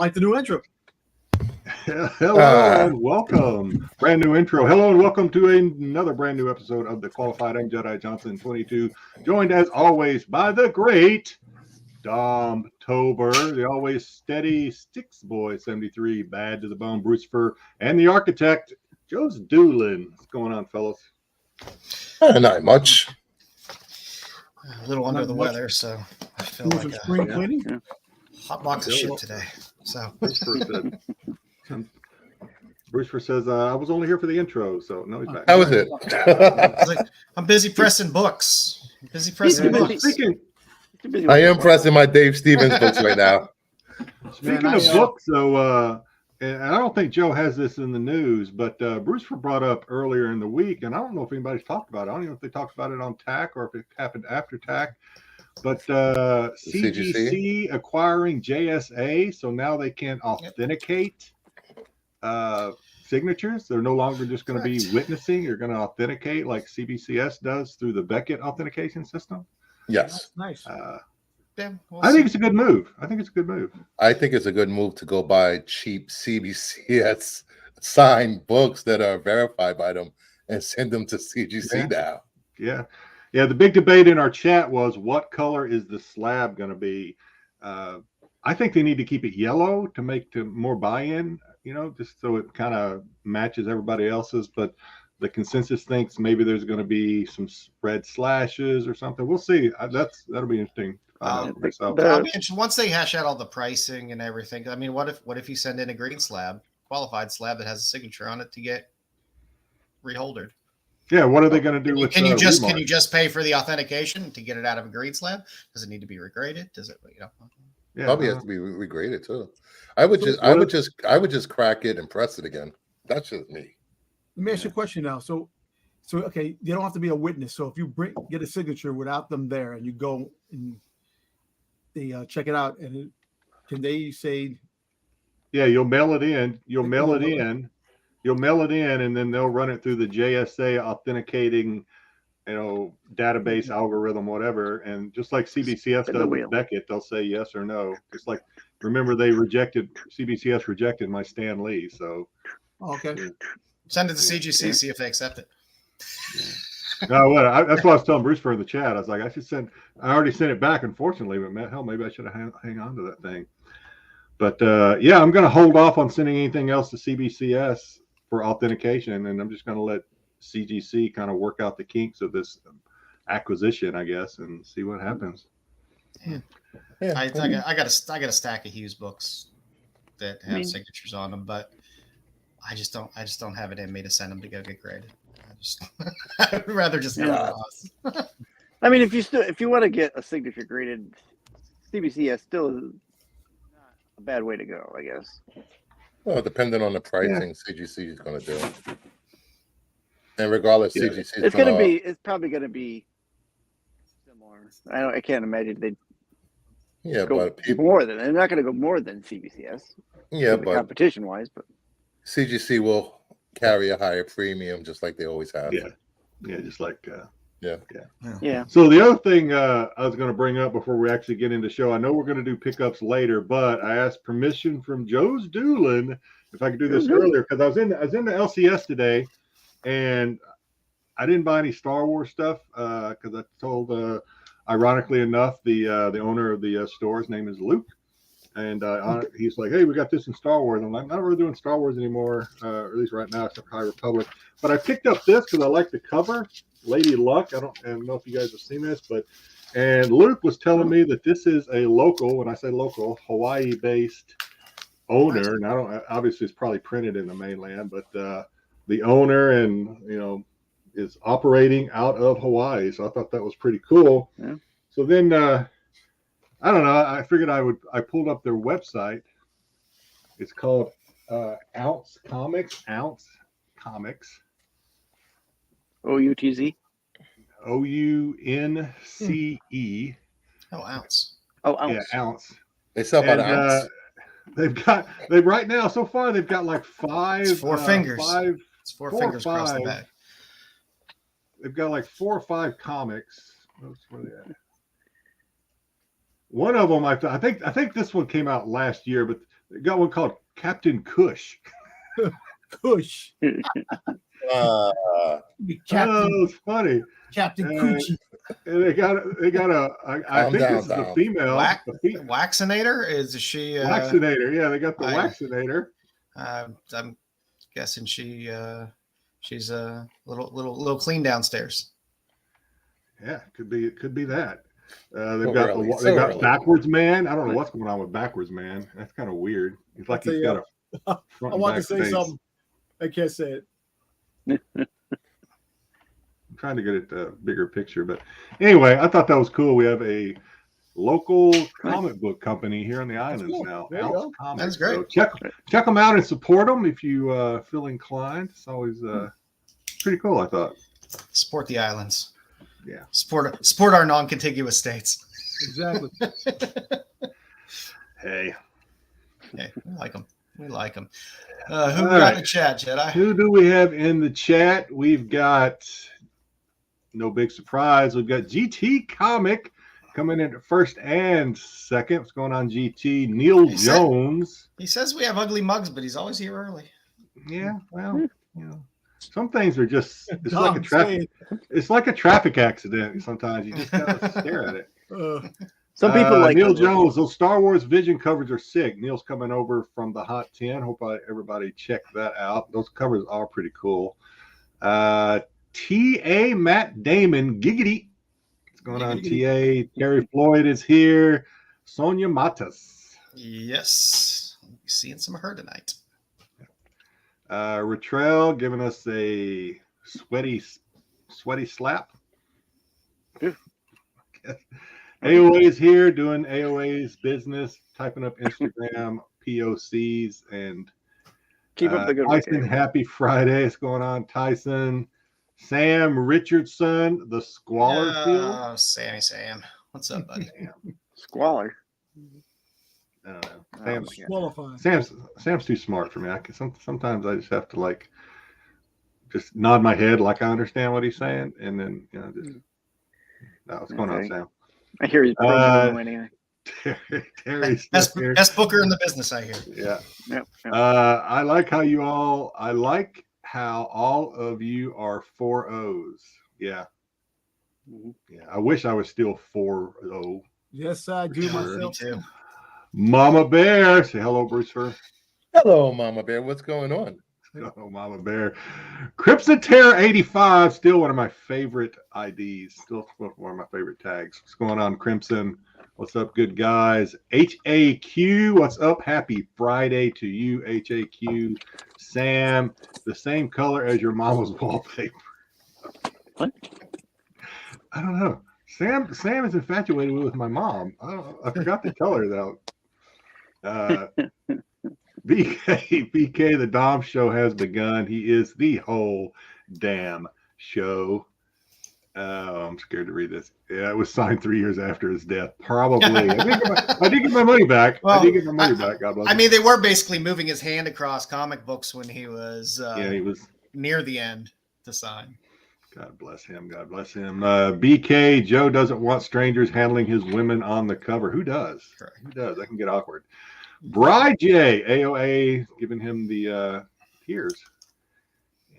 like the new intro. Hello and welcome. Brand new intro. Hello and welcome to another brand new episode of the Qualified. I'm Jedi Johnson 22, joined as always by the great Dom Tober, the always steady Styx boy 73, bad to the bone Brucifer, and the architect joesduelin. What's going on, fellas? Not much. A little under the weather, so I feel like a spring cleaning. hot box of shit today. So Brucifer says, I was only here for the intro, so no, he's back. That was it. I'm busy pressing books. I am pressing my Dave Stevens books right now. Speaking of books, though, and I don't think Joe has this in the news, but Brucifer brought up earlier in the week, and I don't know if anybody's talked about it. I don't even know if they talked about it on TAC or if it happened after TAC. But CGC acquiring JSA, so now they can authenticate signatures. They're no longer just going to be witnessing. You're going to authenticate like CBCS does through the Beckett authentication system. Yes. Nice. I think it's a good move. I think it's a good move to go buy cheap CBCS signed books that are verified by them and send them to CGC now. Yeah. The big debate in our chat was what color is the slab going to be? I think they need to keep it yellow to make more buy-in, just so it kind of matches everybody else's. But the consensus thinks maybe there's going to be some red slashes or something. We'll see. That'll be interesting. I'll be interested once they hash out all the pricing and everything. I mean, what if you send in a green slab, qualified slab that has a signature on it to get reholdered? Yeah, what are they going to do with? Can you just pay for the authentication to get it out of a green slab? Does it need to be regraded? Does it? Yeah, probably has to be regraded too. I would just crack it and press it again. That's just me. Let me ask you a question now. So okay, they don't have to be a witness. So if you get a signature without them there, and you go and they check it out, and can they say? Yeah, you'll mail it in. You'll mail it in, and then they'll run it through the JSA authenticating, database algorithm, whatever. And just like CBCS does with Beckett, they'll say yes or no. It's like, remember CBCS rejected my Stan Lee. So okay, send it to CGC, see if they accept it. No, that's what I was telling Brucifer in the chat. I was like, I already sent it back, unfortunately, but maybe I should have hang on to that thing. But I'm going to hold off on sending anything else to CBCS for authentication, and I'm just going to let CGC kind of work out the kinks of this acquisition, I guess, and see what happens. Yeah. I got a stack of Hughes books that have signatures on them, but I just don't have it in me to send them to go get graded. I'd rather just have it. I mean, if you want to get a signature graded, CBCS still is not a bad way to go, I guess. Well, depending on the pricing, CGC is going to do. And regardless, CGC it's probably going to be similar. I can't imagine they'd go more than. They're not going to go more than CBCS. Yeah, but competition wise, but CGC will carry a higher premium, just like they always have. Yeah, just like yeah. So the other thing I was going to bring up before we actually get into the show, I know we're going to do pickups later, but I asked permission from joesduelin if I could do this earlier, because I was in the LCS today, and I didn't buy any Star Wars stuff because I told, ironically enough, the owner of the store, his name is Luke. And he's like, hey, we got this in Star Wars. I'm like, not really doing Star Wars anymore, or at least right now, except for High Republic. But I picked up this because I like the cover, Lady Luck. I don't know if you guys have seen this, and Luke was telling me that this is a local, when I say local, Hawaii-based owner. And obviously it's probably printed in the mainland, but the owner is operating out of Hawaii. So I thought that was pretty cool. Yeah. So then, I don't know. I figured I pulled up their website. It's called Ounce Comics. Ounce Comics. OUTZ. OUNCE. Oh, Ounce. Oh, Ounce. Yeah, Ounce. They sell by the ounce. They've right now so far they've got like five. It's four fingers. It's four fingers across the back. They've got like 4 or 5 comics. Where are they at? One of them, I think this one came out last year, but They got one called Captain Kush. Kush. Uh, Captain, Oh, it's funny. Captain Uh, Coochie. And they got a. I Calm think down, this is the Dom. female. Waxinator? Is she Waxinator. Yeah, they got the I- Waxinator. I'm guessing she's a little clean downstairs. Yeah, could be that. They've So got early, they so got early. Backwards Man. I don't know what's going on with Backwards Man. That's kind of weird. It's like he's got a front I and want to back say face. something. I can't say it. I'm trying to get it a bigger picture, but anyway, I thought that was cool. We have a local comic book company here on the islands cool. now. There you Alex go. Comics. That's great. So check them out and support them if you feel inclined. It's always pretty cool, I thought. Support the islands. Yeah. Support our non-contiguous states. Exactly. Hey, Hey, we like them. We like them. Who we All got right. in the chat, Jedi? who do we have in the chat? We've got, no big surprise, we've got GT Comic coming in at first and second. What's going on, GT? Neil He said- Jones. He says we have ugly mugs, but he's always here early. Yeah, well, you know, some things are just it's Dom, like a traffic say it's like a traffic accident. Sometimes you just gotta stare at it. it. Some people like Neil those. Jones. Those Star Wars Vision covers are sick. Neil's coming over from the Hot 10. Hope everybody check that out. Those covers are pretty cool. T.A. Matt Damon, giggity. What's going on, T.A.? Terry Floyd is here. Sonia Matas. Yes. Seeing some of her tonight. Retrell giving us a sweaty slap. Yeah. AOA is here doing AOA's business, typing up Instagram POCs and Keep up the good work. Tyson, happy Friday. What's going on, Tyson? Sam Richardson, the Squalor Field. Oh, Sam. What's up, buddy? Squalor. I don't know. Oh, Sam's, yeah. Qualifying. Sam's too smart for me. Sometimes I just have to like just nod my head like I understand what he's saying, and then just no. What's going on, Okay. Sam? I hear he's probably anyway. Terry's Best, here. best booker in the business, I hear. Yeah. Yep. I like how all of you are 4-0s. Yeah. Mhm. Yeah. I wish I was still 4-0. Yes, I do Sure. Me myself. too. Mama Bear. Say hello, Bruce. hello, Mama Bear. What's going on? Oh, Mama Bear. Crimson Terror 85, still one of my favorite IDs. Still one of my favorite tags. What's going on, Crimson? What's up, good guys? HAQ, what's up? Happy Friday to you, HAQ. Sam, the same color as your mama's wallpaper. What? I don't know. Sam is infatuated with my mom. I forgot to tell her though. BK, the Dom show has begun. He is the whole damn show. I'm scared to read this. Yeah, it was signed 3 years after his death. Probably. I did get my money back. Well, I did get my money back. God bless I him. mean, they were basically moving his hand across comic books when he was Yeah, he was. near the end to sign. God bless him. God bless him. BK, Joe doesn't want strangers handling his women on the cover. Who does? Correct. Who does? That can get awkward. Bride J, AOA, giving him the tears.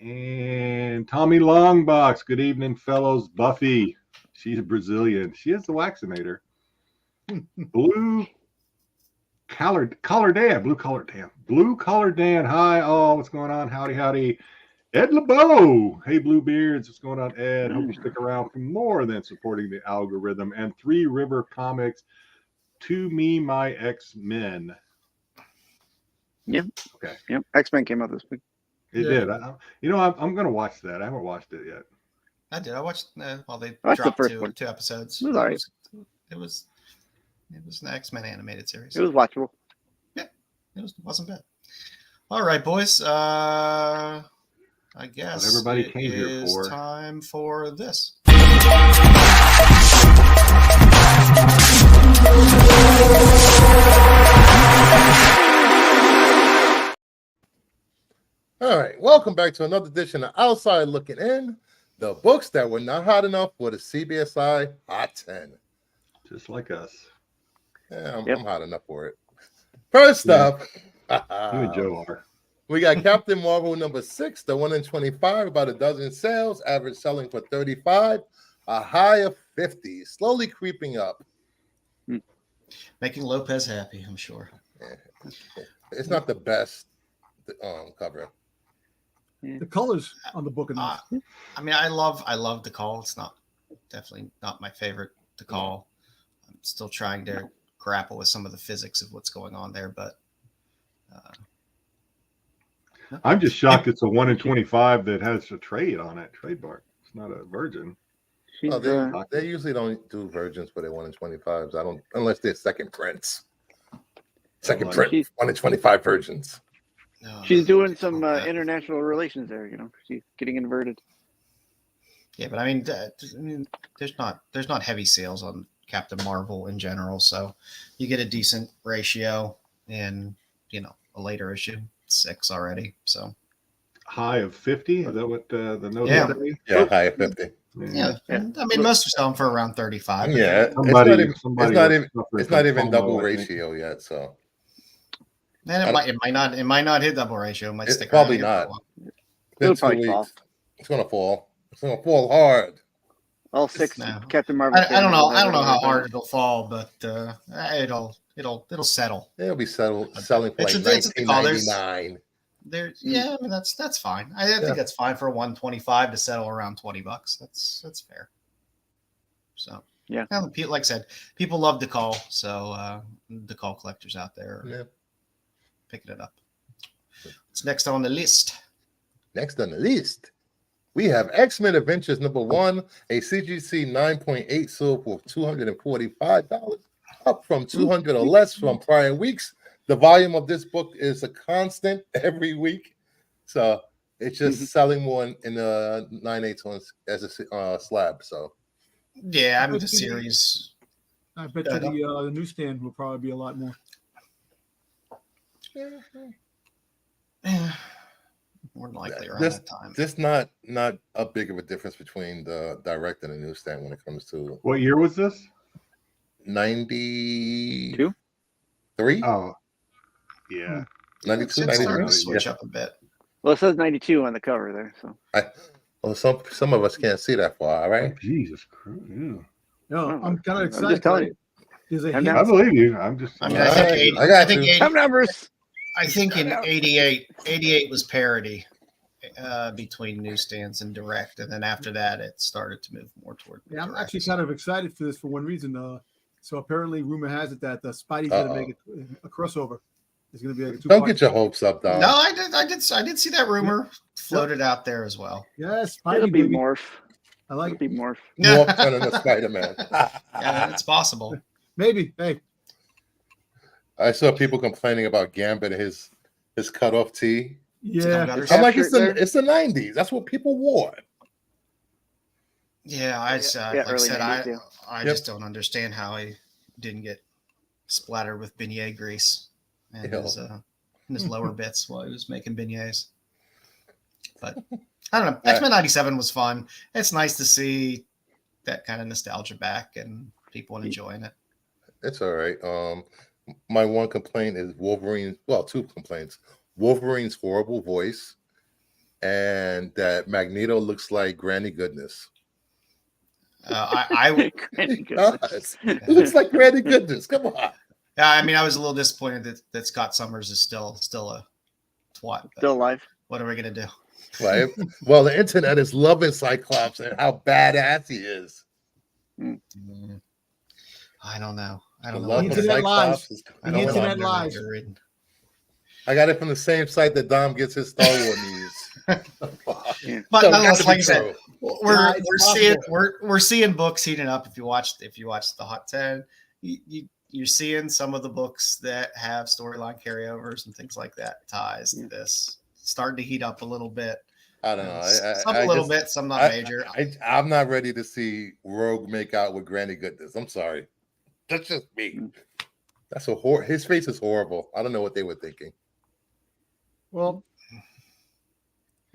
And Tommy Longbox, good evening, fellows. Buffy, she's a Brazilian. She is the Waxinator. Blue Collar Dan. Blue Collar Dan. Hi, all. What's going on? Howdy. Ed LeBeau. Hey, Bluebeards. What's going on, Ed? Hope you stick around for more than supporting the algorithm. And Three River Comics, To Me, My X-Men. Yep. Okay. Yep. X-Men came out this week. It Yeah. did. I'm going to watch that. I haven't watched it yet. I did. I watched. They I watched the dropped first one. two episodes. It was all right. It was an X-Men animated series. It was watchable. It wasn't bad. All right, boys. I guess What everybody it came here is for. time for this. All right, welcome back to another edition of Outside Looking In, the books that were not hot enough for the CBSI Hot 10. Just like us. Yeah, I'm Yep. hot enough for it. First Yeah. up, You and Joe are. we got Captain Marvel number 6, the 1 in 25, about a dozen sales, average selling for 35, a high of 50, slowly creeping up. Making Lopez happy, I'm sure. It's not the best cover. The colors on the book are nice. I mean, I love the call. It's definitely not my favorite to call. I'm still trying to grapple with some of the physics of what's going on there, but I'm just shocked it's a 1 in 25 that has a trade on it, trademark. It's not a virgin. She's, Oh, they usually don't do virgins for their 1 in 25s. I don't, unless they're second prints. Second print, 1 in 25 virgins. she's doing some international relations there. You know, she's getting inverted. Yeah, but I mean, there's not heavy sales on Captain Marvel in general, so you get a decent ratio in a later issue, 6 already. So High of 50? Is that what the note Yeah. is? Yeah, high at 50. yeah, I mean, most are selling for around 35. but Yeah, Somebody it's not even from double FOMO, I think. ratio yet. So And it might not hit double ratio. It might It's stick probably around here for a not. while. been It'll 2 probably weeks. fall. It's gonna fall. It's gonna fall hard. All 6 No. Captain Marvel. I don't know. I don't know how fans are hard it'll fall, but it'll settle. It'll be selling for like It's a call. There's- $19.99. Yeah, I mean that's fine. I Yeah. think that's fine for 125 to settle around $20. That's fair. So Yeah. Well, like I said, people love the call, so the call collectors out there are Yeah. picking it up. What's next on the list? Next on the list, we have X-Men Adventures number 1, a CGC 9.8 sold for $245, up from $200 or less from prior weeks. The volume of this book is a constant every week, so it's just selling more in the 9/8 as a slab. So Yeah, I mean the series. I bet you the newsstand will probably be a lot more. More than likely around This- that time. there's not a big of a difference between the direct and the newsstand when it comes to What year was this? 92, Two? 3, Oh, yeah. 92, It's starting 93. to switch Yeah. up a bit. Well, it says 92 on the cover there. So Well, some of us can't see that far, all right? Jesus Christ. Yeah. No, I'm kind of I'm excited. just telling you. There's a I'm hint. I believe you. I'm just. I mean, All I think right, 80, I got I think you. 80, Some numbers. I think in 88 was parity between newsstands and direct, and then after that, it started to move more toward. Yeah, I'm direct. actually kind of excited for this for one reason. So apparently, rumor has it that Spidey's going to make a crossover. It's going to be like a 2 Don't get your hopes up, Dom. No, I did see that rumor floated out there as well. Yes, It'll Spidey be baby. Morph. I like It'll it. be Morph. More fun than the Spider-Man. Yeah, it's possible. Maybe. Hey, I saw people complaining about Gambit and his cutoff tee. yeah. Gutters. I'm like, Half shirt it's the 90s. That's what people wore. Yeah, like I early said, 90s, yeah. I just don't understand how he didn't get splattered with beignet grease and his lower bits while he was making beignets. But I don't know. X-Men 97 was fun. It's nice to see that kind of nostalgia back and people enjoying it. It's all right. My one complaint is Wolverine. Well, 2 complaints. Wolverine's horrible voice, and that Magneto looks like Granny Goodness. I Granny It Goodness. does. It looks like Granny Goodness. Come on. I mean, I was a little disappointed that Scott Summers is still a twat. but Still alive. what are we gonna do? Right? Well, the internet is loving Cyclops and how badass he is. I don't know. I The don't know. love The of internet lies. Cyclops is I The don't know what internet I'm lies. gonna read. I got it from the same site that Dom gets his Star Wars news. But So nonetheless, gotta like be I said, true. Yeah, it's we're seeing books heating up. If you watch the Hot 10, you're seeing some of the books that have storyline carryovers and things like that ties to this starting to heat up a little bit. I don't know. Some a little bit, some not major. I'm not ready to see Rogue make out with Granny Goodness. I'm sorry. That's just me. That's his face is horrible. I don't know what they were thinking. Well,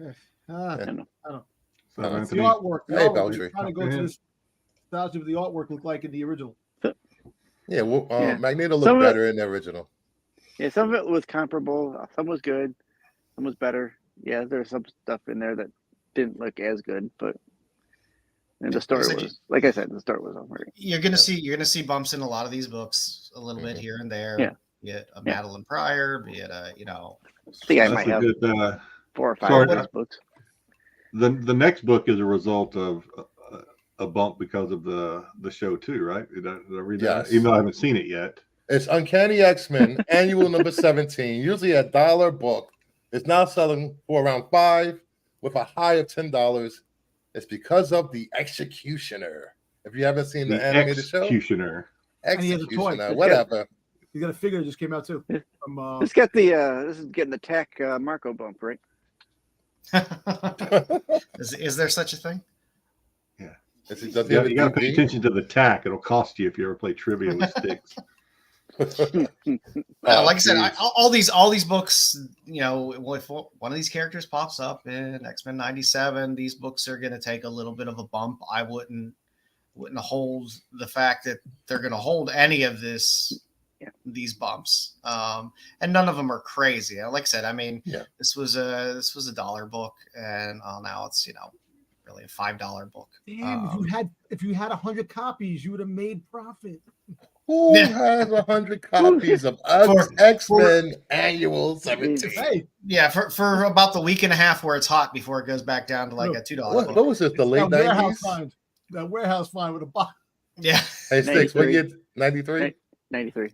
I it's know. the Anthony, artwork. The Hey, artwork. Beltry. We're trying to go to this nostalgia of the artwork looked like in the original. Yeah, well, Yeah. Magneto Some looked of better in the original. Yeah, some of it was comparable. Some was good. Some was better. Yeah, there's some stuff in there that didn't look as good, but and the story was, like I said, the story was alright. You're gonna see bumps in a lot of these books, a little bit here and there. Yeah. Be it a Madeline Pryor, be it a I think I might have good, 4 or 5 sorry, of those books. the next book is a result of a bump because of the show too, right? Did I read that? Yes. Even though I haven't seen it yet. It's Uncanny X-Men, annual number 17, usually a $1 book. It's now selling for around $5 with a high of $10. It's because of the Executioner. If you haven't seen the animated show, Executioner. And he has a toy. Executioner, whatever. He's got a figure that just came out too. From, This got the this is getting the Tack Marco bump, right? is there such a thing? Does he You have got a to pay DVD? attention to the tack. It'll cost you if you ever play trivia with Styx. Like I said, geez. all these books, you know, if one of these characters pops up in X-Men 97, these books are going to take a little bit of a bump. I wouldn't hold the fact that they're going to hold any of these bumps, and none of them are crazy. Like I said, I mean, this was a $1 book, and now it's really a $5 book. Damn, if you had 100 copies, you would have made profit. Who has 100 copies of X-Men Annual 17? Hey, Yeah, for about the week and a half where it's hot before it goes back down to like a $2 What book. was this? The late that warehouse 90s? find. That warehouse find with a box. Yeah. Hey, Styx, what 93. year? 93? 93.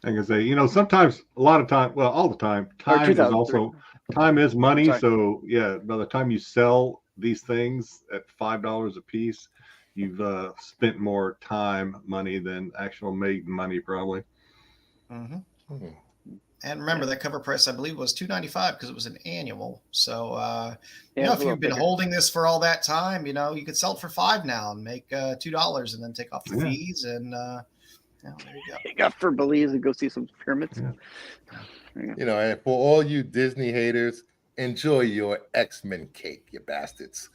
I can say, sometimes, a lot of time, well, all the time, time is 2003. also time is money. Sorry. So yeah, by the time you sell these things at $5 a piece, you've spent more time, money than actual made money, probably. Mm-hmm. Hmm. And remember, that cover price, I believe, was $2.95 because it was an annual. So, Yeah, if you've been holding this for all that time, you could sell it for $5 now and make $2 and then take off the fees. And there you go. You got for Belize and go see some pyramids. Yeah. And for all you Disney haters, enjoy your X-Men cake, you bastards.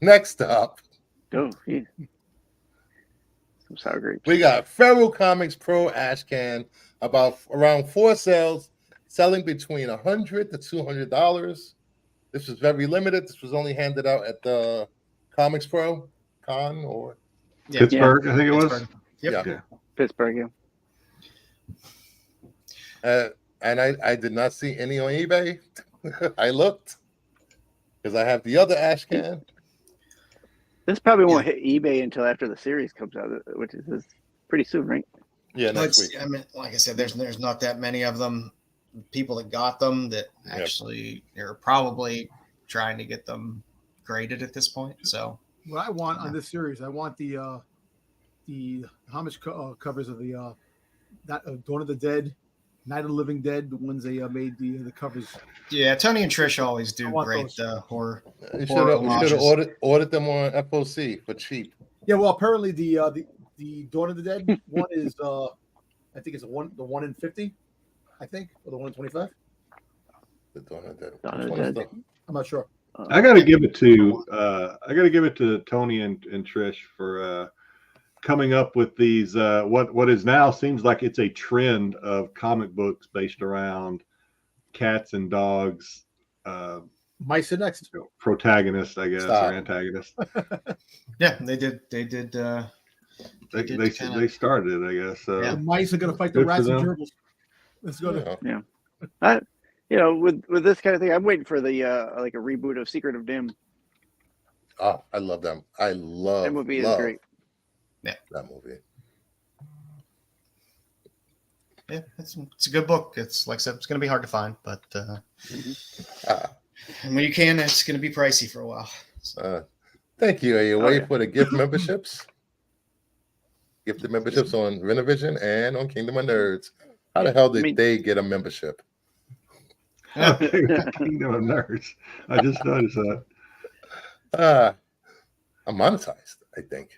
Next up, Oh, yeah. Some sour grapes. we got Feral Comics Pro Ashcan, around 4 sales, selling between $100 to $200. This was very limited. This was only handed out at the Comics Pro Con or Pittsburgh, I think it was. Yep. Yeah. Pittsburgh, yeah. And I did not see any on eBay. I looked because I have the other Ashcan. This probably won't hit eBay until after the series comes out, which is pretty soon, right? Yeah, next week. I mean, like I said, there's not that many of them. People that got them that actually are probably trying to get them graded at this point. So What I want on this series, I want the homage covers of the Dawn of the Dead, Night of the Living Dead, the ones they made the covers. yeah, Tony and Trish always do I want great those. horror. You horror should have homages. ordered them on FOC for cheap. Yeah, well, apparently the Dawn of the Dead one is I think it's the one in 50, I think, or the 1 in 25. The Dawn of the Dead. Dawn of Which the one is Dead. I'm not sure. I gotta give it to Tony and Trish for coming up with these what is now seems like it's a trend of comic books based around cats and dogs, Mice are next. protagonists, I guess, Stop. or antagonists. Yeah, they did. They They started it, I guess. The mice are going to fight the Good for rats and them. gerbils. Let's go to. Yeah. With this kind of thing, I'm waiting for the like a reboot of Secret of Dim. Oh, I love them. I love That movie is love great. that movie. Yeah, it's a good book. It's like I said, it's going to be hard to find, but and when you can, it's going to be pricey for a while. So. Thank you, AOA, yeah. for the gift memberships. Gifted memberships on Renovision and on Kingdom of Nerds. How the hell did they get a membership? Kingdom of Nerds. I just noticed that. I'm monetized, I think.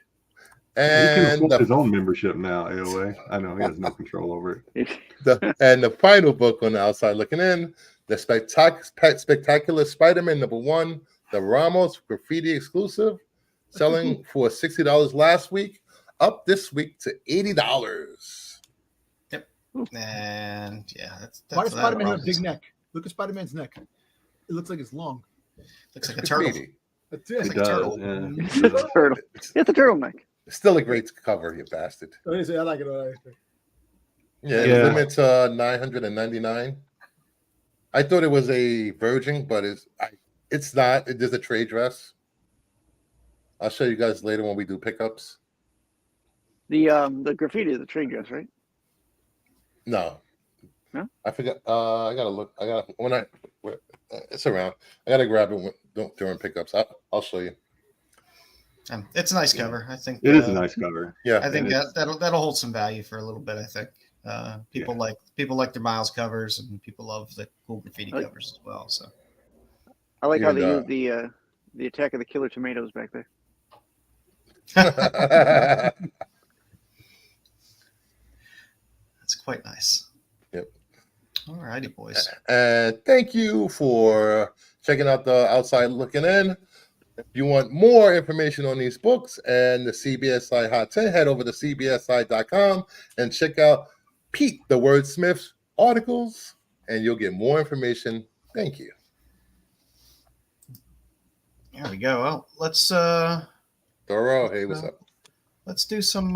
He can And afford his own membership now, AOA. I know he has no control over it. the final book on the outside looking in, the Spectacular Spider-Man #1, the Ramos Graffiti exclusive, selling for $60 last week, up this week to $80. Yep. And yeah, Why does Spider-Man have a probably- big neck? Look at Spider-Man's neck. It looks like it's long. Looks like a turtle. Graffiti. That's It it. like a does. turtle. Yeah. It's a turtle. It's a turtleneck. It's still a great cover, you bastard. I like it. Yeah, Yeah. limit to 999. I thought it was a Virgin, but it's not. There's a trade dress. I'll show you guys later when we do pickups. The graffiti is the trade dress, right? No. No? I forgot. I gotta look. It's around. I gotta grab it during pickups. I'll show you. It's a nice cover. I think It is a nice cover. Yeah. I think And that'll hold some value for a little bit. I think people like their Miles covers, and people love the cool graffiti covers as well. So I like how And, they used the Attack of the Killer Tomatoes back there. that's quite nice. Yep. All righty, boys. And thank you for checking out the Outside Looking In. If you want more information on these books and the CBSI Hot 10, head over to cbsi.com and check out Pete the Wordsmith's articles, and you'll get more information. Thank you. There we go. Well, let's Thorough, hey, what's up? let's do some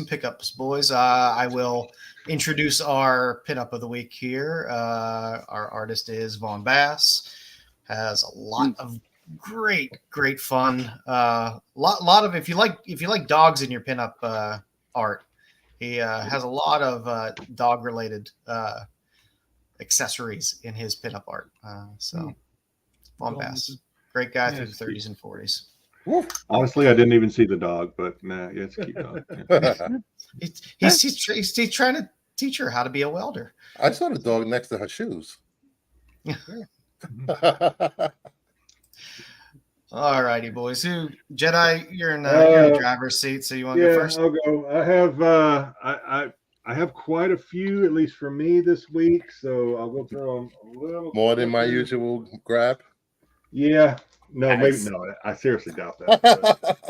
pickups, boys. I will introduce our pinup of the week here. Our artist is Vaughn Bass. Has a lot of great fun. Lot of if you like dogs in your pinup art, he has a lot of dog related accessories in his pinup art. So Vaughn Bass, great guy through the 30s and 40s. honestly, I didn't even see the dog, but nah, yeah, it's a cute dog. Yeah. He's trying to teach her how to be a welder. I saw the dog next to her shoes. Yeah. All righty, boys. Jedi, you're in the driver's seat, so you want to go first? I'll go. I have quite a few, at least for me this week, so I'll go through them a little More than my usual grab. Yeah, no, Nice. maybe no. I seriously doubt that.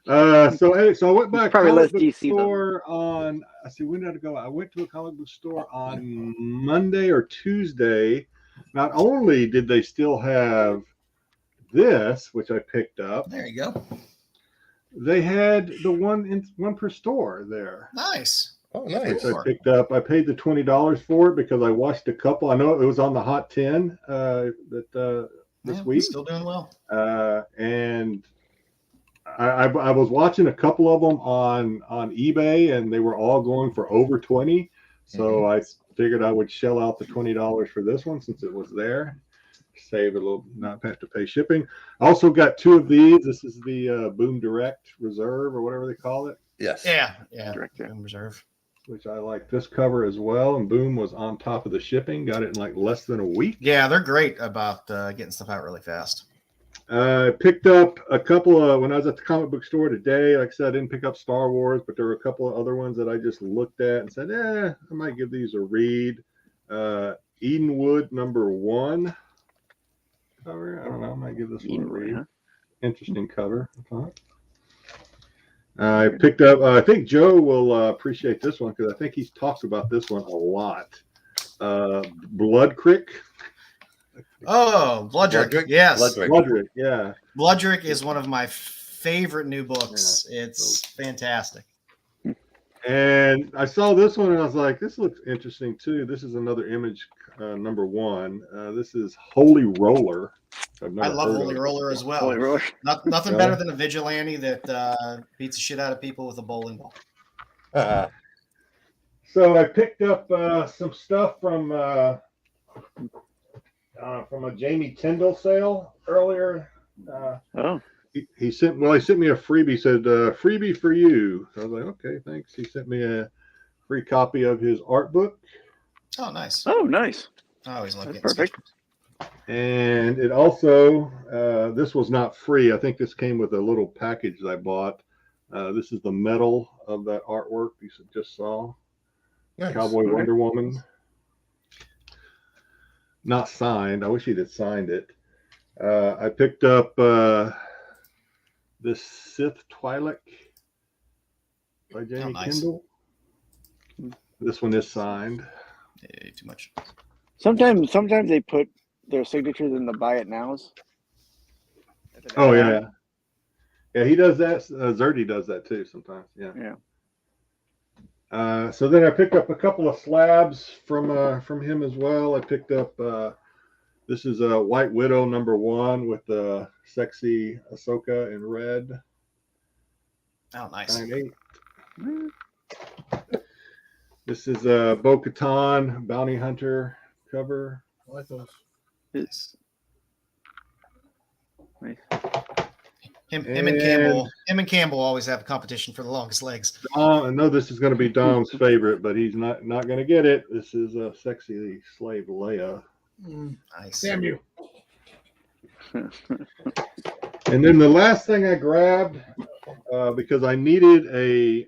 But, so I went back Probably less comic book DC though. store on. I see, when did I go? I went to a comic book store on Monday or Tuesday. Not only did they still have this, which I picked up, There you go. they had the one per store there. Nice. Oh, Which nice. I picked up. I paid the $20 for it because I watched a couple. I know it was on the Hot 10 this week. Still doing well. And I was watching a couple of them on eBay, and they were all going for over 20. So I figured I would shell out the $20 for this one since it was there. Save a little, not have to pay shipping. I also got two of these. This is the Boom Direct Reserve or whatever they call it, Yes. Yeah. Direct, yeah. Boom Reserve. which I like this cover as well. And Boom was on top of the shipping. Got it in like less than a week. Yeah, they're great about getting stuff out really fast. I picked up a couple of, when I was at the comic book store today, like I said, I didn't pick up Star Wars, but there were a couple of other ones that I just looked at and said, I might give these a read. Edenwood #1 cover. I don't know. I might give this one a read. Huh? Interesting cover. I picked up, I think Joe will appreciate this one because I think he's talked about this one a lot. Blood Crick. Oh, Bloodrick. Bloodrick? Yes. Bloodrick. Bloodrick, yeah. Bloodrick is one of my favorite new books. It's fantastic. And I saw this one and I was like, this looks interesting too. This is another image, #1. This is Holy Roller. I love Holy Roller as well. Holy Roller. Nothing better than a vigilante that beats the shit out of people with a bowling ball. So I picked up some stuff from a Jamie Tyndall sale earlier. Oh, He sent me a freebie. He said freebie for you. So I was like, okay, thanks. He sent me a free copy of his art book. Oh, nice. oh, nice. I always love That's getting perfect. stickers. And it also, this was not free. I think this came with a little package that I bought. This is the metal of that artwork you just saw. Nice. Cowboy Okay. Wonder Woman. Not signed. I wish he'd have signed it. I picked up this Sith Twi'lek by Jamie nice. Tyndall. This one is signed. Too much. Sometimes they put their signatures in the buy it nows. Oh yeah. Yeah, he does that. Zerdy does that too sometimes. Yeah. Yeah. So then I picked up a couple of slabs from him as well. I picked up this is a White Widow #1 with the sexy Ahsoka in red. Oh, nice. 9/8. This is a Bo-Katan Bounty Hunter cover. I like those. It's nice. Him and Campbell always have a competition for the longest legs. I know this is going to be Dom's favorite, but he's not going to get it. This is a sexy slave Leia. Nice. Damn you. And then the last thing I grabbed because I needed a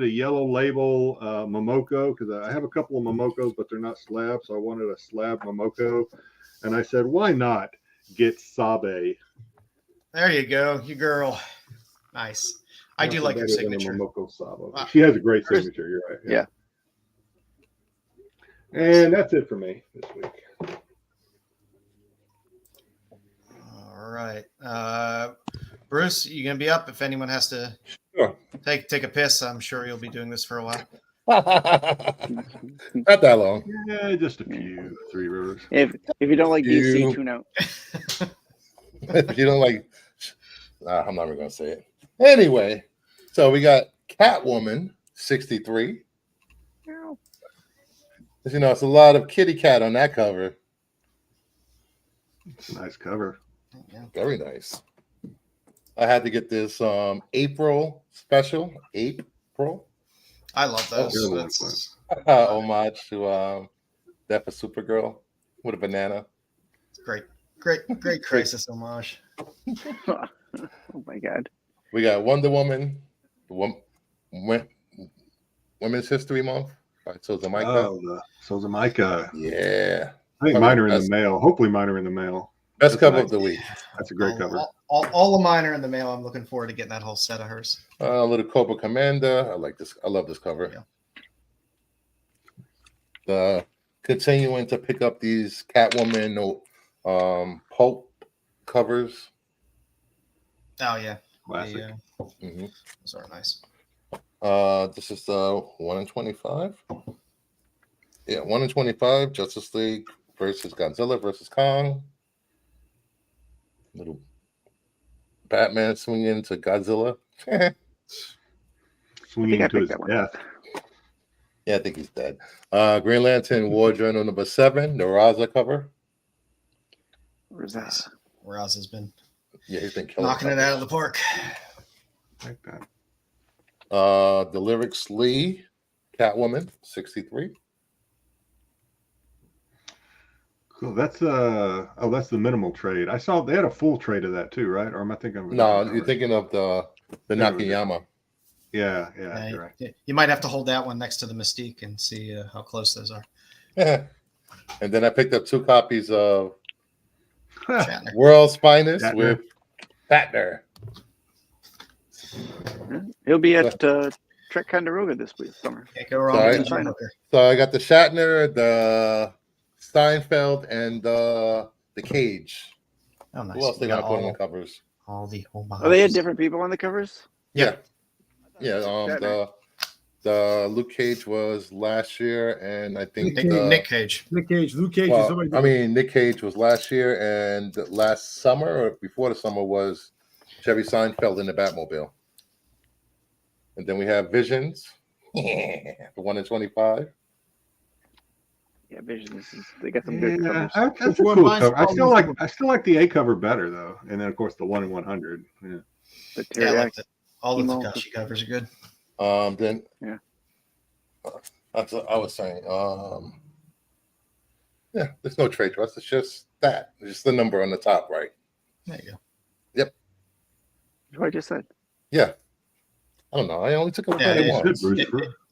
yellow label Momoko, because I have a couple of Momokos, but they're not slabs. So I wanted a slab Momoko, and I said, why not get Sabe? There you go, you girl. Nice. I do like her signature. Momoko Sabo. She has a great signature. You're right. Yeah. And that's it for me this week. All right. Bruce, you gonna be up if anyone has to take a piss? I'm sure you'll be doing this for a while. Not that long. Yeah, just a few. Three Rivers. If you don't like DC, tune out. If you don't like, I'm not even gonna say it. Anyway, so we got Catwoman 63. As you know, it's a lot of kitty cat on that cover. It's a nice cover. Very nice. I had to get this April special. April. I love those. Really That's Homage to Death of Supergirl with a banana. great Crisis homage. Oh my God. We got Wonder Woman, Women's History Month. All right, so Jamaica. So Jamaica. Yeah. I think mine are in the mail. Hopefully mine are in the mail. Best cover of the week. That's a great cover. All of mine are in the mail. I'm looking forward to getting that whole set of hers. Little Cobra Commander. I like this. I love this cover. Yeah. Continuing to pick up these Catwoman pulp covers. Oh yeah. Classic. Those are nice. This is the 1 in 25. Yeah, 1 in 25. Justice League versus Godzilla versus Kong. Little Batman swinging into Godzilla. Swinging into his death. Yeah, I think he's dead. Green Lantern War Journal #7, the Raza cover. Where's that? Raz has been He's been killing knocking it out of the park. Like that. The Lyrics Lee Catwoman 63. Cool. That's that's the minimal trade. I saw they had a full trade of that too, right? Or am I thinking of No, you're thinking of the Nakayama. Yeah, you're right. You might have to hold that one next to the Mystique and see how close those are. And then I picked up 2 copies of Shatner. World's Finest Shatner. with Shatner. He'll be at Trek Ticonderoga this week, summer. Can't go wrong Sorry. with the Hooker. So I got the Shatner, the Steinfeld, and the Cage. Oh, nice. Who else they You got got to put on the covers? all the homages. Oh, they had different people on the covers? Yeah. Shatner. The Luke Cage was last year, and I think Nick Cage. Luke Cage is well, somebody. I mean, Nick Cage was last year, and last summer or before the summer was Jerry Seinfeld in the Batmobile. And then we have Visions, the 1 in 25. Yeah, Vision. They got some good covers. That's a cool cover. I still like the A cover better though, and then of course the 1 in 100. Yeah. The Yeah, I like Teriyaki. all the Emo. Takashi covers are good. Then Yeah. I was saying, yeah, there's no trade dress. It's just that. It's just the number on the top, right? There you go. That's what I just said. Yeah. I don't know. I only took a look Yeah, at it yeah. once.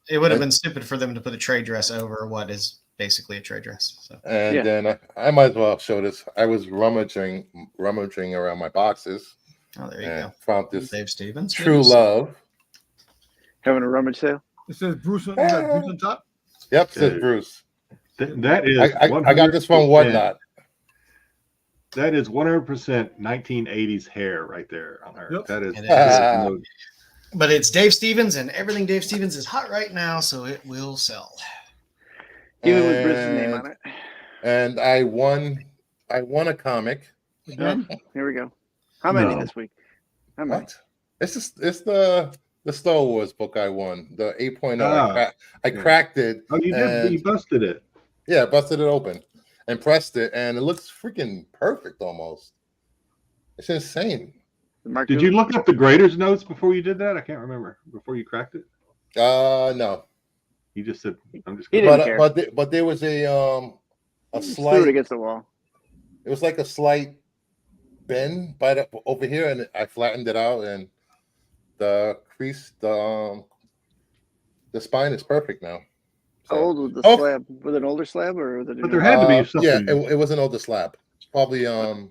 It would have been stupid for them to put a trade dress over what is basically a trade dress. So And Yeah. then I might as well show this. I was rummaging around my boxes there you and go. found this Dave Stevens. True Love. Having a rummage sale. It says Bruce on top. Yep, says Dude. Bruce. That is. I got this from Whatnot. That is 100% 1980s hair right there on her. Yep. That is. And no- But it's Dave Stevens, and everything Dave Stevens is hot right now, so it will sell. Even with Bruce's name on it. And I won a comic. Again? Here we go. How many No. this week? How many? What? It's the Star Wars book I won, the 8.0. I yeah. cracked it. Oh, you did. and- You busted it. Yeah, busted it open and pressed it, and it looks freaking perfect almost. It's insane. Mark Did II? you look up the grader's notes before you did that? I can't remember. Before you cracked it, No. you just said, "I'm just." He Gonna didn't care. But there was a Threw it slight. against the wall. It was like a slight bend over here, and I flattened it out, and the crease, the spine is perfect now. How old was the Oh. slab? Was it an older slab or was it? But there had to be something. Yeah, it was an older slab. Probably early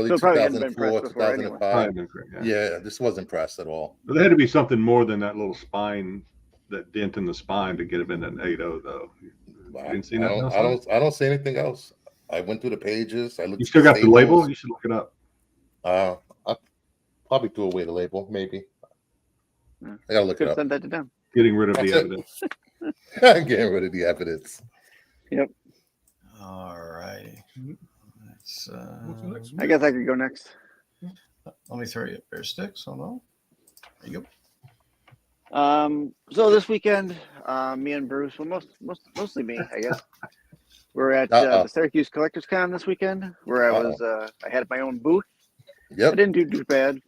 So it probably hadn't been 2004, pressed before anyway. 2005. Yeah, this wasn't pressed at all. But there had to be something more than that little spine, that dent in the spine to get him in an 8.0 though. You didn't see nothing else? I don't see anything else. I went through the pages. I looked. You still got the staples. label? You should look it up. I probably threw away the label. Maybe. Yeah. I gotta look Could it have up. sent that to them. Getting rid of That's the it. evidence. I'm getting rid of the evidence. All right. What's the next one? I guess I could go next. Let me throw you a pair of sticks. Hold on. There you go. So this weekend, me and Bruce, well, mostly me, I guess. We're at Uh-oh. the Syracuse Collectors Con this weekend, where I had my own booth. I Yep. didn't do too bad.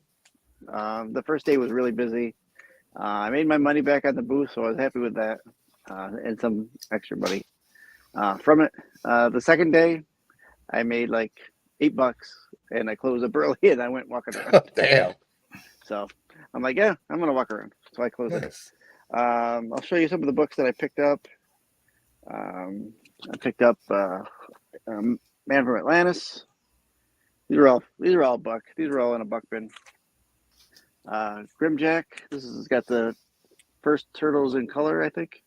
The first day was really busy. I made my money back on the booth, so I was happy with that, and some extra money from it. The second day, I made like $8, and I closed up early, and I went walking around. Damn. So I'm like, yeah, I'm gonna walk around. So I closed it. Nice. I'll show you some of the books that I picked up. I picked up Man from Atlantis. These are all buck. These are all in a buck bin. Grimjack. This has got the first turtles in color, I think.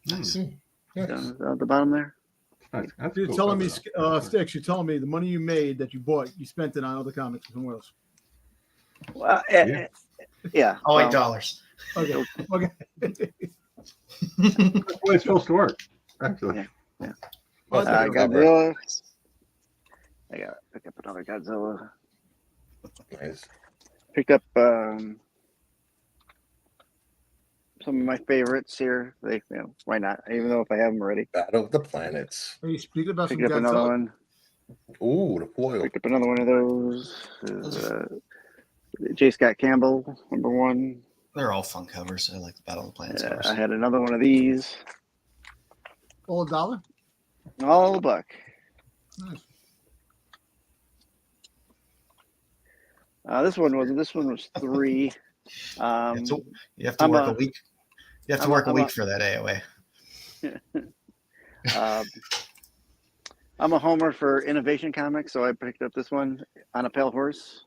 Nice. Nice. Down at the bottom there. That's You're cool. telling me, Styx, you're telling me the money you made that you bought, you spent it on other comics somewhere else. Well, Yeah. yeah. Oh, well, $8. Okay. Okay. That's the way it's supposed to work. Actually. Yeah. Well, I think Godzilla. I got pick up another Godzilla. Nice. Picked up some of my favorites here. Why not? Even though if I have them already. Battle of the Planets. Are you speaking about some Picked up another Godzilla? one. Ooh, the foil. Picked up another one of those. J. Scott Campbell, #1. They're all fun covers. I like the Battle of the Planets covers. I had another one of these. All $1? All $1. Nice. This one was $3. You have to work a week. You have to work a week for that AOA. I'm a homer for Innovation Comics, so I picked up this one on a pale horse.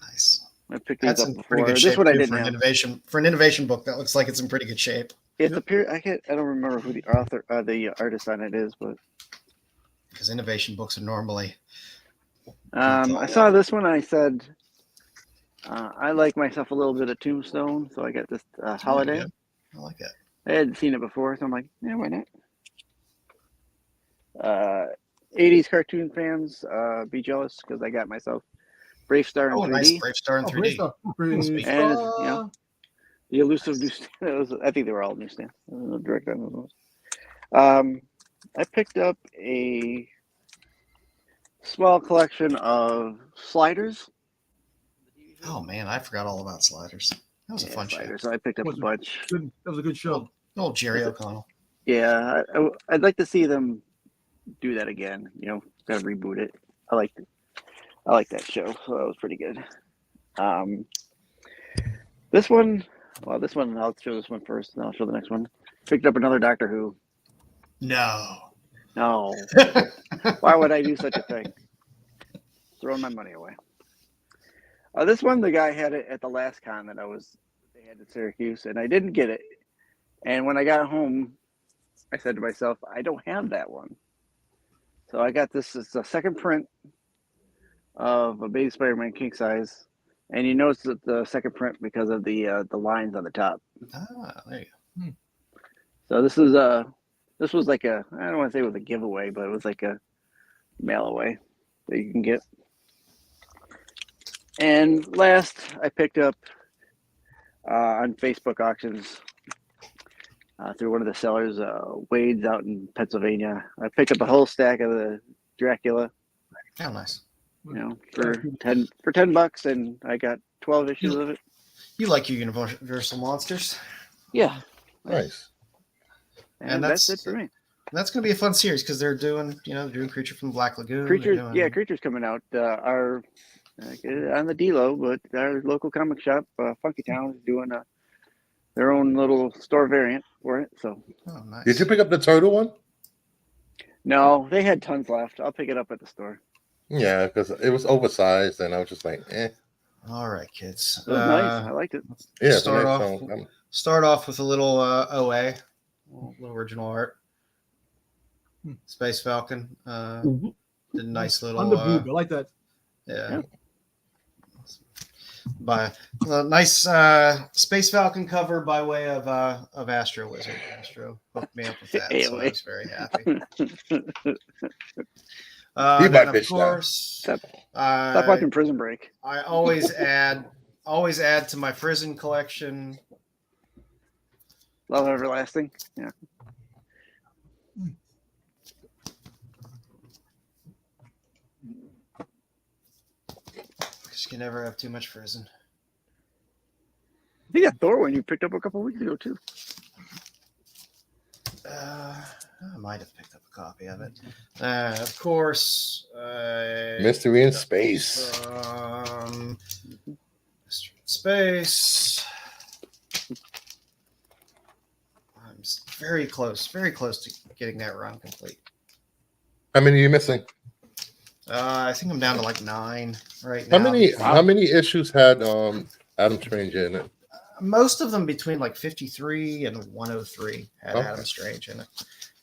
Nice. I picked That's these in up pretty before. good shape This one I too, didn't for an have. innovation book. That looks like it's in pretty good shape. It's a period. I don't remember who the author, the artist on it is, but Because innovation books are normally. I saw this one and I said, I like myself a little bit of Tombstone, so I got this Holiday. I like that. I hadn't seen it before, so I'm like, yeah, why not? 80s cartoon fans, be jealous because I got myself Brave Star in 3D. Nice Brave Star in 3D. Brave Star. Brave Sweet. And Star. The elusive newsstand. I think they were all newsstand. Direct on those. I picked up a small collection of sliders. Oh man, I forgot all about Sliders. That was a fun show. So I picked up a bunch. Good. That was a good show. Oh, Jerry O'Connell. Yeah, I'd like to see them do that again. You know, gotta reboot it. I like that show, so that was pretty good. This one, I'll show this one first, and I'll show the next one. Picked up another Doctor Who. No. No. Why would I do such a thing? Throwing my money away. This one, the guy had it at the last con that they had at Syracuse, and I didn't get it. And when I got home, I said to myself, I don't have that one. So I got this. It's a second print of a Baby Spider-Man king size, and you notice that the second print because of the lines on the top. Ah, there you go. So this was like a, I don't want to say it was a giveaway, but it was like a mail away that you can get. And last, I picked up on Facebook auctions through one of the sellers, Wade's out in Pennsylvania. I picked up a whole stack of the Dracula. How nice. You know, for $10, and I got 12 issues of it. You like your Universal monsters? Yeah, Nice. and that's it for me. That's going to be a fun series because they're doing Creature from the Black Lagoon. Creatures coming out are on the D-Lo, but our local comic shop, Funky Town, is doing their own little store variant for it. So, oh, nice. Did you pick up the turtle one? No, they had tons left. I'll pick it up at the store. Yeah, because it was oversized, and I was just like, eh. All right, kids. It was nice. I liked it. Yeah, Start off with a little OA, little original art. Space Falcon. Did a nice little. On the boob. I like that. Yeah. By a nice Space Falcon cover by way of Astro Wizard. Astro hooked me up with that, so I was very happy. Then of course, Stop watching Prison Break. I always add to my prison collection. Love Everlasting. Yeah. Because you can never have too much prison. I think that Thor one you picked up a couple weeks ago too. I might have picked up a copy of it. Of course, Mystery in Space. Mystery in Space. I'm very close to getting that run complete. How many are you missing? I think I'm down to like 9 right now. How many issues had Adam Strange in it? Most of them between like 53 and 103 had Adam Strange in it.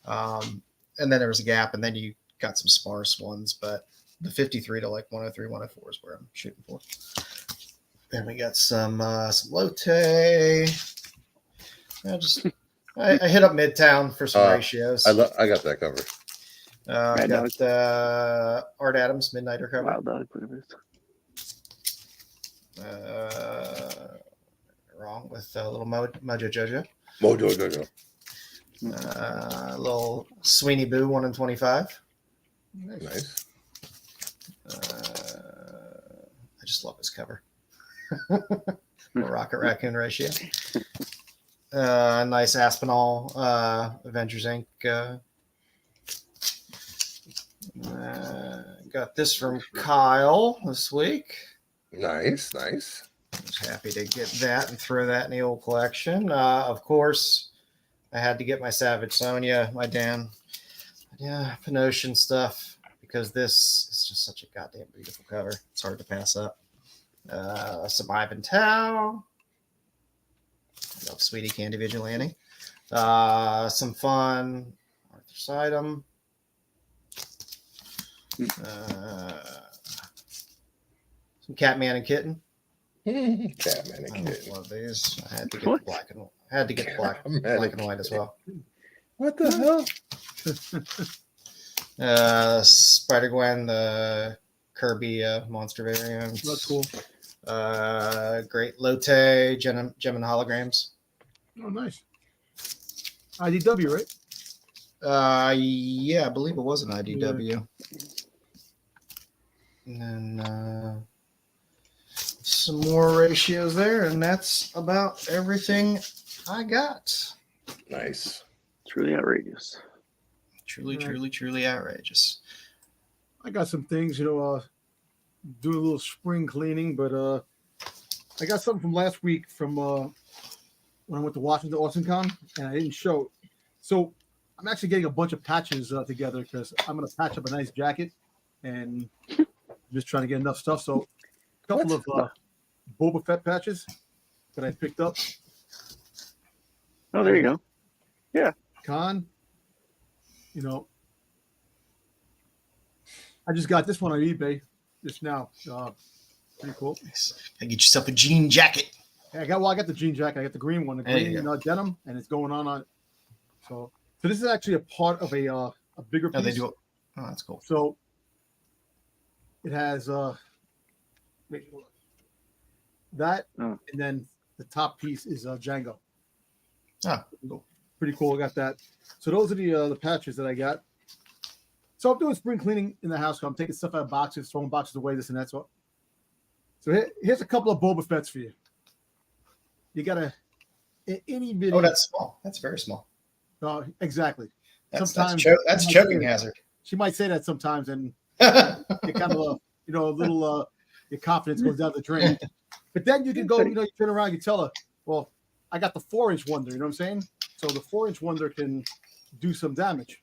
And then there was a gap, and then you got some sparse ones, but the 53 to like 103, 104 is where I'm shooting for. Then we got some Lotte. I hit up Midtown for some ratios. I got that cover. I got Art Adams Midnighter cover. Wild Dog, whatever it is. Wrong with a little Mojo Jojo. Mojo Jojo. Little Sweeney Boo 1 in 25. Nice. I just love his cover. Rocket Raccoon ratio. Nice Aspinall Avengers Inc. Got this from Kyle this week. Nice. I was happy to get that and throw that in the old collection. Of course, I had to get my Savage Sonia, my Dan Pinocchio stuff, because this is just such a goddamn beautiful cover. It's hard to pass up. Some Ivan Tao. I love Sweetie Candy Vigilante. Some fun Arthur Sidem. Some Catman and Kitten. Catman and I Kitten. love these. I had to get black and black and white as well. What the hell? Spider-Gwen, the Kirby monster variant. That's cool. Great Lotte, Gem and Holograms. Oh, nice. IDW, right? Yeah, I believe it was an IDW. And then some more ratios there, and that's about everything I got. Nice. Truly outrageous. Truly outrageous. I got some things, doing a little spring cleaning, but I got something from last week from when I went to Washington AwesomeCon, and I didn't show it. So I'm actually getting a bunch of patches together because I'm going to patch up a nice jacket and just trying to get enough stuff. So a couple of Boba Fett patches that I picked up. Oh, there you go. Con, you know, I just got this one on eBay just now. Pretty cool. Get yourself a jean jacket. Yeah, I got the jean jacket. I got the green one, the There you green denim, and it's going on it. So this is actually a part of a bigger piece. Oh, they do. Oh, that's cool. So it has wait, hold on. That, and then the top piece is Django. Oh, pretty cool. I got that. So those are the patches that I got. So I'm doing spring cleaning in the house. I'm taking stuff out of boxes, throwing boxes away, this and that. So here's a couple of Boba Fett's for you. You got a itty bitty. Oh, that's small. That's very small. Exactly. That's sometimes choking hazard. She might say that sometimes, and you kind of a little your confidence goes down the drain. But then you can go, you turn around, you tell her, well, I got the 4-inch Wonder. You know what I'm saying? So the 4-inch Wonder can do some damage.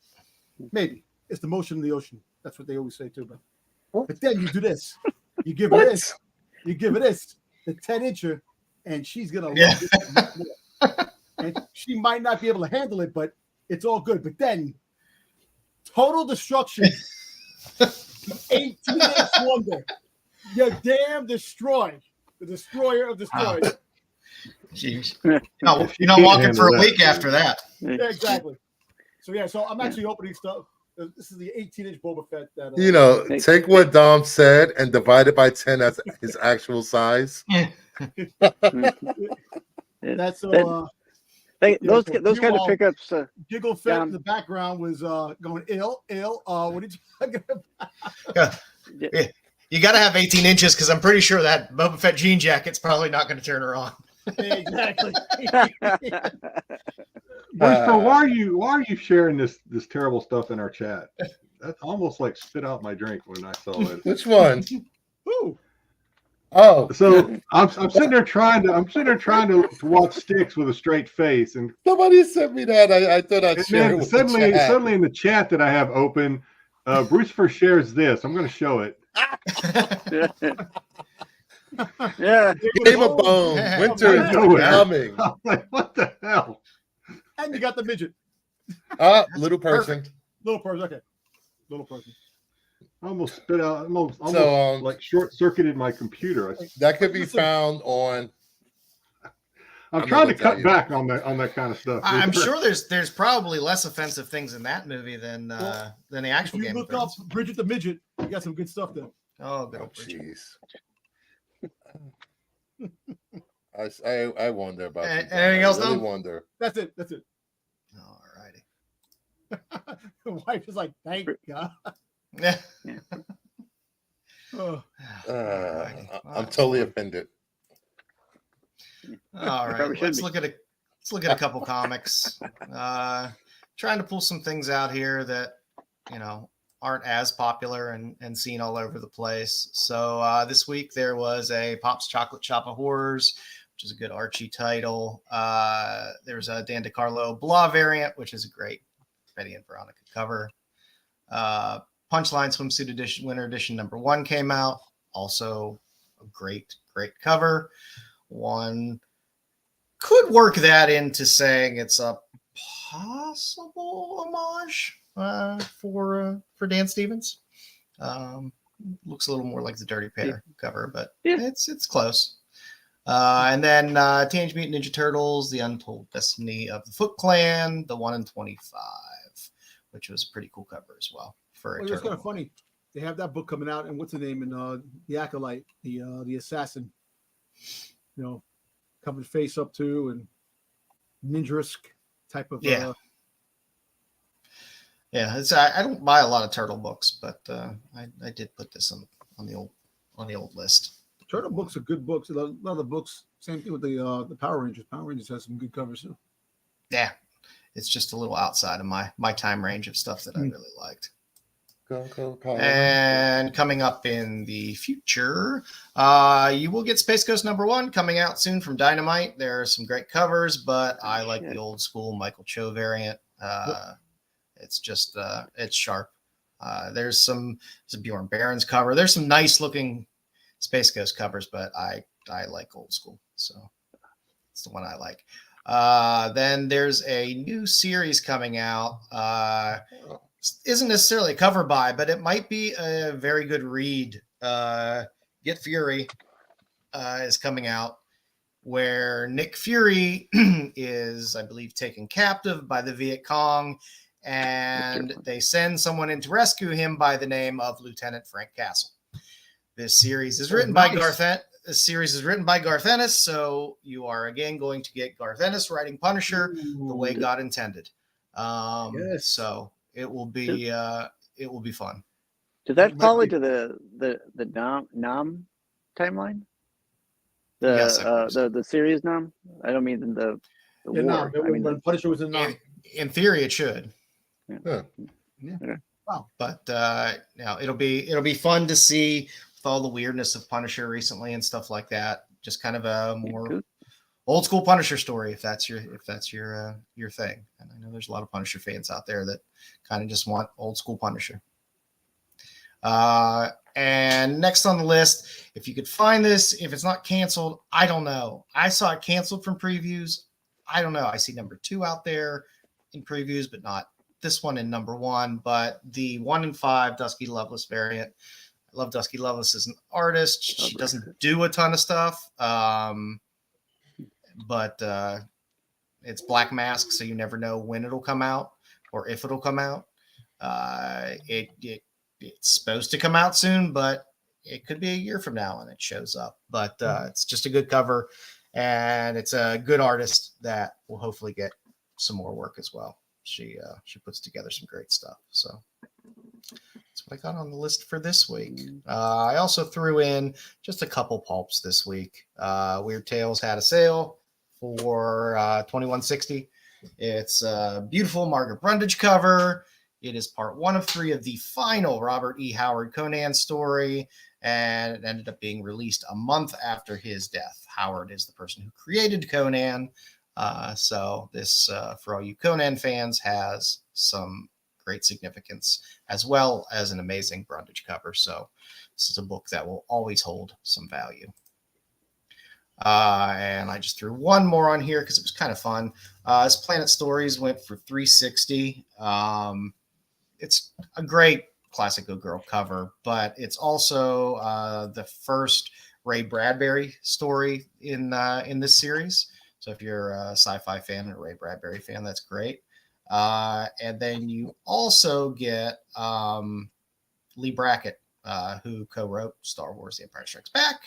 Maybe it's the motion of the ocean. That's what they always say too. But then you do this. You give her this. You give her this, the 10-incher, and she's gonna love it. And she might not be able to handle it, but it's all good. But then, total destruction. 18-inch Wonder. You're damn destroyed. The destroyer of destroyers. Jeez. No, you're not walking for a week after that. Yeah, exactly. So I'm actually opening stuff. This is the 18-inch Boba Fett. That take what Dom said and divide it by 10 as his actual size. That's those kind of pickups. Giggle Fett in the background was going ill. What did you talking about? Yeah. You got to have 18 inches because I'm pretty sure that Boba Fett jean jacket's probably not going to turn her on. Exactly. So why are you sharing this terrible stuff in our chat? That's almost like spit out my drink when I saw it. Which one? Ooh. Oh, so I'm sitting there trying to watch Styx with a straight face, and somebody sent me that. I thought I'd share it with suddenly in the chat that I have open, Bruce shares this. I'm going to show it. Yeah. Game of Bone. Winter is coming. I'm like, what the hell? And you got the midget. Little person. Perfect. Little person. Okay. Little person. I almost spit out. Almost like short-circuited my computer. That could be found on. I'm trying to cut back on that kind of stuff. I'm sure there's probably less offensive things in that movie than the actual game. If you look up Bridget the Midget, you got some good stuff there. Oh, good old Bridget. Jeez. I wonder about anything else. I really wonder. That's it. All righty. The wife is like, thank God. Yeah. I'm totally offended. All right, let's look at a couple comics. Trying to pull some things out here that aren't as popular and seen all over the place. So this week there was a Pop's Chocolate Shop of Horrors, which is a good Archie title. There's a Dan DeCarlo Blah variant, which is a great Betty and Veronica cover. Punchline Swimsuit Edition, Winter Edition #1 came out. Also a great cover. One could work that into saying it's a possible homage for Dan Stevens. Looks a little more like the Dirty Pair cover, but it's close. And then Teenage Mutant Ninja Turtles: The Untold Destiny of the Foot Clan, the 1 in 25, which was a pretty cool cover as well. It's kind of funny. They have that book coming out, and what's the name? And the Acolyte, the assassin, covered face up to, and ninja-esque type of. Yeah. I don't buy a lot of turtle books, but I did put this on the old list. Turtle books are good books. A lot of the books, same thing with the Power Rangers. Power Rangers has some good covers too. Yeah, it's just a little outside of my time range of stuff that I really liked. Go, and coming up in the future, you will get Space Ghost #1 coming out soon from Dynamite. There are some great covers, but I like the old school Michael Cho variant. It's just it's sharp. There's some Bjorn Barron's cover. There's some nice looking Space Ghost covers, but I like old school, so it's the one I like. Then there's a new series coming out. Isn't necessarily a cover by, but it might be a very good read. Get Fury is coming out, where Nick Fury is, I believe, taken captive by the Viet Cong, and they send someone in to rescue him by the name of Lieutenant Frank Castle. This series is written by Garth. This series is written by Garth Ennis, so you are again going to get Garth Ennis writing Punisher the way God intended. Yes. So it will be fun. Does that fall into the Nam timeline? Yes, I believe so. The series Nam? I don't mean the Yeah, war. no, I mean, when Punisher was in Nam. In theory, it should. Yeah. Wow. But it'll be fun to see with all the weirdness of Punisher recently and stuff like that. Just kind of a more old school Punisher story, if that's your thing. And I know there's a lot of Punisher fans out there that kind of just want old school Punisher. And next on the list, if you could find this, if it's not canceled, I don't know. I saw it canceled from previews. I don't know. I see number 2 out there in previews, but not this one in number 1. But the 1 in 5 Dusky Loveless variant. I love Dusky Loveless as an artist. She doesn't do a ton of stuff, but it's Black Mask, so you never know when it'll come out or if it'll come out. It's supposed to come out soon, but it could be a year from now when it shows up. But it's just a good cover, and it's a good artist that will hopefully get some more work as well. She puts together some great stuff. So that's what I got on the list for this week. I also threw in just a couple pulps this week. Weird Tales had a sale for $21.60. It's a beautiful Margaret Brundage cover. It is part 1 of 3 of the final Robert E. Howard Conan story, and it ended up being released a month after his death. Howard is the person who created Conan. So this, for all you Conan fans, has some great significance, as well as an amazing Brundage cover. So this is a book that will always hold some value. And I just threw one more on here because it was kind of fun. This Planet Stories went for $360. It's a great classic Good Girl cover, but it's also the first Ray Bradbury story in this series. So if you're a sci-fi fan and a Ray Bradbury fan, that's great. And then you also get Lee Brackett, who co-wrote Star Wars: The Empire Strikes Back,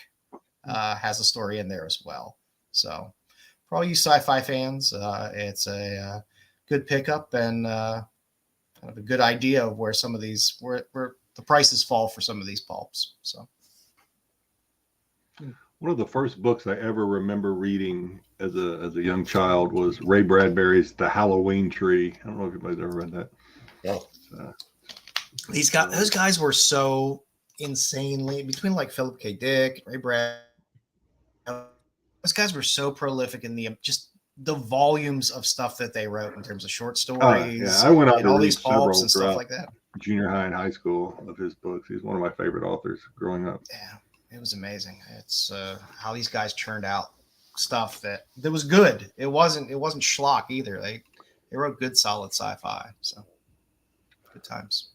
has a story in there as well. So for all you sci-fi fans, it's a good pickup and kind of a good idea of where some of these, where the prices fall for some of these pulps. So one of the first books I ever remember reading as a young child was Ray Bradbury's The Halloween Tree. I don't know if anybody's ever read that. Oh. Those guys were so insanely, between like Philip K. Dick, Ray Brad, those guys were so prolific in the volumes of stuff that they wrote in terms of short stories. Yeah, I went out and to all read these pulps and several stuff like that. Junior high and high school of his books. He's one of my favorite authors growing up. Yeah, it was amazing. It's how these guys churned out stuff that was good. It wasn't schlock either. They wrote good, solid sci-fi. So good times.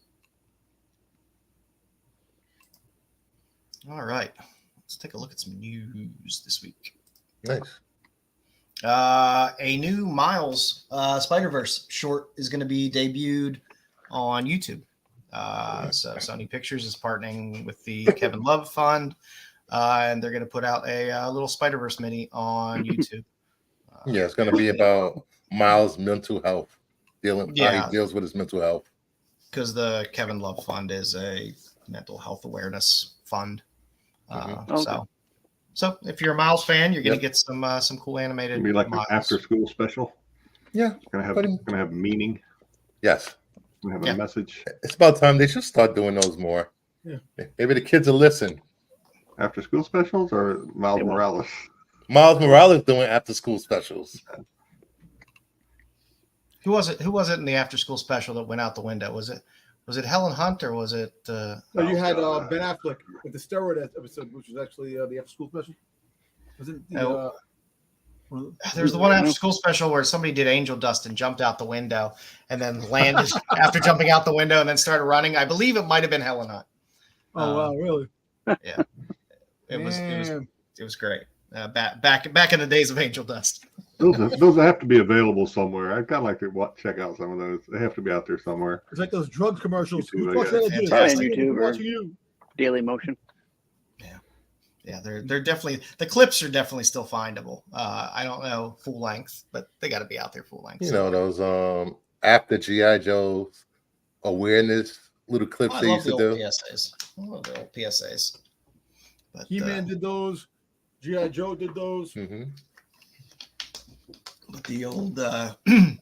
All right, let's take a look at some news this week. Nice. A new Miles Spider-Verse short is going to be debuted on YouTube. So Sony Pictures is partnering with the Kevin Love Fund, and they're going to put out a little Spider-Verse mini on YouTube. Yeah, it's going to be about Miles' mental health, how he deals with his mental health. Because the Kevin Love Fund is a mental health awareness fund. So if you're a Miles fan, you're going to get some cool animated. It'll be like Miles. an after-school special. Yeah, It's gonna have meaning. Yes, It's gonna have a message. it's about time they should start doing those more. Yeah, maybe the kids will listen. After-school specials or Miles Morales? Miles Morales doing after-school specials. Who was it in the after-school special that went out the window? Was it Helen Hunt or was it? No, you had Ben Affleck with the steroid episode, which was actually the after-school special. Was it? There's the one after school special where somebody did angel dust and jumped out the window and then landed after jumping out the window and then started running. I believe it might have been Helen Hunt. Oh wow, really? Yeah, it was great. Back in the days of angel dust. Those have to be available somewhere. I'd kind of like to check out some of those. They have to be out there somewhere. It's like those drug commercials. YouTube, Who's watching that? Probably on Yes, YouTube or watching you. Daily Motion. Yeah, they're definitely, the clips are definitely still findable. I don't know full length, but they got to be out there full length. You know those after GI Joe's awareness little clips they used to do. PSAs. I love the old PSAs. But, He-Man did those. G.I. Joe did those. Mm-hmm. But the old, I don't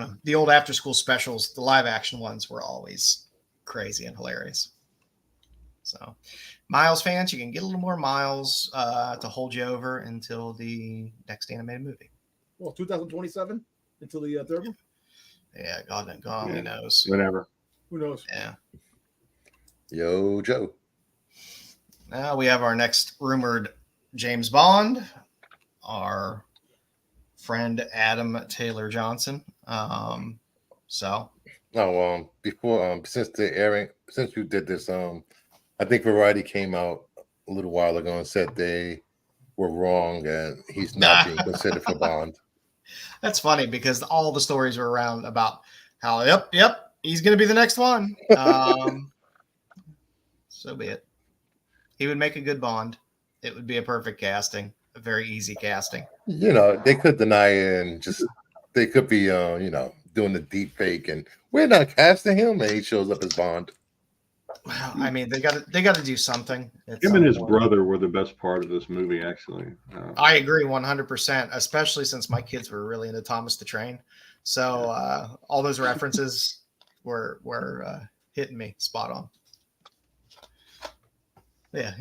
know, the old after school specials, the live action ones were always crazy and hilarious. So, Miles fans, you can get a little more Miles to hold you over until the next animated movie. Well, 2027 until the third one. Yeah, God only knows. Whatever. Who knows? Yeah. Yo, Joe. Now we have our next rumored James Bond, our friend Adam Taylor Johnson. Before since you did this, I think Variety came out a little while ago and said they were wrong and he's not being considered for Bond. That's funny because all the stories were around about how, yep, he's going to be the next one. So be it. He would make a good Bond. It would be a perfect casting, a very easy casting. You know, they could deny it and just they could be, doing the deep fake and we're not casting him, and he shows up as Bond. Well, I mean, they got to do something. Him and his brother were the best part of this movie, actually. I agree 100%, especially since my kids were really into Thomas the Train. So all those references were hitting me spot on. Yeah,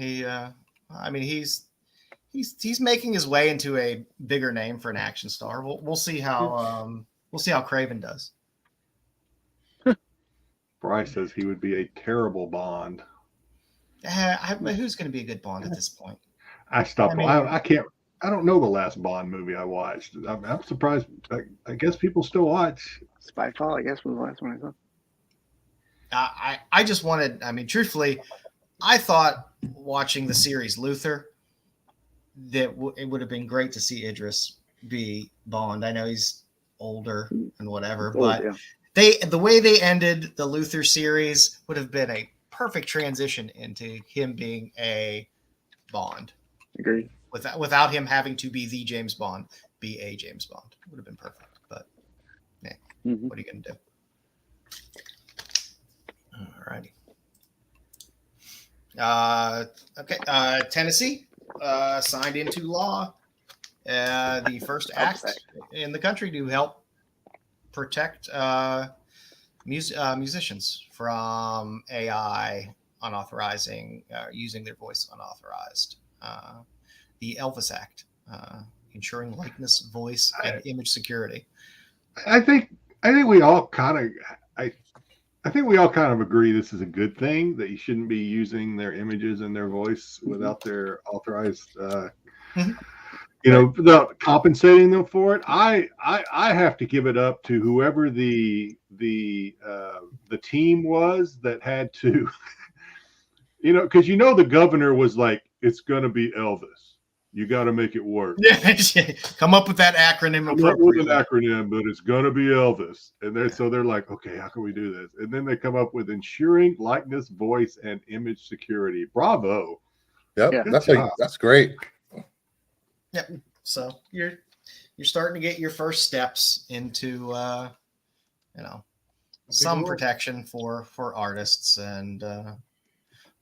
he's making his way into a bigger name for an action star. We'll see how Craven does. Bryce says he would be a terrible Bond. Who's going to be a good Bond at this point? I stopped. I don't know the last Bond movie I watched. I'm surprised. I guess people still watch. Spyfall, I guess, was the last one I saw. I just wanted. I mean, truthfully, I thought watching the series Luther that it would have been great to see Idris be Bond. I know he's older and whatever, but the way they ended the Luther series would have been a perfect transition into him being a Bond. Agreed. Without him having to be the James Bond, be a James Bond. It would have been perfect. But What are you going to do? All righty. Tennessee signed into law the first act in the country to help protect musicians from AI using their voice unauthorized. The Elvis Act, ensuring likeness, voice, and image security. I think we all kind of I think we all kind of agree this is a good thing, that you shouldn't be using their images and their voice without their authorized, without compensating them for it. I have to give it up to whoever the team was that had to, because the governor was like, it's going to be Elvis. You got to make it work. Come up with that acronym. Come up with an acronym, but it's going to be Elvis. And they're like, okay, how can we do this? And then they come up with ensuring likeness, voice, and image security. Bravo. Yep, yeah. That's great. Yep. So you're starting to get your first steps into some protection for artists, and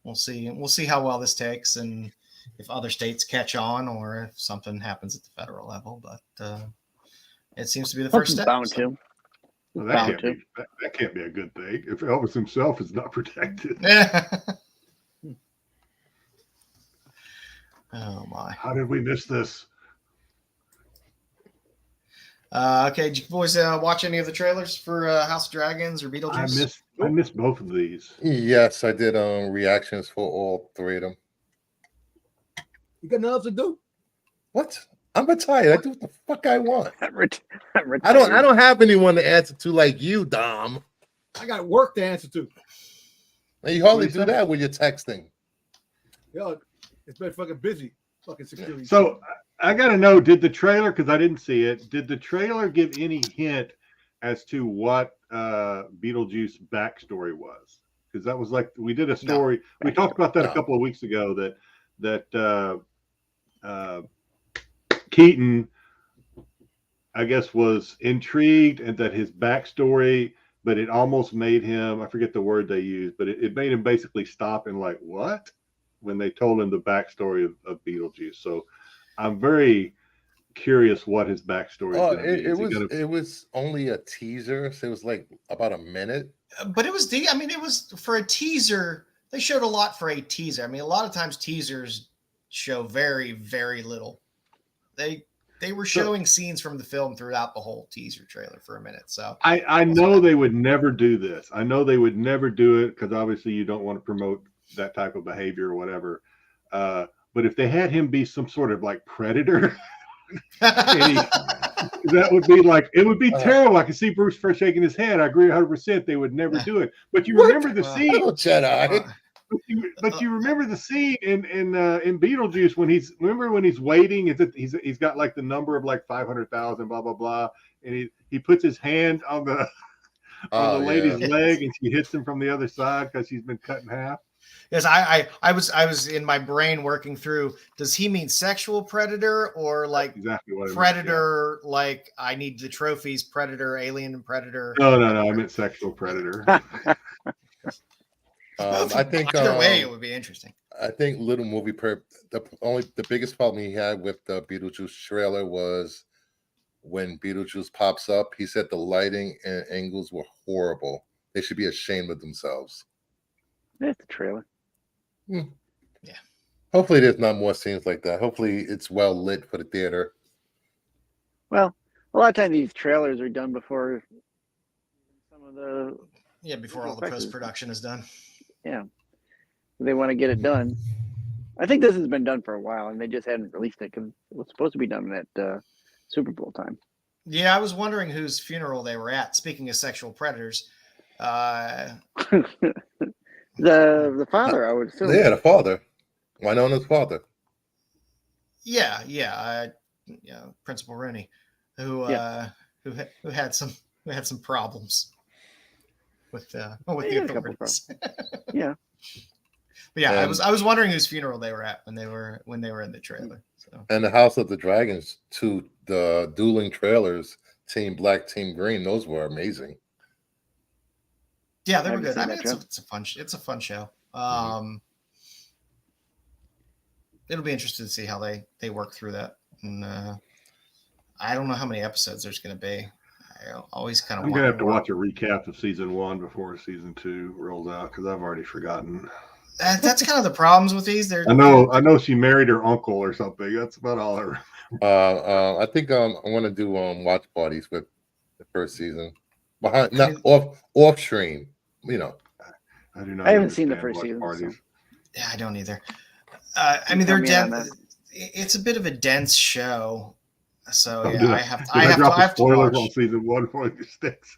we'll see how well this takes, and if other states catch on or if something happens at the federal level. But it seems to be the first step. Bound to. Well, that can't be a good thing if Elvis himself is not protected. Oh my! How did we miss this? Okay, did you boys watch any of the trailers for House of Dragons or Beetlejuice? I missed both of these. Yes, I did reactions for all three of them. You got nothing else to do? What? I'm retired. I do what the fuck I want. I'm retired. I don't have anyone to answer to like you, Dom. I got work to answer to. And you hardly What do do you say? that when you're texting. Yo, it's been fucking busy. Fucking security. So I got to know, did the trailer, because I didn't see it, did the trailer give any hint as to what Beetlejuice backstory was? Because that was like, we did a story. We talked about that a couple of weeks ago that Keaton, I guess, was intrigued and that his backstory, but it almost made him, I forget the word they used, but it made him basically stop and like, what? When they told him the backstory of Beetlejuice. So I'm very curious what his backstory is going to be. It was only a teaser, so it was like about a minute. But it was it was for a teaser. They showed a lot for a teaser. I mean, a lot of times teasers show very, very little. They were showing scenes from the film throughout the whole teaser trailer for a minute. So I know they would never do this. I know they would never do it because obviously you don't want to promote that type of behavior or whatever. But if they had him be some sort of like predator, that would be like, it would be terrible. I can see Bruce first shaking his head. I agree 100%. They would never do it. But you remember the scene. Jedi. But you remember the scene in Beetlejuice when he's waiting, he's got like the number of like 500,000, blah blah blah, and he puts his hand on the lady's leg and she hits him from the other side because she's been cut in half. Yes, I was in my brain working through. Does he mean sexual predator or like exactly what predator? Yeah. Like I need the trophies, predator, alien, and predator. No, I meant sexual predator. I think either way it would be interesting. I think Little Movie the biggest problem he had with the Beetlejuice trailer was when Beetlejuice pops up. He said the lighting and angles were horrible. They should be ashamed of themselves. That's the trailer. Yeah. Hopefully, there's not more scenes like that. Hopefully, it's well lit for the theater. Well, a lot of times these trailers are done before some of the before all the post-production is done. Yeah, they want to get it done. I think this has been done for a while, and they just hadn't released it because it was supposed to be done at Super Bowl time. Yeah, I was wondering whose funeral they were at. Speaking of sexual predators, the father, I would assume. Yeah, the father. Winona's father. Yeah, Principal Rooney, who had some problems with the authorities. Yeah. But yeah, I was wondering whose funeral they were at when they were in the trailer. So. And the House of the Dragons, the dueling trailers, Team Black, Team Green, those were amazing. Yeah, they were good. I mean, it's a fun show. It'll be interesting to see how they work through that. And I don't know how many episodes there's going to be. I always kind of. I'm gonna have to watch a recap of season 1 before season 2 rolls out because I've already forgotten. That's kind of the problems with these. I know she married her uncle or something. That's about all I remember. I think I want to do watch parties with the first season, not off stream. You know, I do not. I haven't seen the first season. So. Yeah, I don't either. I mean, they're dense. It's a bit of a dense show, so I have to watch on season 1 for your Styx.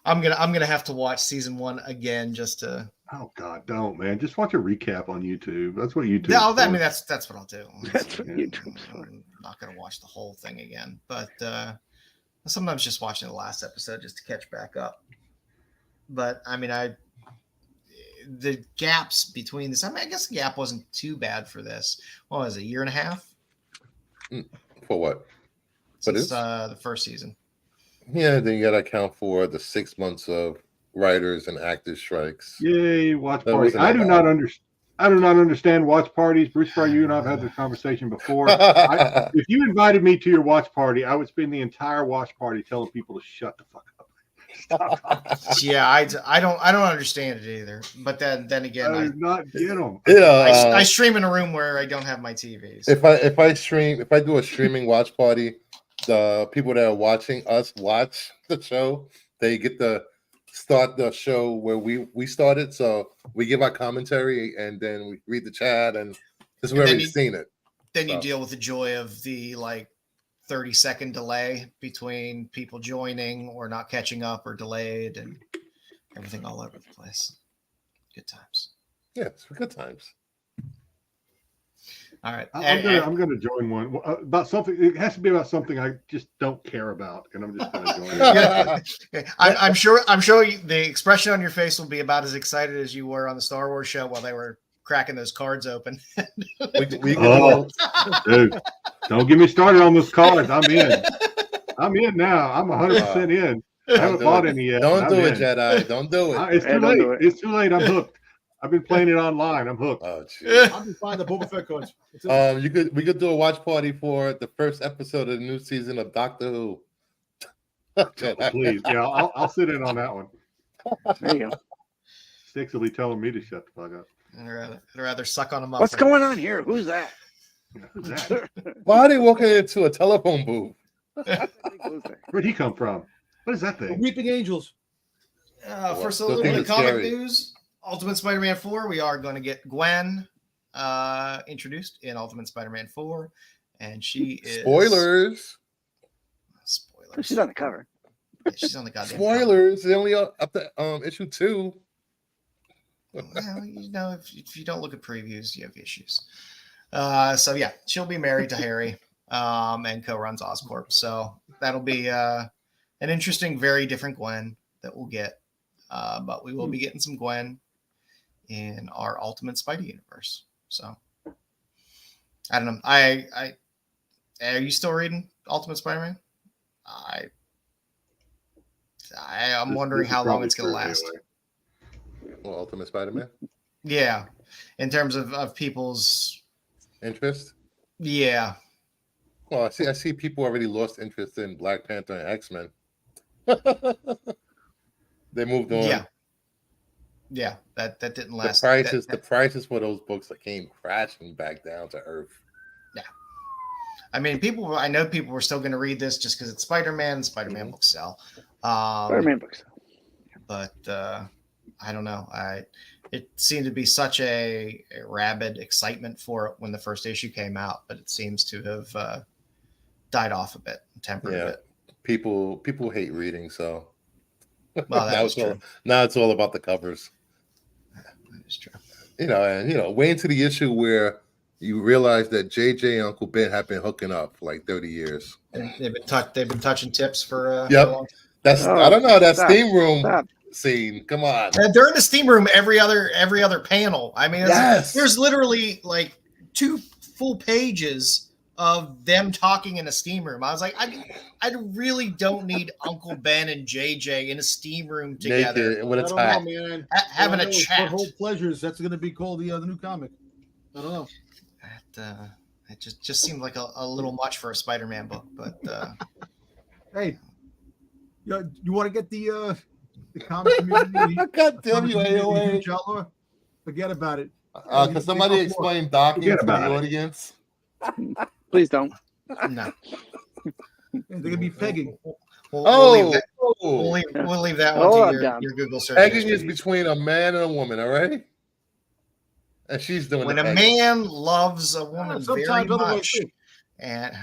I'm gonna have to watch season 1 again just to. Oh God, don't, man! Just watch a recap on YouTube. That's what YouTube. No, I mean that's what I'll do. That's what YouTube's for. I'm not gonna watch the whole thing again, but sometimes just watching the last episode just to catch back up. But I mean, the gaps between this. I mean, I guess the gap wasn't too bad for this. What was it, a year and a half? For what? Since the first season. Yeah, then you got to account for the 6 months of writers and actors strikes. Yay, watch party! I do not understand watch parties. Bruce Farr, you and I've had this conversation before. If you invited me to your watch party, I would spend the entire watch party telling people to shut the fuck up. Yeah, I don't understand it either. But then again, I do not get them. Yeah, I stream in a room where I don't have my TV. So. If I do a streaming watch party, the people that are watching us watch the show, they get to start the show where we started. So we give our commentary and then we read the chat, and this is where we've seen it. then you So- deal with the joy of the like 30-second delay between people joining or not catching up or delayed and everything all over the place. Good times. Yeah, it's good times. All right. I'm gonna join one about something. It has to be about something I just don't care about, and I'm just gonna join it. Yeah. I'm sure the expression on your face will be about as excited as you were on the Star Wars show while they were cracking those cards open. We can Oh. do Dude, don't get me started on those cards. I'm in. I'm in now. I'm 100% in. I haven't bought any yet. Don't but do I'm it, in. Jedi. Don't do it. It's Yeah, too don't late. do it. It's too late. I'm hooked. I've been playing it online. I'm hooked. Oh, jeez. I'll be fine. The Boba Fett cards. That's it. We could do a watch party for the first episode of the new season of Doctor Who. Jedi. Please, yeah, I'll sit in on that one. There you go. Styx will be telling me to shut the fuck up. I'd rather suck on a muffin. What's going on here? Who's that? Who's that? Why are they walking into a telephone booth? Who's that? Where'd he come from? What is that The thing? Weeping Angels. For Still a little think bit of it's comic scary. news, Ultimate Spider-Man 4, we are going to get Gwen introduced in Ultimate Spider-Man 4, and she is Spoilers. Spoilers. She's on the cover. Yeah, she's on the goddamn cover. Spoilers. They only up to issue 2. Well, you know, if you don't look at previews, you have issues. So yeah, she'll be married to Harry, and co-runs Oscorp. So that'll be an interesting, very different Gwen that we'll get. But we will be getting some Gwen in our Ultimate Spidey universe. So I don't know. I are you still reading Ultimate Spider-Man? I'm wondering This is how long probably it's going to true last. anyway. Well, Ultimate Spider-Man. Yeah, in terms of people's Interest. yeah. Well, I see people already lost interest in Black Panther and X-Men. They moved on. Yeah, that didn't The last. the prices for those books that came crashing back down to earth. I mean, I know people were still going to read this just because it's Spider-Man. And Spider-Man books sell. Spider-Man books. But I don't know. It seemed to be such a rabid excitement for it when the first issue came out, but it seems to have died off a bit, tempered a bit. People hate reading, so Well, that is true. Now it's all about the covers. That is true. Way into the issue where you realize that JJ and Uncle Ben have been hooking up for like 30 years. And they've been touching tips for Yep. a long time. That's Oh, I don't know that stop, steam room stop. scene. Come on. And they're in the steam room every other panel. I mean, Yes. there's literally like 2 full pages of them talking in a steam room. I was like, I really don't need Uncle Ben and JJ in a steam room together, Naked with I a don't tie. know, man. having I a know it's chat. Whole Pleasures. That's going to be called the new comic. I don't know. It just seemed like a little much for a Spider-Man book, but Hey, you want to get the comic community? God damn you, comic community AOA. huge outlaw? Forget about it. Can somebody explain docking Forget to the about it. audience? Please don't. no. They're going to be pegging. We'll leave that. We'll leave that one Hold to on, your, Dom. your Google search. Pegging is history. between a man and a woman, all right? And she's doing When the a pegging. man loves a woman very Sometimes otherwise much, too. and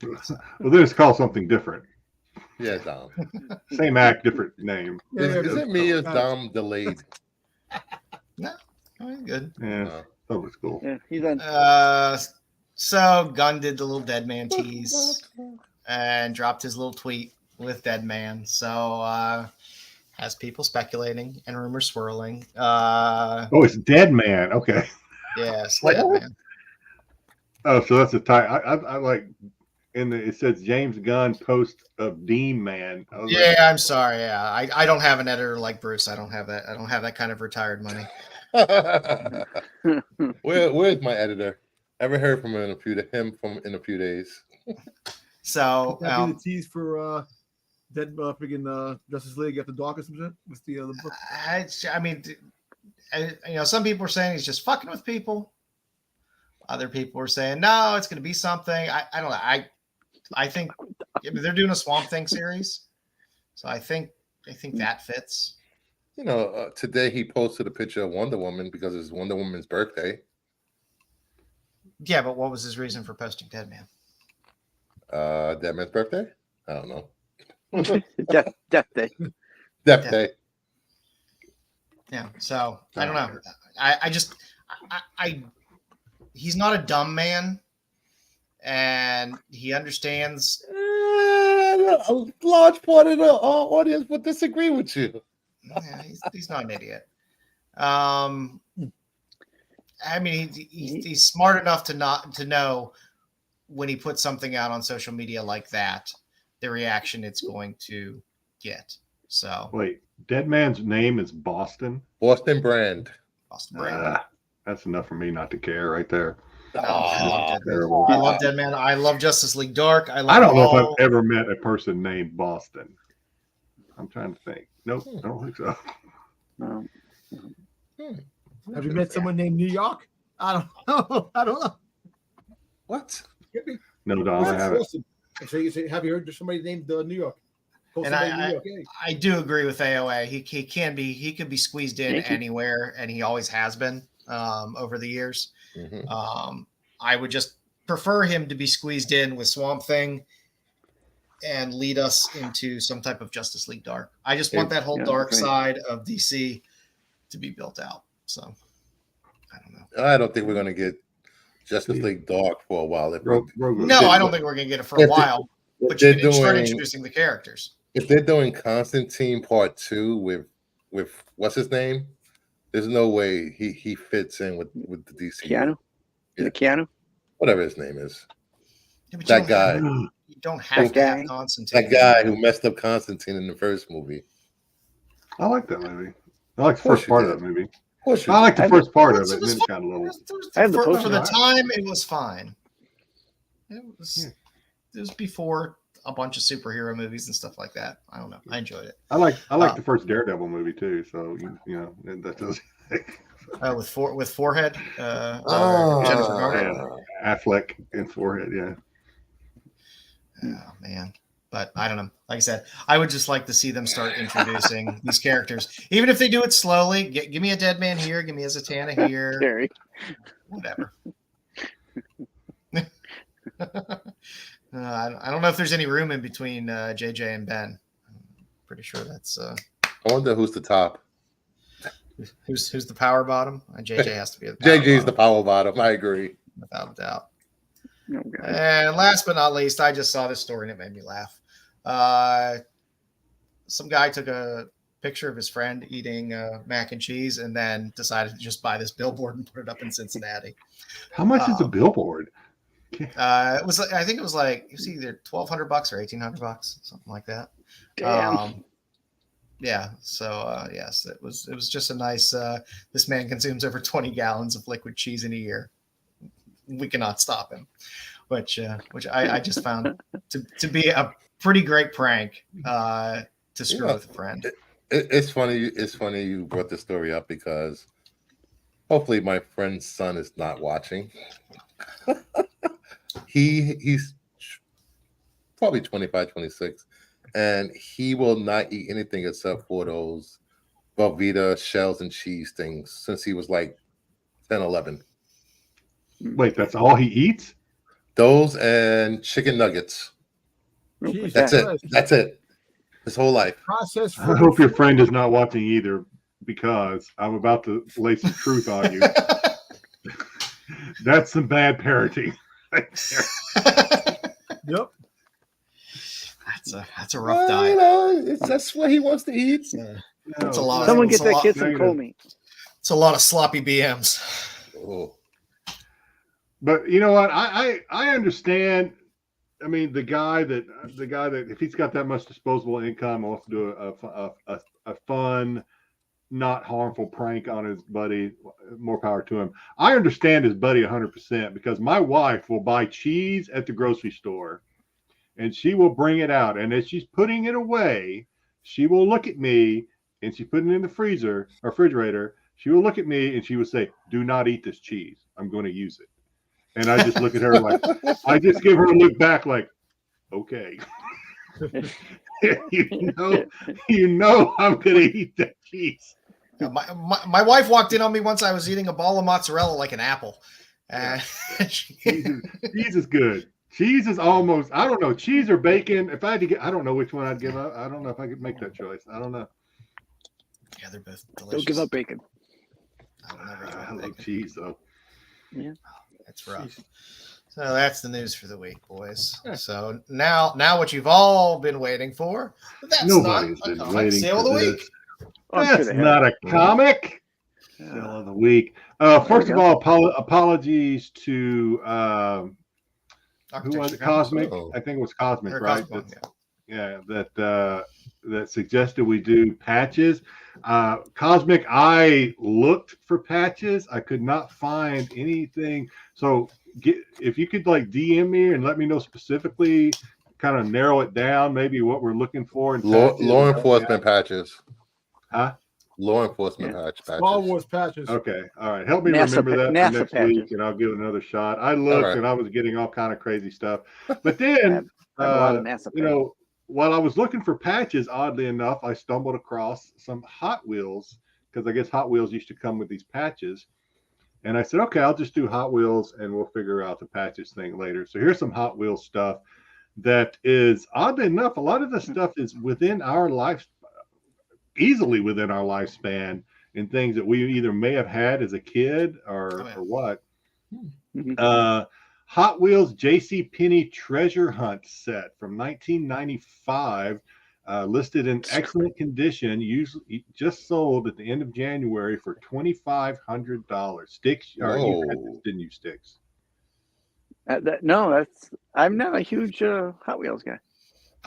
Well, then it's called something different. Yeah, Dom. Same act, different name. Is it me or is Dom delayed? good. Yeah, that was cool. Yeah, he's on. So Gunn did the little Dead Man tease and dropped his little tweet with Dead Man. So has people speculating and rumors swirling. Oh, it's Dead Man. Okay. Yes, Like- Dead Man. Oh, so that's a tie. I like. It says James Gunn post of Dean Man. I was like, Yeah, I'm sorry. Yeah, I don't have an editor like Bruce. I don't have that. I don't have that kind of retired money. Where's my editor? I haven't heard from him in a few days. So That'd be the tease for Dead freaking Justice League After Dark or some shit. What's the other book? I mean, some people are saying he's just fucking with people. Other people are saying no, it's going to be something. I don't know. I think they're doing a Swamp Thing series, so I think that fits. Today he posted a picture of Wonder Woman because it's Wonder Woman's birthday. Yeah, but what was his reason for posting Dead Man? Dead Man's birthday? I don't know. Death Day. Death Day. Yeah, so I don't know. I he's not a dumb man, and he understands. A large part of the audience would disagree with you. Yeah, he's not an idiot. I mean, he's smart enough to know when he puts something out on social media like that, the reaction it's going to get. So Wait, Dead Man's name is Boston? Boston Brand. Boston Brand. That's enough for me not to care right there. No, I love Dead Man. Terrible. I love Dead Man. I love Justice League Dark. I don't know if I've ever met a person named Boston. I'm trying to think. Nope, I don't think so. No. Have you met someone named New York? I don't know. I don't know. What? No, Don, I haven't. So you say, have you heard of somebody named New York? And I do agree with AOA. He could be squeezed in anywhere, and he always has been over the years. Mm-hmm. I would just prefer him to be squeezed in with Swamp Thing and lead us into some type of Justice League Dark. I just want that whole dark side of DC to be built out. So I don't know. I don't think we're going to get Justice League Dark for a while. No, I don't think we're going to get it for a while. But you can start introducing the characters. If they're doing Constantine Part 2 with what's his name, there's no way he fits in with the DC. Keanu? Is it Keanu? Whatever his name is. Yeah, that guy. You don't have to have Constantine. That guy who messed up Constantine in the first movie. I like that movie. I like the first part of that movie. I like the first part of it. And then it got a little. For the time, it was fine. It was before a bunch of superhero movies and stuff like that. I don't know. I enjoyed it. I like the first Daredevil movie too. So you know that does. With Forehead. Jennifer Garner. Affleck and Forehead. Yeah. Oh man. But I don't know. Like I said, I would just like to see them start introducing these characters, even if they do it slowly. Give me a Dead Man here, give me a Zatanna here, Scary. Whatever. I don't know if there's any room in between JJ and Ben. I'm pretty sure that's. I wonder who's the top. Who's the power bottom? JJ has to be the power JJ's bottom. The power bottom. I agree, without a doubt. Okay. And last but not least, I just saw this story and it made me laugh. Some guy took a picture of his friend eating mac and cheese and then decided to just buy this billboard and put it up in Cincinnati. How much is a billboard? It was either $1,200 or $1,800, something like that. Damn. Yeah. So yes, it was just a nice. This man consumes over 20 gallons of liquid cheese in a year. We cannot stop him, which I just found to be a pretty great prank to screw with a friend. It's funny. It's funny you brought this story up because hopefully my friend's son is not watching. He's probably 25, 26, and he will not eat anything except for those Velveeta shells and cheese things since he was like 10, 11. Wait, that's all he eats? Those and chicken nuggets. Jeez, that's it. That's it. His whole life. Process. I hope your friend is not watching either, because I'm about to lay some truth on you. That's some bad parenting. Yep. That's a rough diet. You know, that's what he wants to eat. It's a lot. Someone get that kid some cold meat. It's a lot of sloppy BMs. Oh. But you know what? I understand. I mean, the guy that if he's got that much disposable income, wants to do a fun, not harmful prank on his buddy, more power to him. I understand his buddy 100% because my wife will buy cheese at the grocery store and she will bring it out. And as she's putting it away, she will look at me and she's putting it in the freezer or refrigerator. She will look at me and she will say, "Do not eat this cheese. I'm going to use it." And I just look at her like, I just give her a look back like, okay. you know I'm going to eat that cheese. My wife walked in on me once. I was eating a ball of mozzarella like an apple. Cheese is good. Cheese is almost, I don't know, cheese or bacon. If I had to get, I don't know which one I'd give up. I don't know if I could make that choice. I don't know. Yeah, they're both delicious. Don't give up bacon. I love cheese though. Yeah, that's rough. So that's the news for the week, boys. So now what you've all been waiting for. That's Nobody's not a been comic waiting sale of for the this. week. That's not a comic sale of the week. First of all, apologies to who was it? Cosmic. I think it was Cosmic, right? That suggested we do patches. Cosmic, I looked for patches. I could not find anything. So if you could like DM me and let me know specifically, kind of narrow it down, maybe what we're looking for. Law enforcement patches. Huh? Law enforcement patches. Star Wars patches. Okay. All right. Help me NASA remember that for NASA next patches. week, and I'll give it another shot. I looked and I was getting all kind of crazy stuff. But then, I have a lot of NASA you know, while I was looking for patches, oddly enough, I stumbled across some Hot Wheels, because I guess Hot Wheels used to come with these patches. And I said, okay, I'll just do Hot Wheels and we'll figure out the patches thing later. So here's some Hot Wheels stuff that is, oddly enough, a lot of the stuff is within our life, easily within our lifespan, and things that we either may have had as a kid or what. Hot Wheels JCPenney Treasure Hunt set from 1995, listed in excellent condition, usually just sold at the end of January for $2,500. Styx, or you had this, didn't you, Styx? No, I'm not a huge Hot Wheels guy.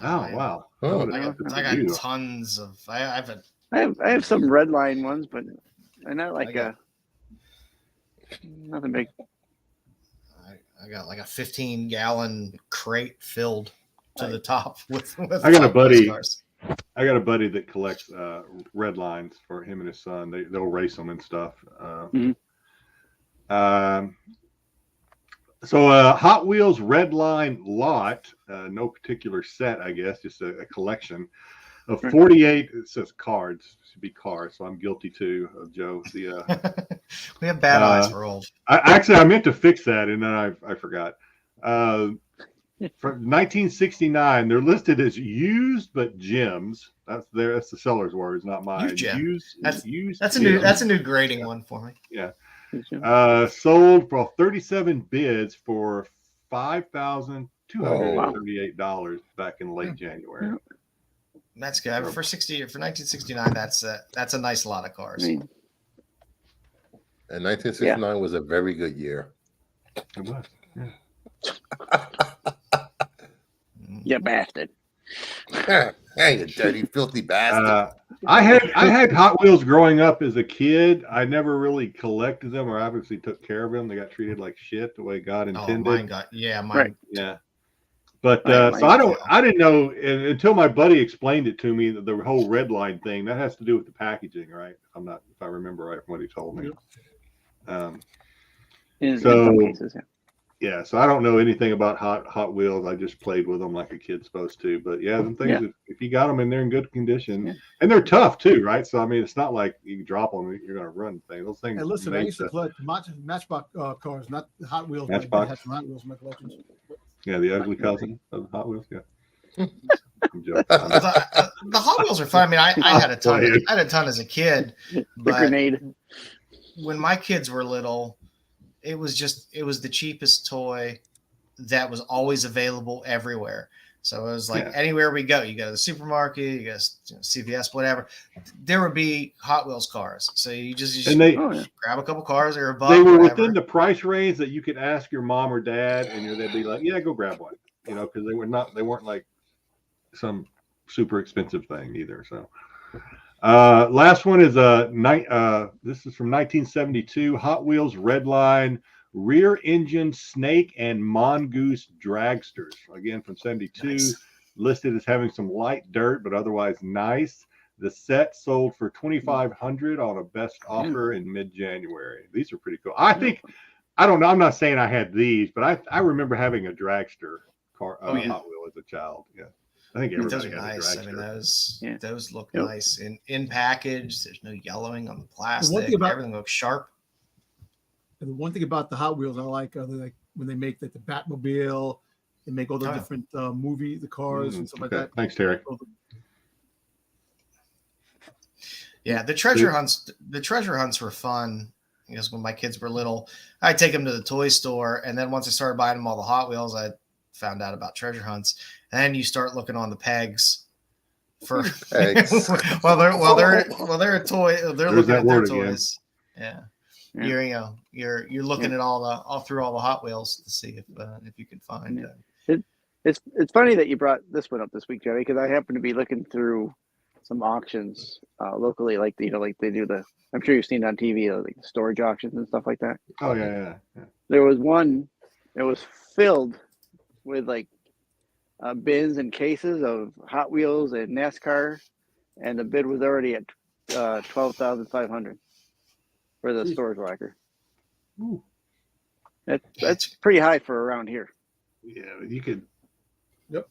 Oh wow! I got tons of. I have some red line ones, but I'm not like nothing big. I got like a 15-gallon crate filled to the top with I got a buddy. cars. I got a buddy that collects red lines for him and his son. They'll race them and stuff. So Hot Wheels Red Line lot, no particular set, I guess, just a collection of 48. It says cards. It should be cars, so I'm guilty too of Joe. We have bad eyes for old. I meant to fix that, and then I forgot. From 1969, they're listed as used but gems. That's the seller's words, not mine. Used. That's a new grading one for me. Yeah. Sold for 37 bids for $5,238 back in late January. That's good for 1969. That's a nice lot of cars. And 1969 was a very good year. It was. Yeah. You bastard. Hey, you dirty, filthy bastard. I had Hot Wheels growing up as a kid. I never really collected them or obviously took care of them. They got treated like shit the way God intended. Mine. Right. Yeah. But so I didn't know until my buddy explained it to me, that the whole red line thing that has to do with the packaging, right? If I remember right from what he told me. In some cases, yeah. Yeah, so I don't know anything about Hot Wheels. I just played with them like a kid's supposed to. But yeah, them things, if you got them and they're in good condition, and they're tough too, right? So I mean, it's not like you can drop them, you're going to run things. Those things. Hey, listen, I used to collect Matchbox cars, not Hot Wheels. Matchbox. I had some Hot Wheels in my collections. Yeah, the ugly cousin of Hot Wheels. Yeah. I'm joking. The Hot Wheels are fun. I mean, I had a ton. I had a ton as a kid. The grenade. When my kids were little, it was the cheapest toy that was always available everywhere. So it was like anywhere we go, you go to the supermarket, you go to CVS, whatever, there would be Hot Wheels cars. So you just grab a couple cars or a buck. They were within the price range that you could ask your mom or dad, and they'd be like, "Yeah, go grab one," because they weren't like some super expensive thing either. So. Last one is this is from 1972. Hot Wheels Red Line rear engine snake and mongoose dragsters. Again from 72. Nice. Listed as having some light dirt, but otherwise nice. The set sold for $2,500 on a best offer in mid-January. These are pretty cool. I don't know. I'm not saying I had these, but I remember having a dragster car, Hot Wheel as a child. Yeah. I think everybody those are has nice. a dragster. Those look nice in package. There's no yellowing on the plastic. Everything looks sharp. And the one thing about the Hot Wheels I like, when they make the Batmobile, they make all the different the cars and stuff like that. Thanks, Terry. Yeah, the treasure hunts. The treasure hunts were fun because when my kids were little, I'd take them to the toy store, and then once I started buying them all the Hot Wheels, I found out about treasure hunts. And then you start looking on the pegs for Pegs. while they're a toy. They're There's looking that at their word again. toys. Yeah. You're looking at all through all the Hot Wheels to see if you can find. It's funny that you brought this one up this week, Jerry, because I happen to be looking through some auctions locally, like they do the. I'm sure you've seen it on TV, like storage auctions and stuff like that. Oh yeah. There was one that was filled with like bins and cases of Hot Wheels and NASCAR, and the bid was already at $12,500 for the storage locker. Ooh. That's pretty high for around here. Yeah, you could. Yep.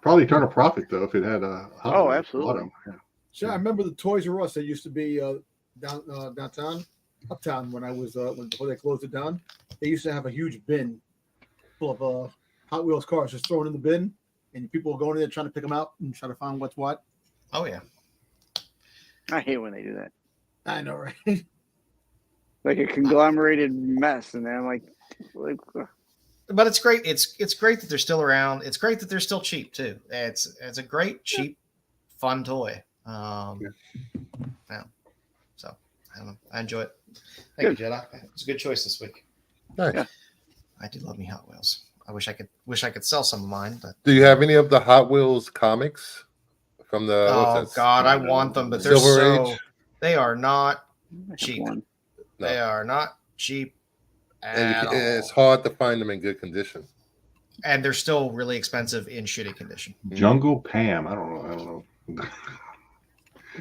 Probably turn a profit though if it had a. Oh, absolutely. Yeah. So I remember the Toys R Us that used to be downtown, uptown when I was before they closed it down. They used to have a huge bin full of Hot Wheels cars just thrown in the bin, and people were going in there trying to pick them out and try to find what's what. Oh yeah. I hate when they do that. I know, right? Like a conglomerated mess, and then I'm like But it's great. It's great that they're still around. It's great that they're still cheap too. It's a great, cheap, fun toy. Yeah. So I don't know. I enjoy it. Thank you, Jedi. It's a good choice this week. Nice. Yeah. I do love me Hot Wheels. I wish I could sell some of mine, but Do you have any of the Hot Wheels comics from the? oh god, I want them, but they're Silver Age? they are not I have cheap. one. No. They are not cheap And at all. it's hard to find them in good condition. And they're still really expensive in shitty condition. Jungle Pam. I don't know.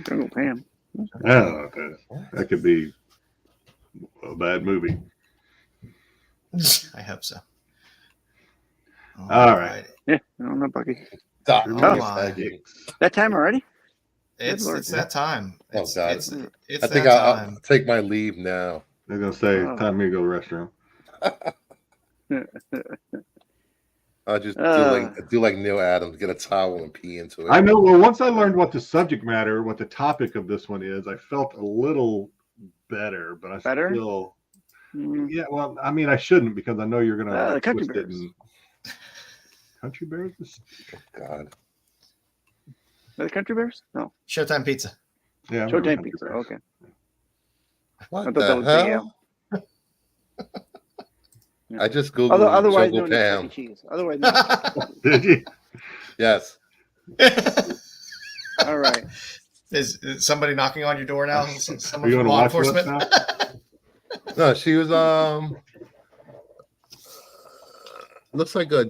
Jungle Pam. I don't know what that is. That could be a bad movie. I hope so. All right. Yeah, I don't know, Bucky. Stop. Oh, Yes, my. thank you. That time already? It's that time. Oh, It's, God. it's I that think time. I'll take my leave now. They're gonna say Oh. time for me to go to the restroom. I'll just Uh. do like Neil Adams, get a towel and pee into it. I know. Well, once I learned what the subject matter, what the topic of this one is, I felt a little better. But I Better? still, Mm, yeah. Well, I mean, I shouldn't because I know you're gonna the Country twist it Bears. and- Country Bears. God. the Country Bears? No. Showtime Pizza. Yeah. I remember Showtime Country Pizza. Bears. Okay. What I thought the that was hell? I just googled Otherwise Jungle known as Chuck Pam. E. Cheese. Otherwise known as Chuck E. Cheese. Did you? Yes. All right. Is somebody knocking on your door now? Are Someone you from gonna law watch what's enforcement? now? No, she was looks like a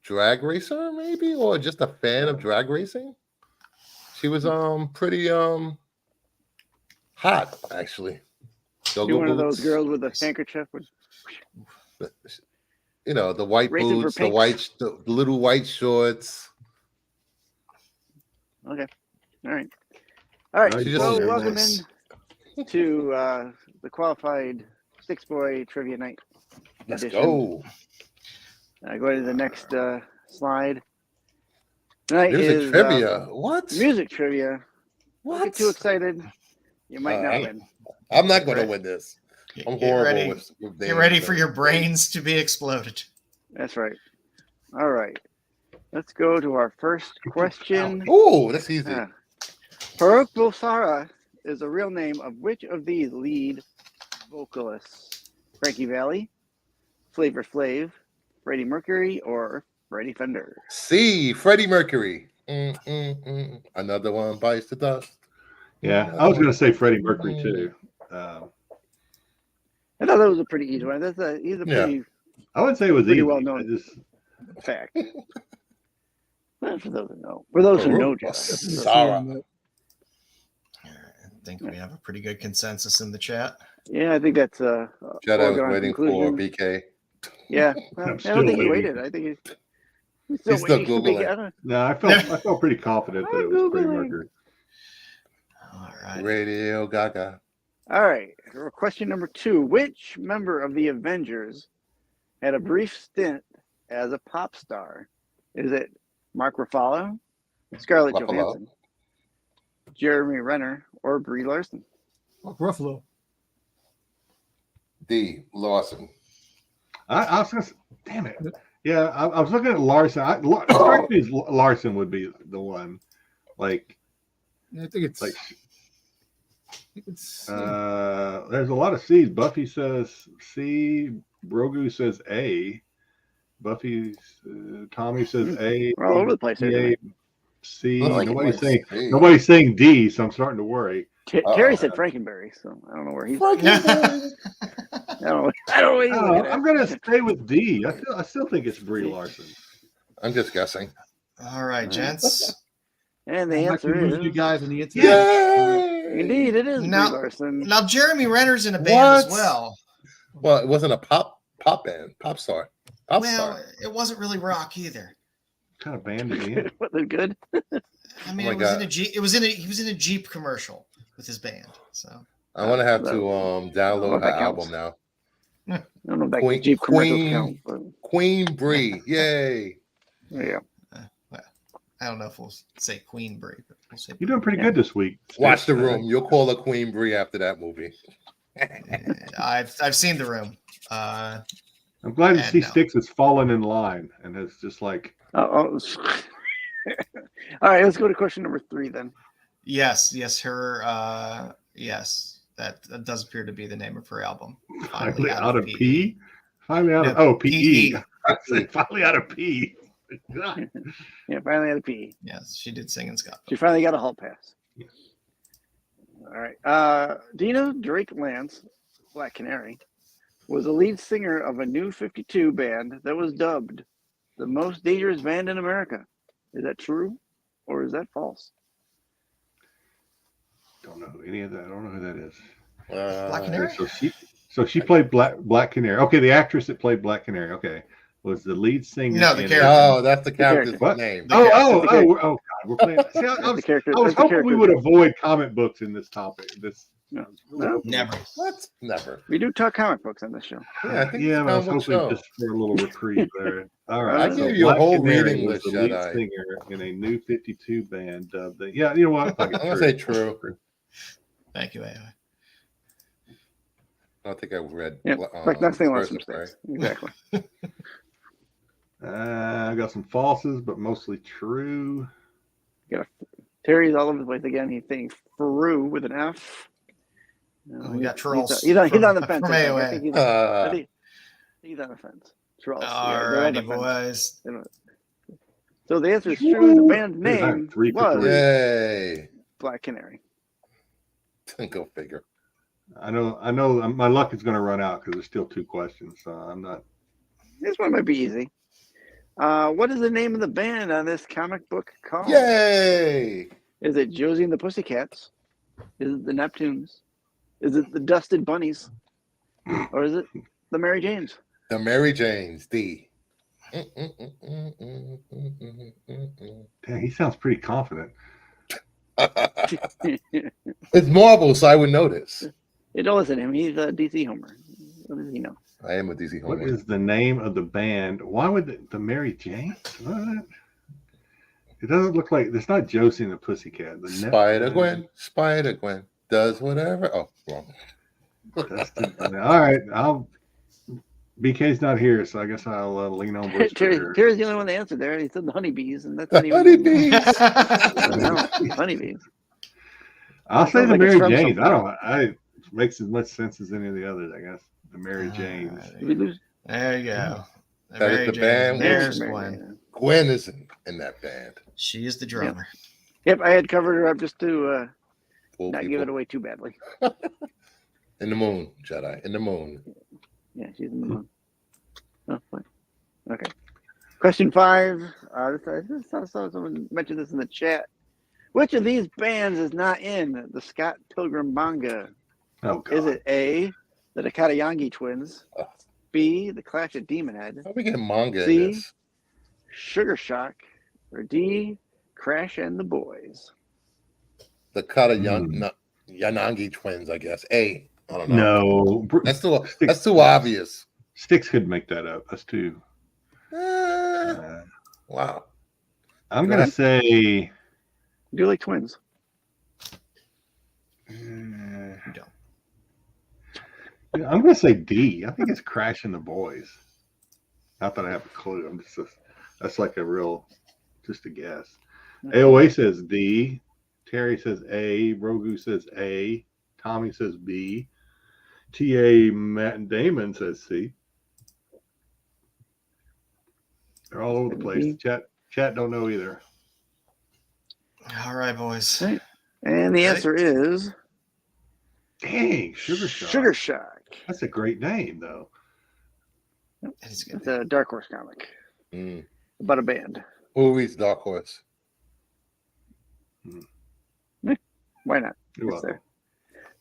drag racer, maybe, or just a fan of drag racing. She was pretty hot, actually. You're Go one of those boots. girls with a handkerchief. With, You know, the white Racing for boots, pinks. the little white shorts. okay. All right. All right. Nice. She just- So welcome Nice. in to the qualified Styx Boy Trivia Night. Let's edition. go. Go to the next slide. Tonight Music is trivia. What? music trivia. Don't What? get too excited. You might not I- win. I'm not going to Right. win this. I'm Get horrible ready. with Get names ready for and your dates. brains to be exploded. That's right. All right. Let's go to our first question. Oh, that's easy. Farouk Bulsara is the real name of which of these lead vocalists? Frankie Valli, Flavor Flav, Freddie Mercury, or Freddie Fender? C. Freddie Mercury. Another one bites the dust. Yeah, I was gonna say Freddie Mercury too. I thought that was a pretty easy one. He's a Yeah. pretty I would say it was Pretty easy. well known. I just fact. Well, for those who know. For those who know, Farouk Jedi. Bulsara. I think we have a pretty good consensus in the chat. Yeah, I think that's Jedi was foregone waiting conclusion. for BK. Yeah, well, I'm I still don't think he waiting. waited. I think he's He's still waiting for Googling. Big Anna. no, I felt pretty confident that it was Freddie Googling. Mercury. All right. Radio Gaga. All right. Question number 2. Which member of the Avengers had a brief stint as a pop star? Is it Mark Ruffalo, Scarlett Ruffalo. Johansson, Jeremy Renner, or Brie Larson? Mark Ruffalo. D. Lawson. I was gonna. Damn it. Yeah, I was looking at Larson. It strikes me as Larson would be the one. Like, I think it's like. It's There's a lot of C's. Buffy says C. Brogu says A. Buffy, Tommy says A. We're all over the place here A. tonight. C. I like Nobody's saying D, so I'm starting to worry. Terry said Frankenberry, so I don't know where he's. I don't know what he's looking at. I'm gonna stay with D. I still think it's Brie Larson. I'm just guessing. All right, gents. And the I'm answer actually losing is you guys on the answer. Yay! indeed it is Brie Now- Larson. Now Jeremy Renner's in a band as What? well. Well, it wasn't a pop star. Well, it wasn't really rock either. What kind of band is he in? But they're good. I mean, Oh my it was God. in a Jeep. He was in a Jeep commercial with his band. So I want to have to download her that counts. album now. I don't know if that Queen- Jeep commercials Queen- count, but Queen Brie. Yay. yeah. I don't know if we'll say Queen Brie, but we'll say. You're doing pretty good this week. Watch The Room. You'll call her Queen Brie after that movie. I've seen The Room. I'm glad to And see no. Styx has fallen in line and has just like. All right, let's go to question number 3 then. Yes, her. Yes, that does appear to be the name of her album. Finally out of PE. P. Finally out of No, PE. PE. Finally out of P. God. Yeah, finally had a P. Yes, she did sing in Scott. She finally got a hall pass. Yeah. All right. Do you know Drake Lance, Black Canary, was the lead singer of a new 52 band that was dubbed the most dangerous band in America? Is that true or is that false? Don't know any of that. I don't know who that is. Black Canary? So she played Black Canary. Okay, the actress that played Black Canary. Okay, was the lead singer. No, the in- character. Oh, that's the character's What? name. Oh, character. God, we're playing. See, I was The character. I was that's the hoping we character. would avoid comic books in this topic. No. Never. What? Never. We do talk comic books on this show. Yeah, I think Yeah, it's but I was comic hoping show. just for a little reprieve there. All right, I so gave you a Black whole Canary reading was list, the lead Jedi. singer in a new 52 band. Yeah, you know what? I'm gonna say true. Thank you, AI. I don't think I read. Yeah, like nothing less Birds than of Prey. mistakes. Exactly. I got some falses, but mostly true. Terry's all over the place again. He thinks Faru with an F. No, We got trolls. He's on the from fence. I AOA. think he's on the fence. Trolls. Alrighty, they're on the boys. fence. So the answer is true. The band's There's that name 3 for was 3. Yay. Black Canary. Go figure. I know. My luck is going to run out because there's still 2 questions. So I'm not. This one might be easy. What is the name of the band on this comic book called? Yay. Is it Josie and the Pussycats? Is it the Neptunes? Is it the Dusted Bunnies? Or is it the Mary Janes? The Mary Janes. D. Dang, he sounds pretty confident. It's Marvel, so I would know this. Don't listen to him. He's a DC homer. What does he know? I am a DC What homer. is the name of the band? Why would the Mary Jane? What? It doesn't look like it's not Josie and the Pussycat. The Spider Gwen. Spider Gwen does whatever. Oh, wrong. All right, BK's not here, so I guess I'll lean on Bush. Terry's the only one that answered there. He said the honeybees, and that's not even Honeybees. No, honeybees. I'll say Sounds the like it's Mary from Janes. somewhere. It makes as much sense as any of the others, I guess. The Mary Janes. Did we lose? There you go. That is Mary the Jane. band. There's Mary Gwen. Jane. Gwen is in that band. She is the drummer. Yep, I had covered her up just to Cool not give people. it away too badly. In the moon, Jedi. In the moon. Yeah, she's in the moon. Oh, fine. Okay. Question 5. I saw someone mentioned this in the chat. Which of these bands is not in the Scott Pilgrim manga? Oh, God. Is it A, the Takatayangi twins, Oh. B, the Clash at Demon Head, How we getting manga in See? this? Sugar Shock, or D, Crash and the Boys? The Kata Young. No, Yanagi twins, I guess. I don't know. No, That's too obvious. Styx could make that up. That's too. Wow. I'm gonna say. Do you like twins? I'm gonna say D. I think it's Crashing the Boys. Not that I have a clue. That's like just a guess. AOA says D. Terry says A. Rogu says A. Tommy says B. TA Matt and Damon says C. They're all over the place. Chat don't know either. All right, boys. Right. And the answer is Dang, Sugar Shock. Sugar Shock. That's a great name, though. It's a Dark Horse comic about a band. Who reads Dark Horse? Why not? You're It's welcome. there.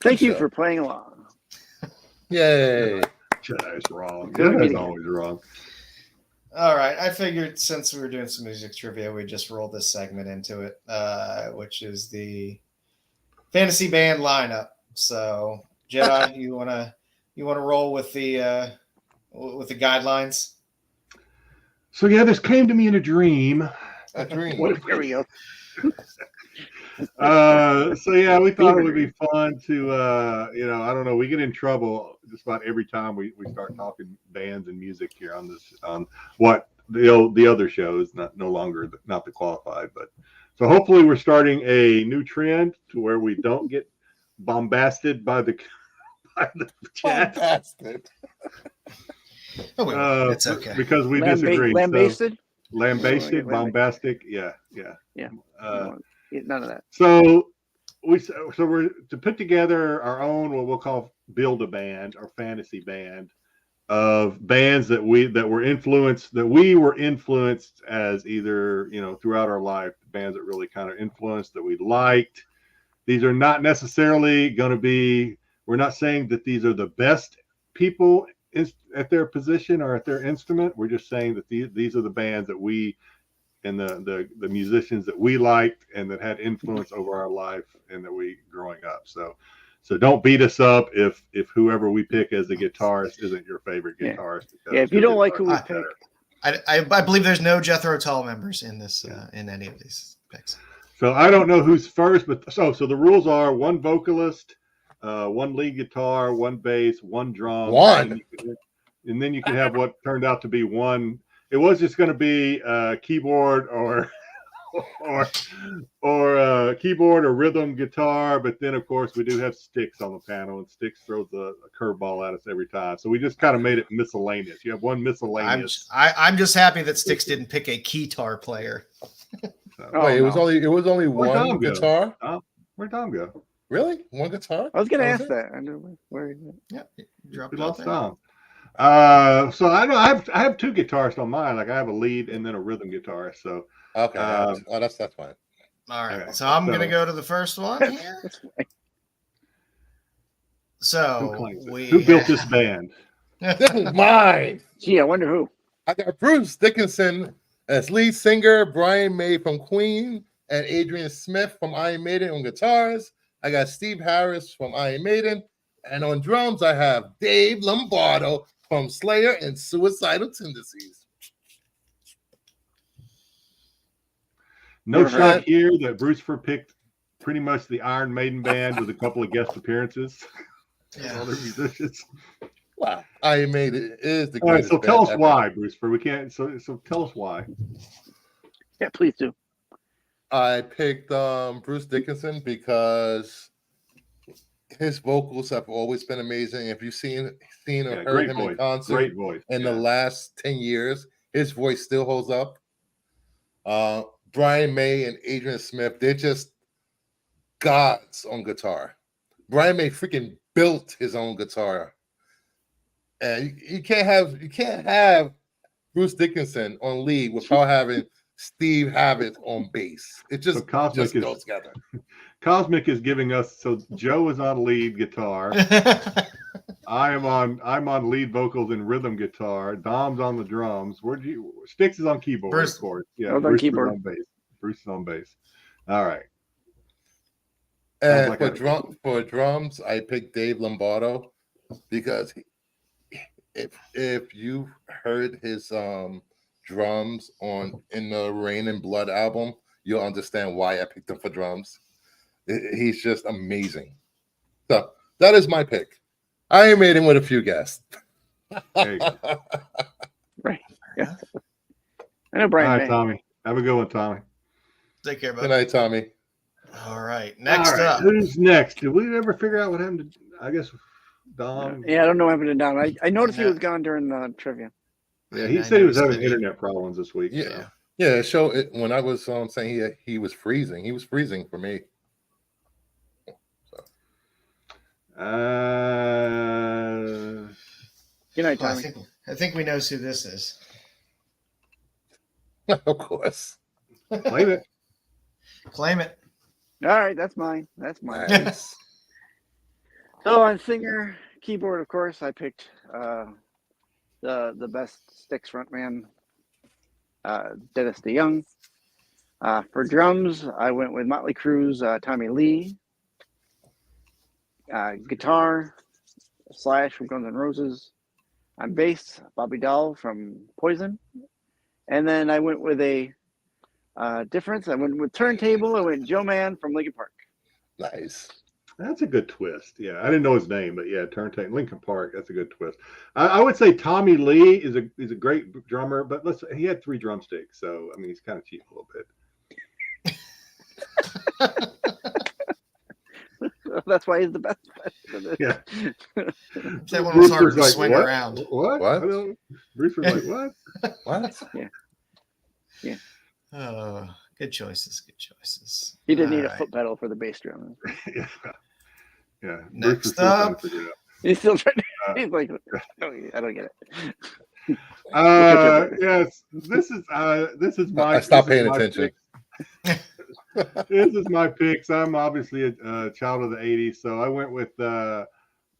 Thank you for playing along. Yay. Jedi's wrong. Good Jedi's meeting. always wrong. All right. I figured since we were doing some music trivia, we just roll this segment into it, which is the fantasy band lineup. So, Jedi, you wanna roll with the guidelines? So yeah, this came to me in a dream. A dream. There we go. So yeah, we thought it would be fun to I don't know, we get in trouble just about every time we start talking bands and music here on what the other shows, not the qualified, but so hopefully we're starting a new trend to where we don't get bombasted by the chat. Fantastic. Oh, it's okay. Because we disagree. Lambasted? Lambasted, bombastic, yeah. None of that. So we're to put together our own what we'll call build a band or fantasy band of bands that we were influenced as either throughout our life, bands that really kind of influenced that we liked. These are not necessarily going to be. We're not saying that these are the best people at their position or at their instrument. We're just saying that these are the bands that we and the musicians that we liked and that had influence over our life and that we growing up. So don't beat us up if whoever we pick as the guitarist isn't your favorite guitarist. Yeah, if you don't like who we pick. I believe there's no Jethro Tull members in this in any of these picks. So I don't know who's first, but so the rules are one vocalist, one lead guitar, one bass, one drum, and then you can have what turned out to be one. It was just going to be keyboard or keyboard or rhythm guitar, but then of course we do have Styx on the panel, and Styx throws a curveball at us every time. So we just kind of made it miscellaneous. You have one miscellaneous. I'm just happy that Styx didn't pick a keytar player. Wait, it was only one guitar. Where'd Tom go? Really, one guitar? I was going to ask that. I know where. Yeah, We lost Tom. So I have two guitarists on mine. Like I have a lead and then a rhythm guitarist. So okay, that's fine. All right, okay. so I'm gonna go to the first one here. So who built this band? This is mine. Gee, I wonder who. I got Bruce Dickinson as lead singer, Brian May from Queen, and Adrian Smith from Iron Maiden on guitars. I got Steve Harris from Iron Maiden, and on drums I have Dave Lombardo from Slayer and Suicidal Tendencies. No shot here that Brucefer picked pretty much the Iron Maiden band with a couple of guest appearances. Yeah. Other musicians. Wow, Iron Maiden is the All right, greatest. so tell us band why, Brucefer. We can't. So tell us why. Yeah, please do. I picked Bruce Dickinson because his vocals have always been amazing. If you've seen or heard him in concert great voice. in the last 10 years, his voice still holds up. Brian May and Adrian Smith, they're just gods on guitar. Brian May freaking built his own guitar. And you can't have Bruce Dickinson on lead without having Steve Harris on bass. It just goes together. Cosmic is giving us. So Joe is on lead guitar. I'm on lead vocals and rhythm guitar. Dom's on the drums. Styx is on keyboard, Bruce, of course. Yeah, I was on Bruce keyboard. is on bass. Bruce is on bass. All right. And like for drums, I picked Dave Lombardo because if you heard his drums in the Rain and Blood album, you'll understand why I picked him for drums. He's just amazing. So that is my pick. I ain't made him with a few guests. There you go. Right. Yeah. I know Brian All right, May. Tommy. Have a good one, Tommy. Take care, Good bud. night, Tommy. All right. Next All right, up. who's next? Did we ever figure out what happened to? I guess Dom. Yeah, I don't know what happened to Don. I noticed he Yeah. was gone during the trivia. Yeah, I he said he was noticed having that internet problems this week. Yeah. So. Yeah, when I was saying he was freezing. He was freezing for me. Good night, Well, Tommy. I think we know who this is. Of course. Claim it. Claim it. All right, that's mine. That's mine. Nice. So on singer keyboard, of course, I picked the best Styx frontman, Dennis DeYoung. For drums, I went with Motley Crue's Tommy Lee. Guitar, Slash from Guns N' Roses. On bass, Bobby Dahl from Poison. And then I went with a difference. I went with turntable. I went Joe Mann from Linkin Park. Nice. That's a good twist. Yeah, I didn't know his name, but yeah, turntable Linkin Park. That's a good twist. I would say Tommy Lee is a great drummer, but he had 3 drumsticks, so I mean he's kind of cheap a little bit. That's why he's the best. Yeah. That one was harder Bruce to was swing what? around. What? What? Bruce was like, what? What? Yeah. Oh, good choices. Good choices. He didn't All need a right. foot pedal for the bass drum. Yeah. Yeah. Next Bruce was still trying up. to figure it out. He's still trying to. He's like, I don't get it. Yes, this is my. I stopped this is paying my attention. pick. This is my picks. I'm obviously a child of the '80s, so I went with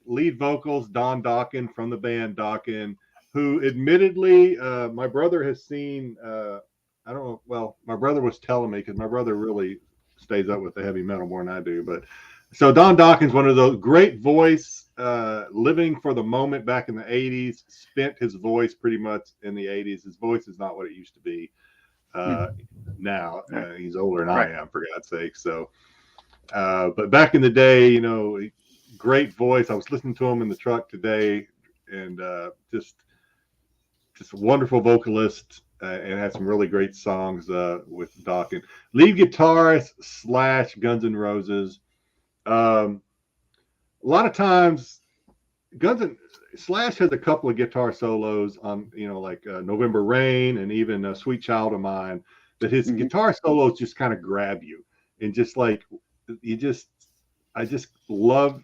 lead vocals Don Dokken from the band Dokken, who admittedly my brother has seen. I don't know. Well, my brother was telling me because my brother really stays up with the heavy metal more than I do, but. So Don Dokken's one of those great voice, living for the moment back in the 80s, spent his voice pretty much in the 80s. His voice is not what it used to be now. He's older than I am, for God's sake. So, but back in the day, you know, great voice. I was listening to him in the truck today and just a wonderful vocalist and had some really great songs with Dokken. Lead guitarist / Guns N' Roses. A lot of times Slash has a couple of guitar solos on, you know, like November Rain and even Sweet Child of Mine, that his guitar solos just kind of grab you and just like, I just love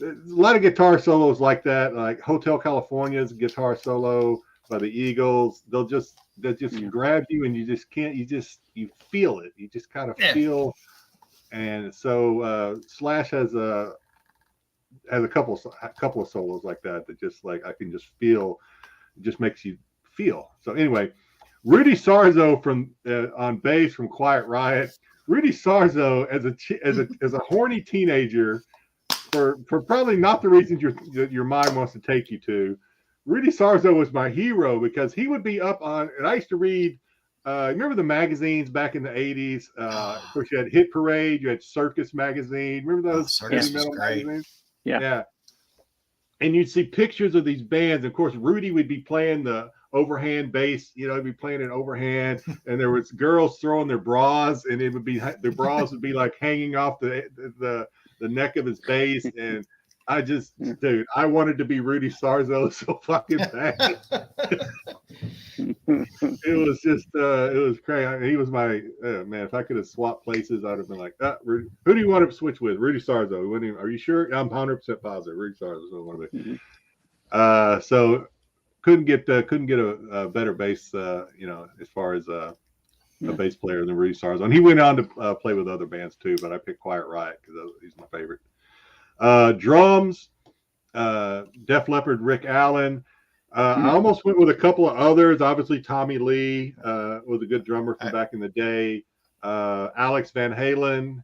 a lot of guitar solos like that, like Hotel California's guitar solo by the Eagles. They'll just grab you and you feel it. You just kind of feel. And so Slash has a couple of solos like that just like I can just feel, it just makes you feel. So anyway, Rudy Sarzo from on bass from Quiet Riot. Rudy Sarzo as a horny teenager for probably not the reasons your mind wants to take you to. Rudy Sarzo was my hero because he would be up on, and I used to read. Remember the magazines back in the 80s? Of course, you had Hit Parade, you had Circus Magazine. Remember those Circus was great. magazines? Yeah. And you'd see pictures of these bands. Of course, Rudy would be playing the overhand bass. You know, he'd be playing an overhand, and there was girls throwing their bras, and their bras would be like hanging off the neck of his bass. And dude, I wanted to be Rudy Sarzo so fucking bad. It was crazy. I mean, he was my man. If I could have swapped places, I'd have been like, Rudy, who do you want to switch with? Rudy Sarzo. Are you sure? I'm 100% positive. Rudy Sarzo is one of the. So couldn't get a better bass, as far as a bass player than Rudy Sarzo. And he went on to play with other bands too, but I picked Quiet Riot because he's my favorite. Drums, Def Leppard, Rick Allen. I almost went with a couple of others. Obviously, Tommy Lee was a good drummer from back in the day. Alex Van Halen,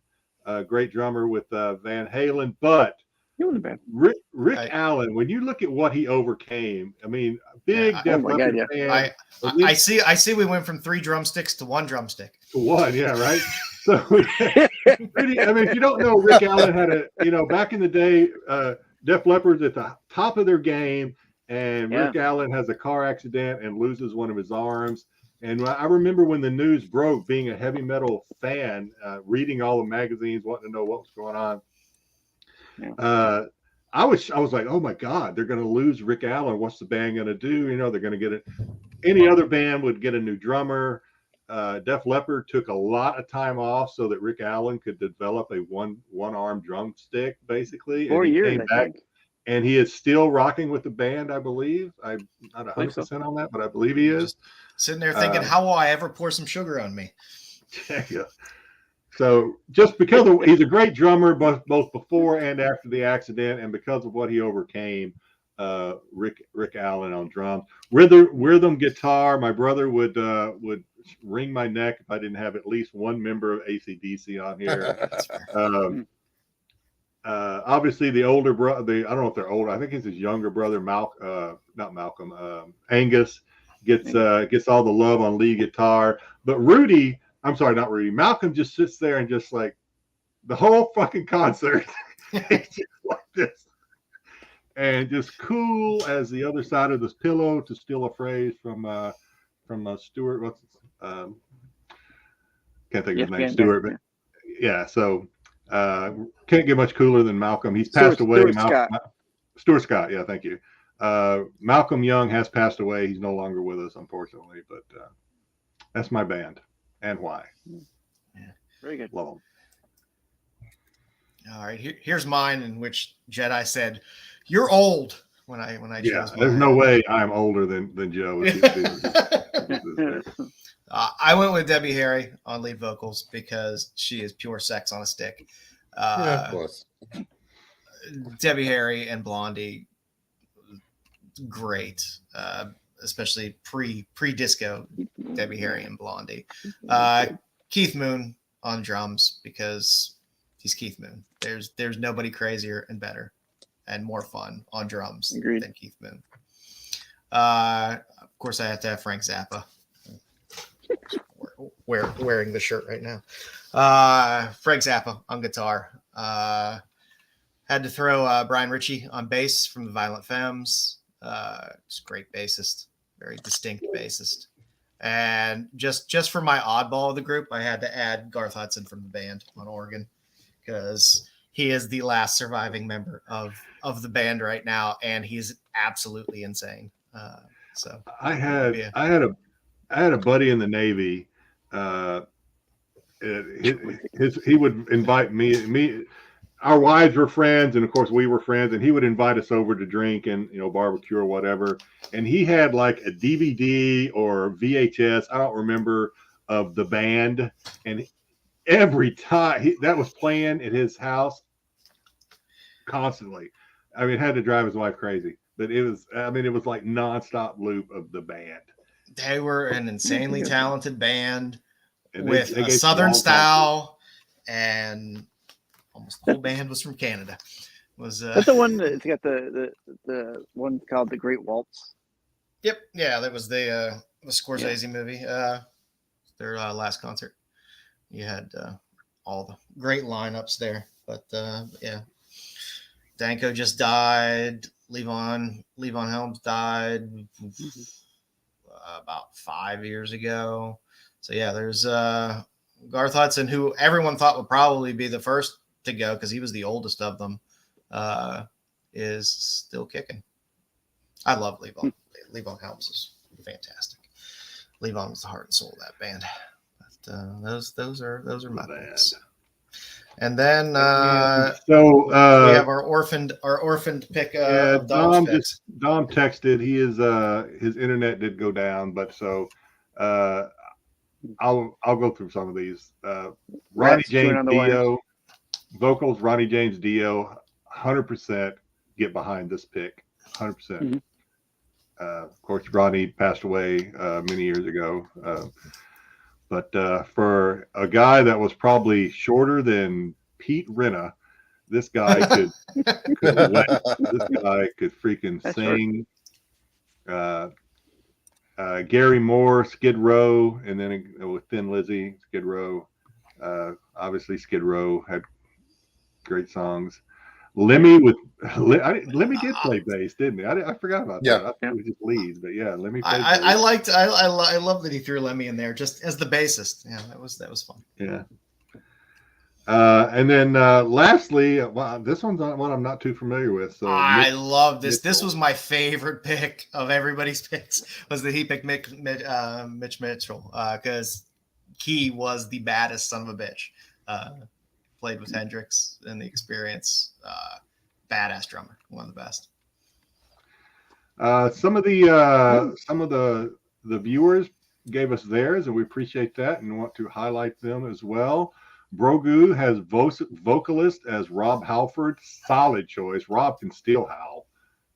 great drummer with Van Halen. But He wasn't bad. Rick Allen, when you look at what he overcame, I mean, big Def Leppard fan. I see. We went from 3 drumsticks to 1 drumstick. To 1, yeah, right. So, I mean, if you don't know, Rick Allen had back in the day, Def Leppard's at the top of their game, and Rick Allen has a car accident and loses one of his arms. And I remember when the news broke, being a heavy metal fan, reading all the magazines, wanting to know what was going on. Yeah. I was like, oh my God, they're going to lose Rick Allen. What's the band going to do? They're going to get it. Any other band would get a new drummer. Def Leppard took a lot of time off so that Rick Allen could develop a one-arm drumstick, basically. 4 years, I think. And he is still rocking with the band, I believe. I'm not 100% on that, but I believe he is. Just sitting there thinking, how will I ever pour some sugar on me? Yeah. So just because he's a great drummer, both before and after the accident, and because of what he overcame, Rick Allen on drums. Rhythm guitar. My brother would wring my neck if I didn't have at least one member of AC/DC on here. Obviously, the older brother. I don't know if they're older. I think it's his younger brother, not Malcolm. Angus gets all the love on lead guitar, but Rudy. I'm sorry, not Rudy. Malcolm just sits there and just like the whole fucking concert, just like this, and just cool as the other side of this pillow, to steal a phrase from Stuart. What's can't think of his name, Stuart, but yeah. So can't get much cooler than Malcolm. He's passed away. Stuart Scott. Yeah, thank you. Malcolm Young has passed away. He's no longer with us, unfortunately. But that's my band. And why? Yeah, very good. Love them. All right, here's mine, in which Jedi said, "You're old." When I chose there's no way I'm older than Joe. I went with Debbie Harry on lead vocals because she is pure sex on a stick. Of course. Debbie Harry and Blondie, great. Especially pre-disco Debbie Harry and Blondie. Keith Moon on drums because he's Keith Moon. There's nobody crazier and better and more fun on drums than Keith Moon. Of course, I have to have Frank Zappa. Wearing the shirt right now. Frank Zappa on guitar. Had to throw Brian Ritchie on bass from the Violent Femmes. Just great bassist, very distinct bassist. And just for my oddball of the group, I had to add Garth Hudson from the band on organ because he is the last surviving member of the band right now, and he's absolutely insane. So I had a buddy in the Navy. He would invite me. Our wives were friends, and of course we were friends, and he would invite us over to drink and barbecue or whatever. And he had like a DVD or VHS, I don't remember, of the band, and every time that was playing at his house constantly. I mean, had to drive his wife crazy, but it was like nonstop loop of the band. They were an insanely talented band And with a Southern style, and almost the whole band was from Canada. That's the one that's got the one called The Great Waltz. Yep, yeah, that was the Scorsese movie. Their last concert. You had all the great lineups there, but yeah, Danko just died. Levon Helms died about 5 years ago. So yeah, there's Garth Hudson, who everyone thought would probably be the first to go because he was the oldest of them, is still kicking. I love Levon. Levon Helms is fantastic. Levon was the heart and soul of that band. But those are my bands. And then we have our orphaned pick. Dom texted. He is his internet did go down, but so I'll go through some of these. Ronnie James Dio vocals. Ronnie James Dio, 100% get behind this pick. 100%. Mm-hmm. Of course, Ronnie passed away many years ago. But for a guy that was probably shorter than Pete Renna. This guy could this guy could freaking That's sing. Gary Moore, Skid Row, and then with Thin Lizzy, Skid Row. Obviously, Skid Row had great songs. Lemmy Lemmy did play bass, didn't he? I forgot about that. I thought it was just leads, but yeah, Lemmy played bass. I love that he threw Lemmy in there just as the bassist. Yeah, that was fun. Yeah. And then lastly, this one's one I'm not too familiar with. So I love this. This was my favorite pick of everybody's picks, was that he picked Mitch Mitchell, because he was the baddest son of a bitch. Played with Hendrix and the Experience. Badass drummer, one of the best. Some of the viewers gave us theirs, and we appreciate that and want to highlight them as well. Brogu has vocalist as Rob Halford. Solid choice. Rob can still howl.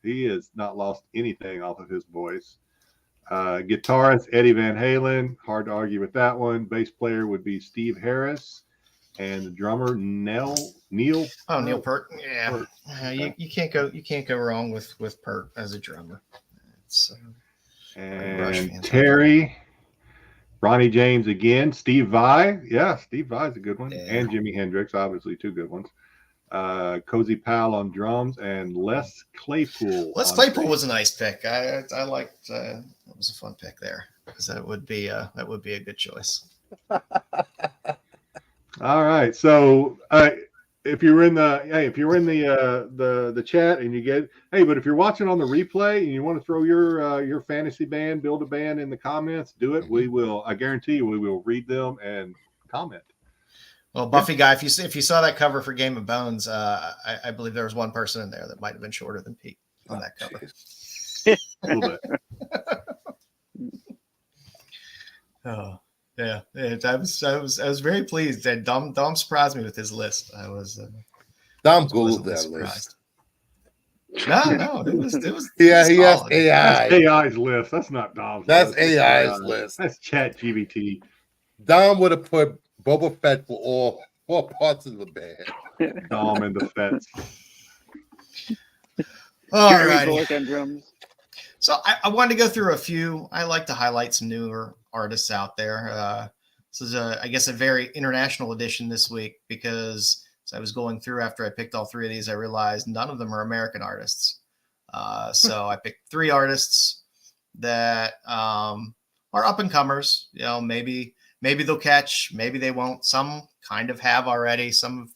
He has not lost anything off of his voice. Guitarist Eddie Van Halen. Hard to argue with that one. Bass player would be Steve Harris. And the drummer Neil Peart. Yeah. Peart. You can't go wrong with Peart as a drummer. And Terry. Ronnie James again, Steve Vai. Yeah, Steve Vai's a good one. Yeah. And Jimi Hendrix, obviously, two good ones. Cozy Powell on drums and Les Claypool. Les Claypool was a nice pick. I liked that was a fun pick there, because that would be a good choice. All right. So if you're in the chat and you get, but if you're watching on the replay and you want to throw your fantasy band, build a band in the comments, do it. We will. I guarantee you, we will read them and comment. Well, Buffy guy, if you saw that cover for Game of Bones, I believe there was one person in there that might have been shorter than Pete on that cover. A little bit. Oh. Yeah, I was very pleased that Dom surprised me with his list. Dom Gould that surprised. List. No, it was. He has AI. That's AI's list. That's not Dom's. That's AI's list. That's Chat GBT. Dom would have put Boba Fett for all parts of the band. Dom and the Fets. All right. So I wanted to go through a few. I like to highlight some newer artists out there. This is I guess a very international edition this week, because as I was going through after I picked all three of these, I realized none of them are American artists. So I picked three artists that are up and comers. You know, maybe they'll catch, maybe they won't. Some kind of have already. Some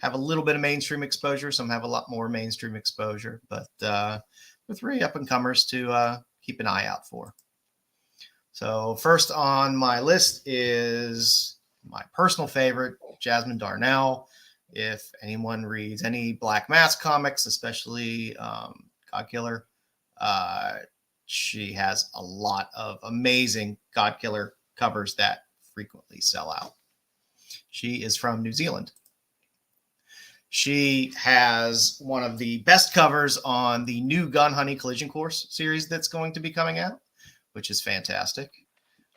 have a little bit of mainstream exposure. Some have a lot more mainstream exposure. But the three up and comers to keep an eye out for. So first on my list is my personal favorite, Jasmine Darnell. If anyone reads any Black Mask comics, especially Godkiller, she has a lot of amazing Godkiller covers that frequently sell out. She is from New Zealand. She has one of the best covers on the new Gun Honey Collision Course series that's going to be coming out, which is fantastic.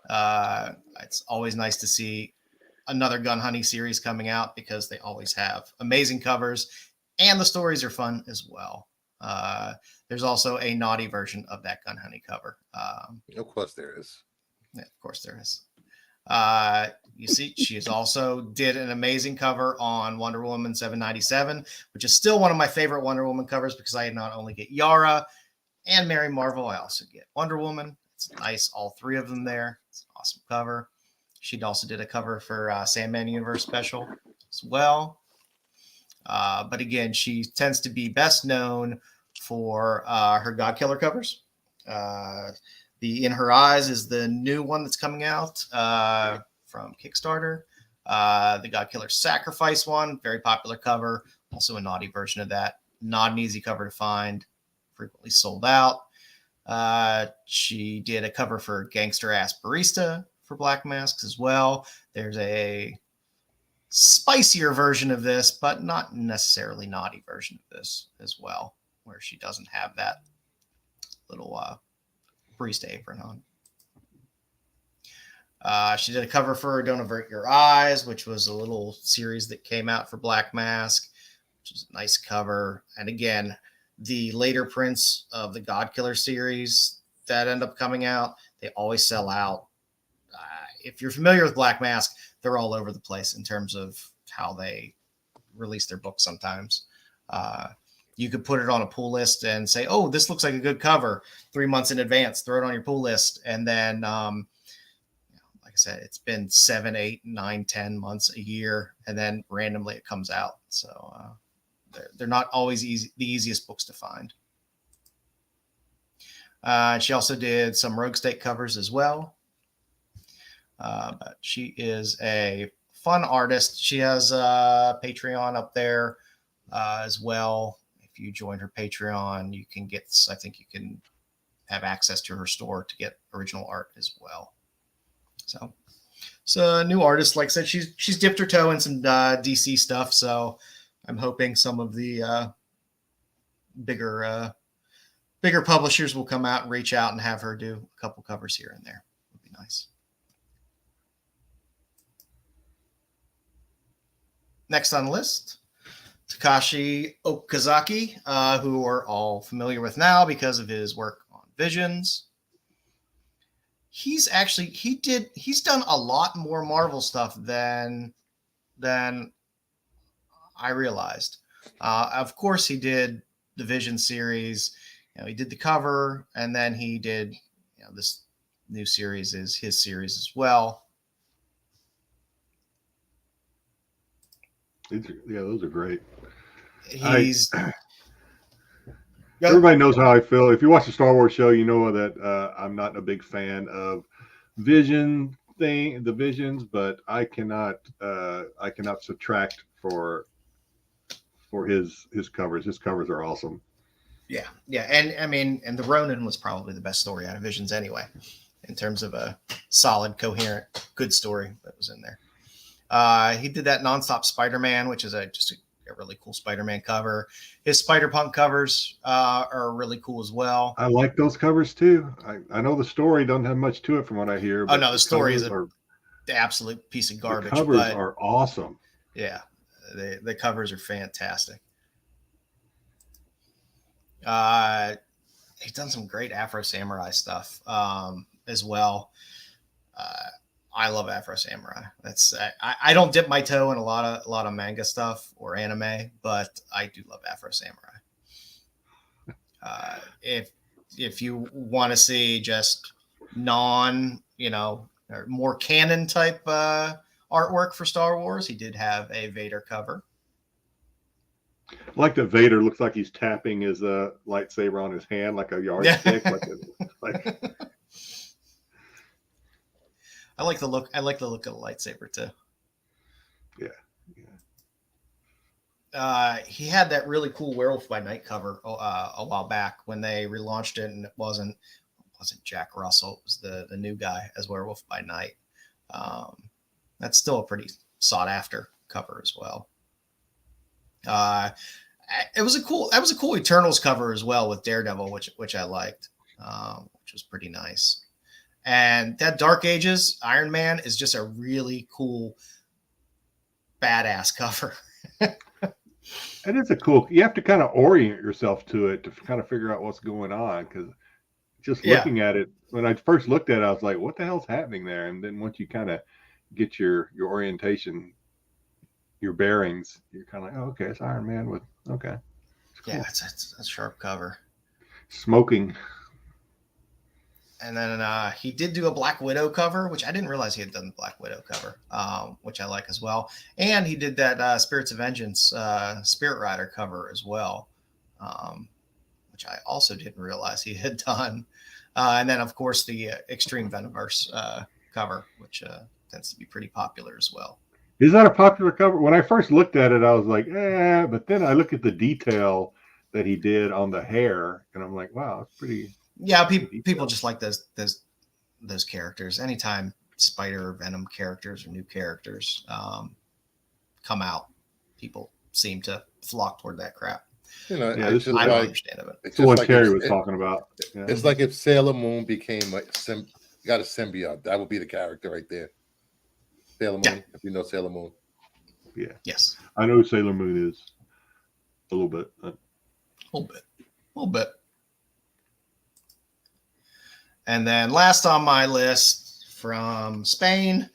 It's always nice to see another Gun Honey series coming out, because they always have amazing covers and the stories are fun as well. There's also a naughty version of that Gun Honey cover. Of course there is. Yeah, of course there is. You see, she has also did an amazing cover on Wonder Woman 797, which is still one of my favorite Wonder Woman covers, because I not only get Yara and Mary Marvel, I also get Wonder Woman. It's nice, all three of them there. It's an awesome cover. She also did a cover for Sandman Universe Special as well. But again, she tends to be best known for her Godkiller covers. The In Her Eyes is the new one that's coming out from Kickstarter. The Godkiller Sacrifice one, very popular cover. Also a naughty version of that. Not an easy cover to find. Frequently sold out. She did a cover for Gangster Ass Barista for Black Masks as well. There's a spicier version of this, but not necessarily naughty version of this as well, where she doesn't have that little barista apron She did a cover for Don't Avert Your Eyes, which was a little series that came out for Black Mask, which is a nice cover. And again, the later prints of the God Killer series that end up coming out, they always sell out. If you're familiar with Black Mask, they're all over the place in terms of how they release their books sometimes. You could put it on a pull list and say, oh, this looks like a good cover 3 months in advance, throw it on your pull list. And then, like I said, it's been 7, 8, 9, 10 months, a year, and then randomly it comes out. So they're not always the easiest books to find. She also did some Rogue State covers as well. But she is a fun artist. She has a Patreon up there as well. If you join her Patreon, you can get, I think you can have access to her store to get original art as well. So a new artist, like I said, she's dipped her toe in some DC stuff. So I'm hoping some of the bigger publishers will come out and reach out and have her do a couple covers here and there. Would be nice. Next on the list, Takashi Okazaki, who we're all familiar with now because of his work on Visions. He's done a lot more Marvel stuff than I realized. Of course, he did the Vision series. He did the cover, and then he did this new series is his series as well. Those are great. Everybody knows how I feel. If you watch the Star Wars show, you know that I'm not a big fan of the Visions, but I cannot subtract for his covers. His covers are awesome. Yeah, and I mean, and the Ronin was probably the best story out of Visions anyway, in terms of a solid, coherent, good story that was in there. He did that Nonstop Spider-Man, which is just a really cool Spider-Man cover. His Spider-Punk covers are really cool as well. I like those covers too. I know the story doesn't have much to it from what I hear. But the story is the absolute piece of garbage. The covers are awesome. Yeah, the covers are fantastic. He's done some great Afro Samurai stuff as well. I love Afro Samurai. I don't dip my toe in a lot of manga stuff or anime, but I do love Afro Samurai. If you want to see just or more canon type artwork for Star Wars, he did have a Vader cover. I like that Vader looks like he's tapping his lightsaber on his hand like a yardstick. I like the look. I like the look of the lightsaber too. Yeah. He had that really cool Werewolf by Night cover a while back when they relaunched it, and it wasn't Jack Russell. It was the new guy as Werewolf by Night. That's still a pretty sought after cover as well. That was a cool Eternals cover as well with Daredevil, which I liked, which was pretty nice. And that Dark Ages Iron Man is just a really cool, badass cover. It is you have to kind of orient yourself to it to kind of figure out what's going on. Because just looking at it, when I first looked at it, I was like, what the hell's happening there? And then once you kind of get your orientation, your bearings, you're kind of like, oh, okay, it's Iron Man with, okay. It's cool. Yeah, it's a sharp cover. Smoking. And then he did do a Black Widow cover, which I didn't realize he had done the Black Widow cover, which I like as well. And he did that Spirits of Vengeance Spirit Rider cover as well, which I also didn't realize he had done. And then, of course, the Extreme Venomverse cover, which tends to be pretty popular as well. Is that a popular cover? When I first looked at it, I was like, but then I look at the detail that he did on the hair, and I'm like, wow, it's pretty... Yeah, people just like those characters. Anytime Spider or Venom characters or new characters come out, people seem to flock toward that crap. I don't understand it. It's what Terry was talking about. Yeah. It's like if Sailor Moon became got a symbiote. That would be the character right there. Sailor Moon, if you know Sailor Moon. Yeah. Yes. I know who Sailor Moon is. A little bit. A little bit. And then last on my list from Spain,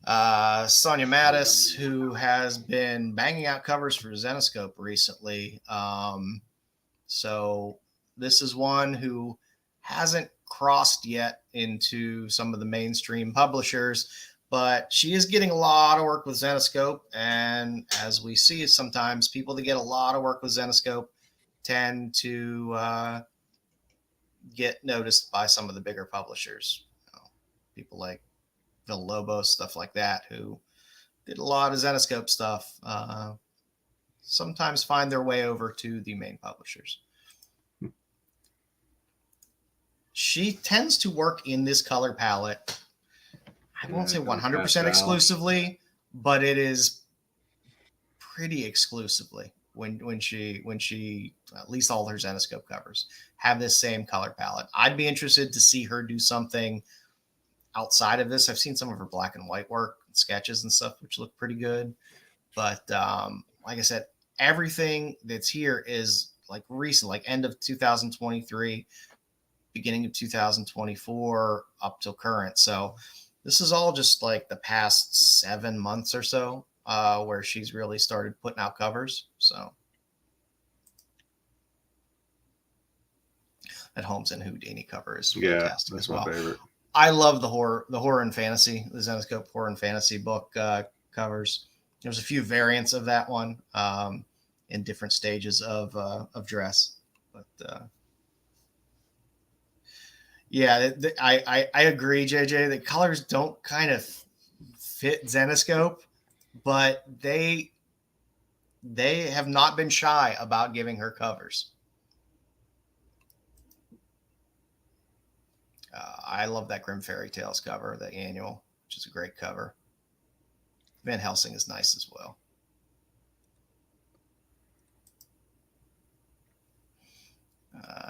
Sonia Mattis, who has been banging out covers for Zenescope recently. So this is one who hasn't crossed yet into some of the mainstream publishers, but she is getting a lot of work with Zenescope. And as we see, sometimes people that get a lot of work with Zenescope tend to get noticed by some of the bigger publishers. People like Villalobos, stuff like that, who did a lot of Zenescope stuff, sometimes find their way over to the main publishers. She tends to work in this color palette. I won't say 100% exclusively, but it is pretty exclusively when she at least all her Zenescope covers have this same color palette. I'd be interested to see her do something outside of this. I've seen some of her black and white work, sketches and stuff, which look pretty good. But like I said, everything that's here is like recent, like end of 2023, beginning of 2024 up till current. So this is all just like the past 7 months or so where she's really started putting out covers. So that Holmes and Houdini cover is fantastic as well. My favorite. I love the horror and fantasy, the Zenescope horror and fantasy book covers. There's a few variants of that one in different stages of dress, but yeah, I agree, JJ. The colors don't kind of fit Zenescope, but they have not been shy about giving her covers. I love that Grim Fairy Tales cover, the annual, which is a great cover. Van Helsing is nice as well.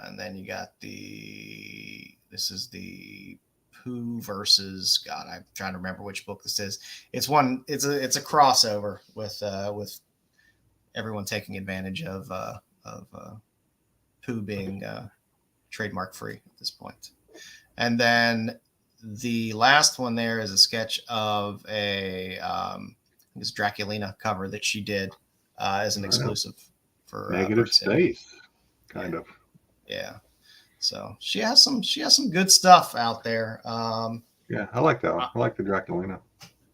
And then you got this is the Pooh versus, God, I'm trying to remember which book this is. It's a crossover with everyone taking advantage of Pooh being trademark free at this point. And then the last one there is a sketch of this Draculina cover that she did as an exclusive for Negative Space, kind of. Yeah. So she has some good stuff out there. Yeah, I like that one. I like the Draculina.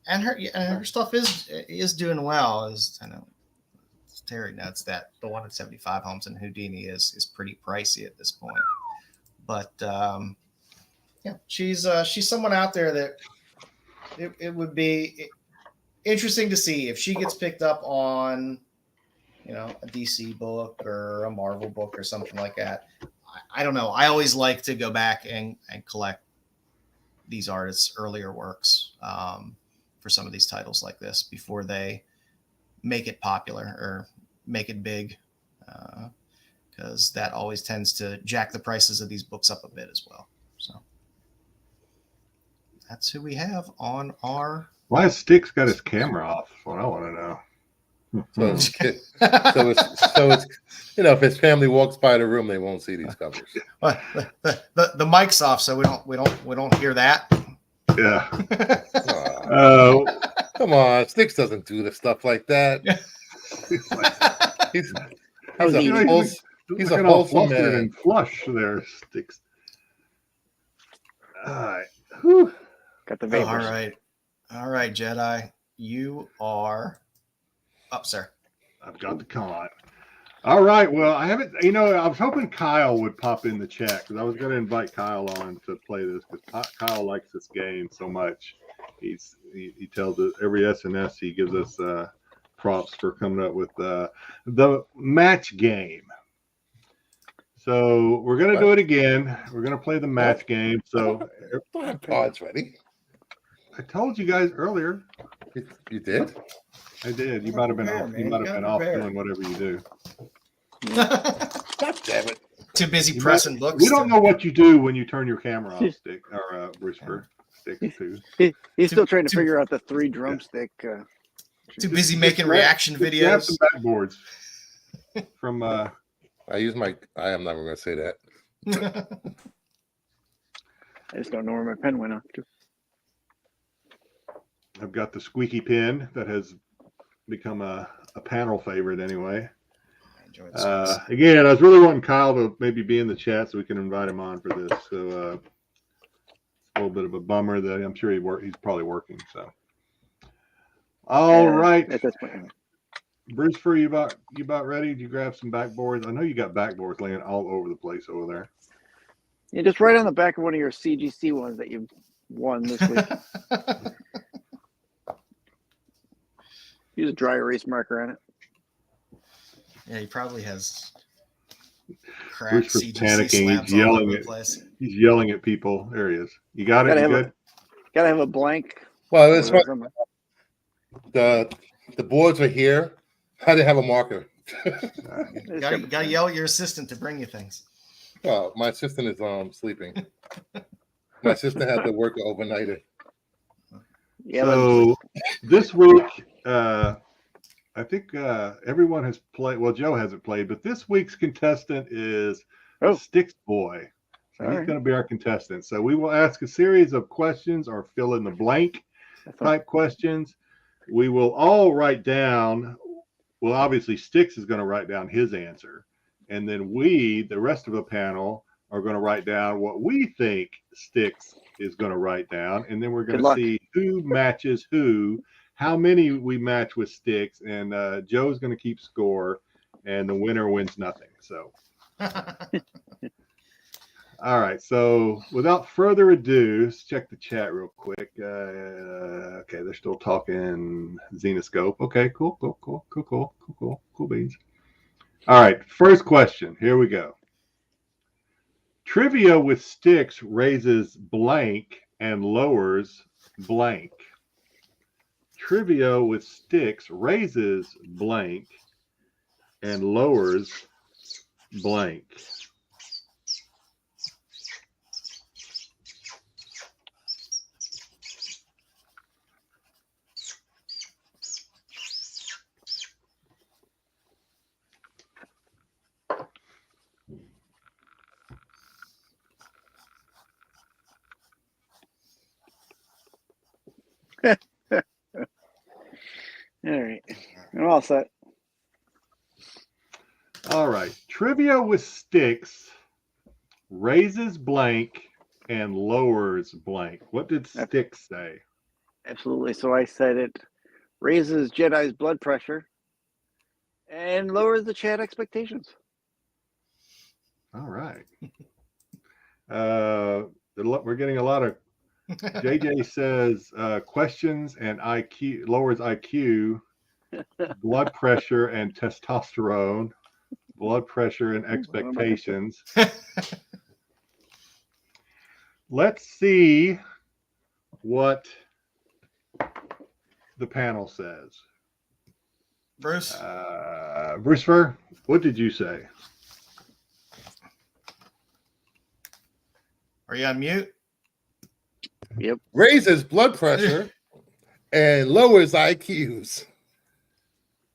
And her stuff is doing well. As I know, Terry notes that the one at 75 Holmes and Houdini is pretty pricey at this point. But yeah, she's someone out there that it would be interesting to see if she gets picked up on, a DC book or a Marvel book or something like that. I don't know. I always like to go back and collect these artists' earlier works for some of these titles like this before they make it popular or make it big, because that always tends to jack the prices of these books up a bit as well. So that's who we have on our. Why has Styx got his camera off? What I want to know. So it's if his family walks by the room, they won't see these covers. Well, the mic's off, so we don't hear that. Yeah. Come on, Styx doesn't do the stuff like that. He's a wholesome man. And flush there, Styx. All right. Whew. Got the vapors. All right, Jedi, you are up, sir. I've got the con. All right. Well, I haven't. I was hoping Kyle would pop in the chat because I was going to invite Kyle on to play this because Kyle likes this game so much. He tells us every SNS he gives us props for coming up with the match game. So we're going to do it again. We're going to play the match game. So don't have cards ready. I told you guys earlier. You did? I did. You might have been off. You might have been off doing whatever you do. God damn it! Too busy pressing books. We don't know what you do when you turn your camera off, Stick or Whisper. Stick too. He's still trying to figure out the 3 drumstick. Too busy making reaction Grab videos. some backboards from. I use my. I am never going to say that. I just don't know where my pen went off to. I've got the squeaky pen that has become a panel favorite anyway. Again, I was really wanting Kyle to maybe be in the chat so we can invite him on for this. So it's a little bit of a bummer that I'm sure he's probably working. So, all right, at this point. Bruce, for you about ready? Did you grab some backboards? I know you got backboards laying all over the place over there. Yeah, just right on the back of one of your CGC ones that you won this week. Use a dry erase marker on it. Yeah, he probably has cracked Bruce was CGC panicking. slabs all over the place. He's yelling at people. There he is. You got it? You good? Gotta have a blank. Well, it's fun. The boards are here. I didn't have a marker. Gotta yell at your assistant to bring you things. Well, my assistant is sleeping. My assistant had to work overnighter. Yeah. So this week, I think everyone has played. Well, Joe hasn't played, but this week's contestant is Styx Boy. So he's going to be our contestant. So we will ask a series of questions or fill in the blank type questions. We will all write down. Well, obviously, Styx is going to write down his answer. And then we, the rest of the panel, are going to write down what we think Styx is going to write down. And then we're going to see who matches who, how many we match with Styx. And Joe's going to keep score, and the winner wins nothing. So, all right. So without further ado, let's check the chat real quick. Okay, they're still talking Xenoscope. Okay, cool beans. All right, first question. Here we go. Trivia with Styx raises blank and lowers blank. Trivia with Styx raises blank and lowers blank. All right. I'm all set. All right. Trivia with Styx raises blank and lowers blank. What did Styx say? Absolutely. So I said it raises Jedi's blood pressure and lowers the chat expectations. All right. We're getting a lot of JJ says questions and IQ lowers IQ, blood pressure and testosterone, blood pressure and expectations. Let's see what the panel says. Bruce? Bruce, what did you say? Are you on mute? Yep. Raises blood pressure and lowers IQs.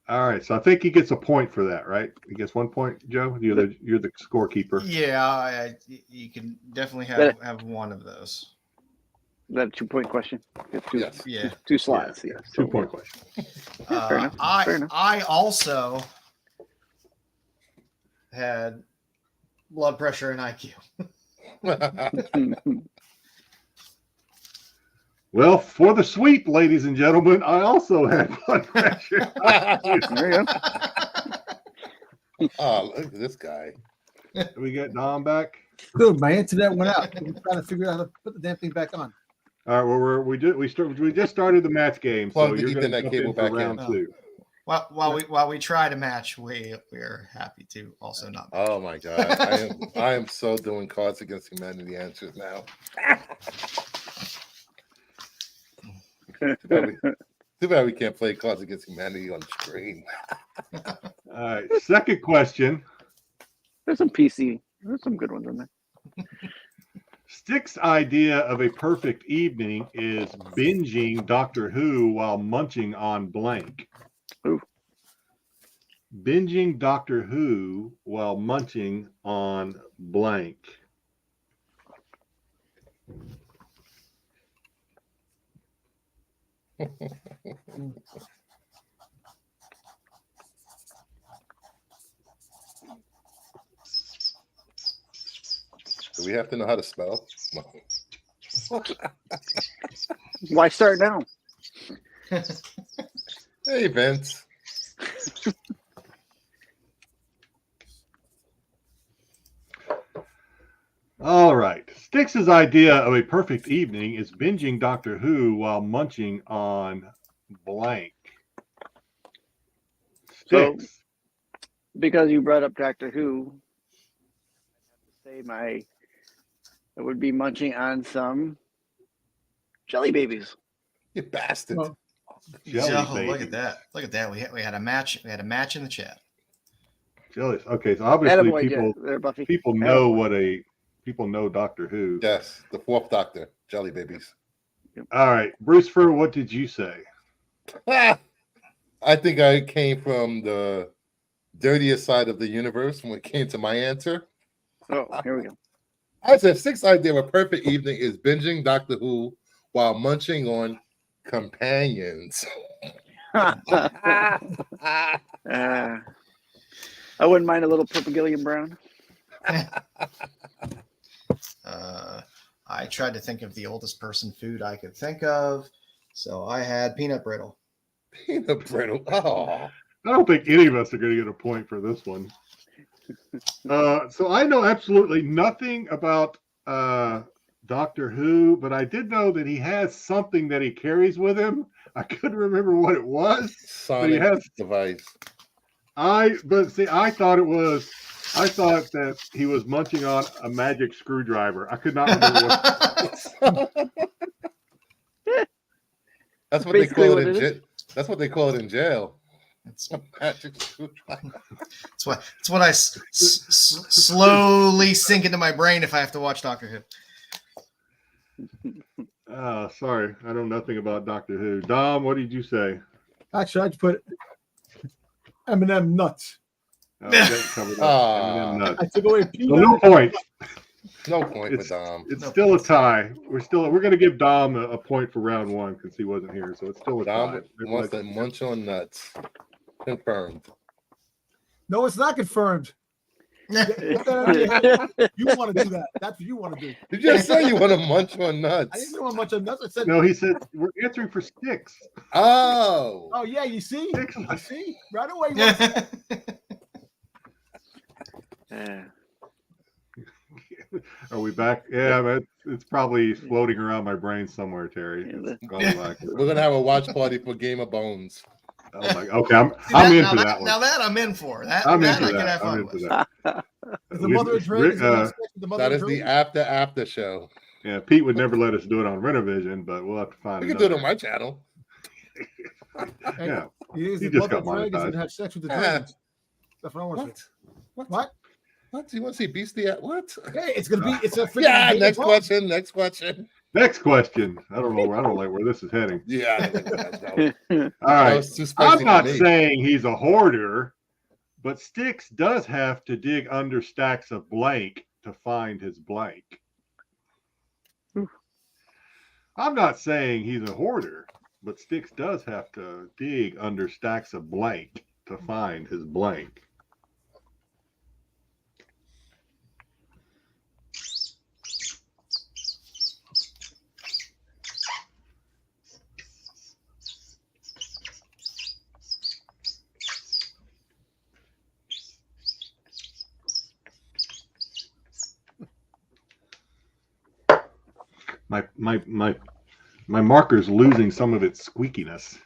All right, so I think he gets a point for that, right? He gets 1 point, Joe. You're the scorekeeper. Yeah, you can definitely have one of those. Is that a 2-point question? Yes. Yeah. Two slots. Yeah. 2 point question. Fair enough. Fair enough. I also had blood pressure and IQ. Well, for the sweep, ladies and gentlemen, I also had blood pressure. There you go. Oh, look at this guy. We got Dom back. Good. My internet went out. I'm trying to figure out how to put the damn thing back on. All right. Well, we just started the match game, so Plug the you're going to Ethernet jump cable in for back in. round 2. While we try to match, we're happy to also not. Oh my God, I am so doing Cards Against Humanity answers now. Too bad we can't play Cards Against Humanity on the screen. All right. Second question. There's some PC There's some good ones in there. Styx's idea of a perfect evening is binging Doctor Who while munching on blank. Ooh. Binging Doctor Who while munching on blank. Do we have to know how to spell? No. Why start now? Hey, Vince. All right. Styx's idea of a perfect evening is binging Doctor Who while munching on blank. So, Styx. because you brought up Doctor Who, I have to say I would be munching on some jelly babies. You bastard. Well, Jelly Look baby. at that. Look at that. We had a match. We had a match in the chat. Jellies. Okay, so obviously Attaboy, people they're Buffy. people know Attaboy. people know Doctor Who. Yes, the fourth Doctor, jelly babies. All right, Bruce Fur, what did you say? I think I came from the dirtiest side of the universe when it came to my answer. Oh, here we go. I said Styx's idea of a perfect evening is binging Doctor Who while munching on companions. I wouldn't mind a little Purpagillion Brown. I tried to think of the oldest person food I could think of, so I had peanut brittle. Peanut brittle. Oh. I don't think any of us are going to get a point for this one. So I know absolutely nothing about Doctor Who, but I did know that he has something that he carries with him. I couldn't remember what it was. Sonic device. I thought that he was munching on a magic screwdriver. I could not remember what. That's what they Basically call what it in it jail. That's what they call it in jail. It's Magic screwdriver. it's what I slowly sink into my brain if I have to watch Doctor Who. Sorry, I know nothing about Doctor Who. Dom, what did you say? Actually, I just put M&M nuts. That covered up. M&M nuts. I took away So peanut. no points. No point for Dom. It's still a tie. We're going to give Dom a point for round one because he wasn't here. So it's still a tie. Dom wants to munch on nuts. Confirmed. No, it's not confirmed. You want to do that. That's what you want to do. You just said you want to munch on I nuts. didn't want much of nuts. I said, No, he said we're answering for Styx. Oh. oh, yeah, you see? Styx. You see? Right away. You want to- Yeah. Are we back? Yeah, but it's probably floating around my brain somewhere, Terry. It's gone back. We're gonna have a watch party for Game of Bones. Oh my, okay, I'm in for that one. Now that I'm in for that. I'm in that for I can that. have I'm fun in for with. that. the mother of dragons. That is the after show. Yeah, Pete would never let us do it on Renovision, but we'll have to find. We can do it on my channel. Yeah, He is You the just mother got of dragons monetized. and have sex with the dragons. That's what I want to say. What? What? Do you want to see Beastie at what? Hey, it's gonna be. It's a freaking Yeah. Game Next of question. Next question. Next question. I don't know. I don't like where this is heading. Yeah. All That right. was too spicy I'm for not me. saying he's a hoarder, but Styx does have to dig under stacks of blank to find his blank. I'm not saying he's a hoarder, but Styx does have to dig under stacks of blank to find his blank. My marker's losing some of its squeakiness.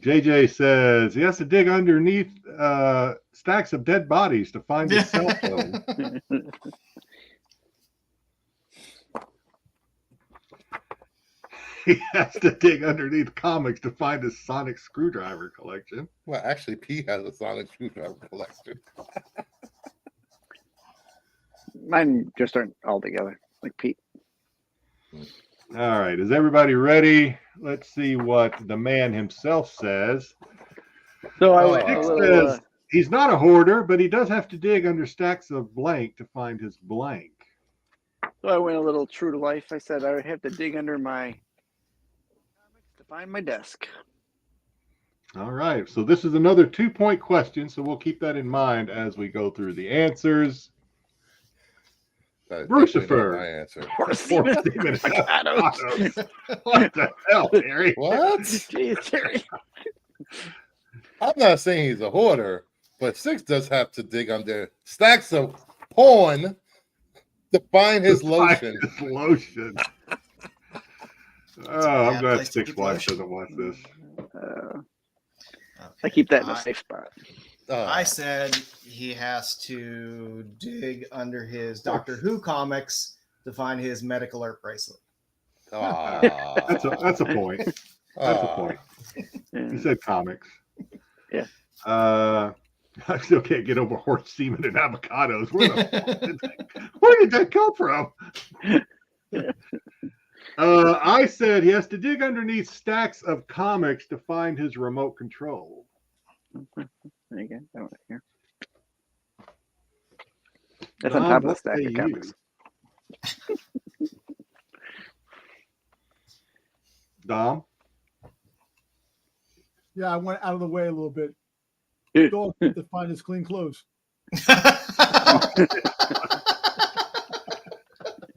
JJ says he has to dig underneath stacks of dead bodies to find his cell phone. he has to dig underneath comics to find his sonic screwdriver collection. Well, actually, Pete has a sonic screwdriver collection. Mine just aren't all together, like Pete. All right, is everybody ready? Let's see what the man himself says. So I Oh, went a Styx little. says he's not a hoarder, but he does have to dig under stacks of blank to find his blank. So I went a little true to life. I said I would have to dig under my comics to find my desk. All right, so this is another 2-point question, so we'll keep that in mind as we go through the answers. That's Lucifer. my answer. Horse Fourth demon. demon avocados. What the hell, Terry? What? Jeez, Terry. I'm not saying he's a hoarder, but Styx does have to dig under stacks of porn to find his lotion. His lotion. Oh, I'm bad glad place to Styx keep wife lotion. doesn't watch this. I keep that in a safe spot. I said he has to dig under his Doctor Who comics to find his medical alert bracelet. That's a point. That's a point. He said comics. Yeah. I still can't get over horse semen and avocados. Where did that come from? I said he has to dig underneath stacks of comics to find his remote control. There you go. That one here. That's on top of the What stack say of you? comics. Dom? Yeah, I went out of the way a little bit. Yeah. Dog to find his clean clothes.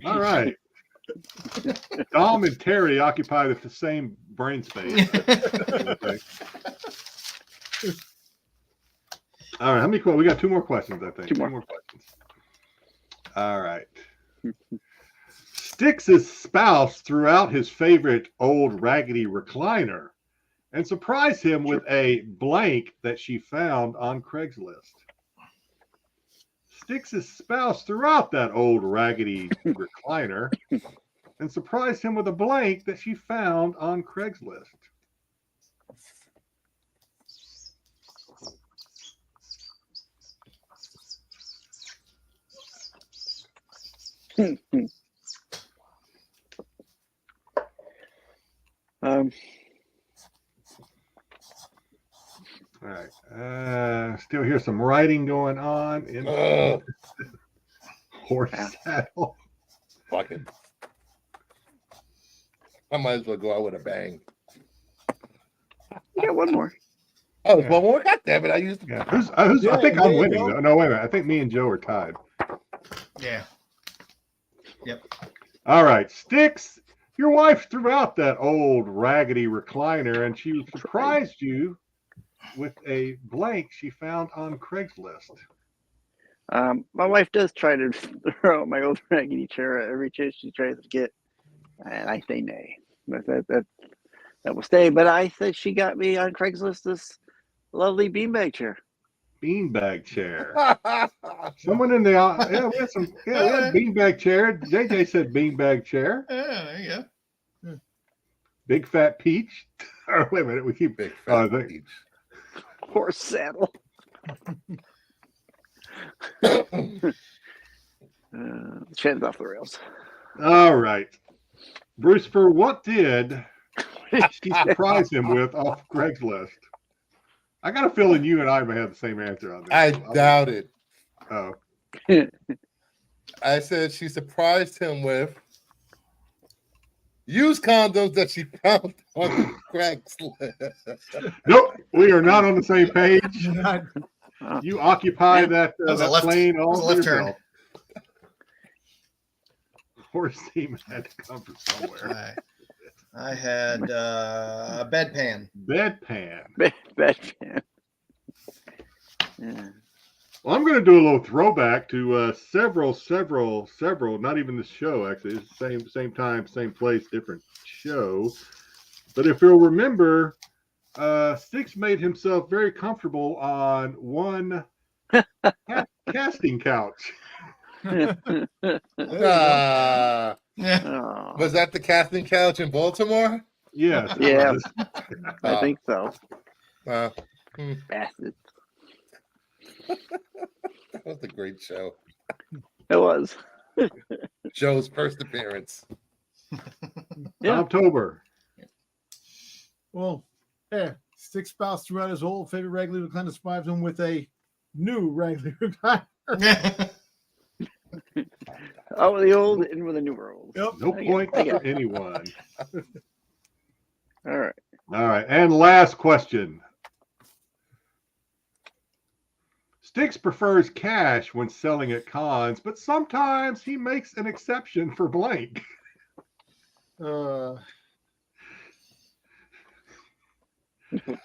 All right. Dom and Terry occupy the same brain space. All right. How many? We got 2 more questions, I think. Two more. questions. All right. Styx's spouse threw out his favorite old raggedy recliner and surprised him with a blank that she found on Craigslist. Styx's spouse threw out that old raggedy recliner and surprised him with a blank that she found on Craigslist. All right. Still hear some writing going on in the horse saddle. Fuck it. I might as well go out with a bang. You got one more. Oh, there's one more? God damn it. I used to. Yeah. I think there I'm you winning, go. though. No, wait a minute. I think me and Joe are tied. Yeah. Yep. All right. Styx, your wife threw out that old raggedy recliner and she surprised you with a blank she found on Craigslist. My wife does try to throw out my old raggedy chair every chance she tries to get, and I say nay. But that will stay. But I said she got me on Craigslist this lovely beanbag chair. Beanbag chair. Someone in the we had some we had beanbag chair. JJ said beanbag chair. Yeah, there you go. Big fat peach. Or wait a minute, we keep Big fat peach. Horse saddle. Shed's off the rails. All right. Bruce, what did she surprise him with off Craigslist? I got a feeling you and I may have the same answer on this. I doubt it. Oh. I said she surprised him with used condoms that she found on Craigslist. Nope, we are not on the same page. Not- You occupy that was a that left- plane that was all a left yourself. Horse semen had to come from somewhere. I had a bedpan. Bedpan. Bedpan. Yeah. Well, I'm going to do a little throwback to several. Not even the show, actually. It's the same time, same place, different show. But if you'll remember, Styx made himself very comfortable on one casting couch. Oh, Was that the casting couch in Baltimore? Yes. Yeah. This- I think so. Uh, Bastard. that was a great show. It was. Joe's first appearance. Yeah. October. Well, yeah, Styx bounced throughout his old favorite regularly recliner spies him with a new regular recliner. Out with the old, in with the new world. Yep. No I point get it. for anyone. All right. All right. And last question. Styx prefers cash when selling at cons, but sometimes he makes an exception for blank.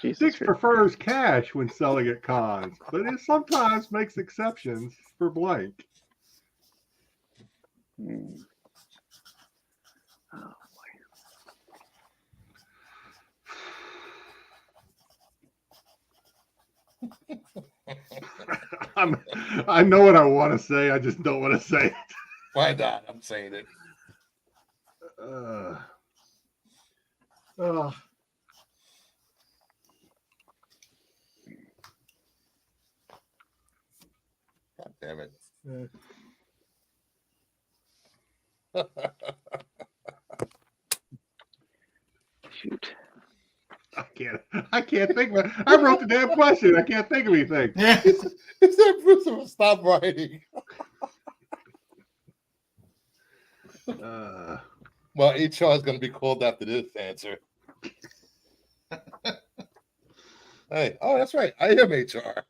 Jesus Styx Christ. prefers cash when selling at cons, but it sometimes makes exceptions for blank. Hmm. I know what I want to say. I just don't want to say it. Why not? I'm saying it. Uh, Uh, God damn it. Shoot. I can't think of it. I wrote the damn question. I can't think of anything. Is that Bruce will stop writing? Well, HR is going to be called after this answer. Hey, oh, that's right. I am HR.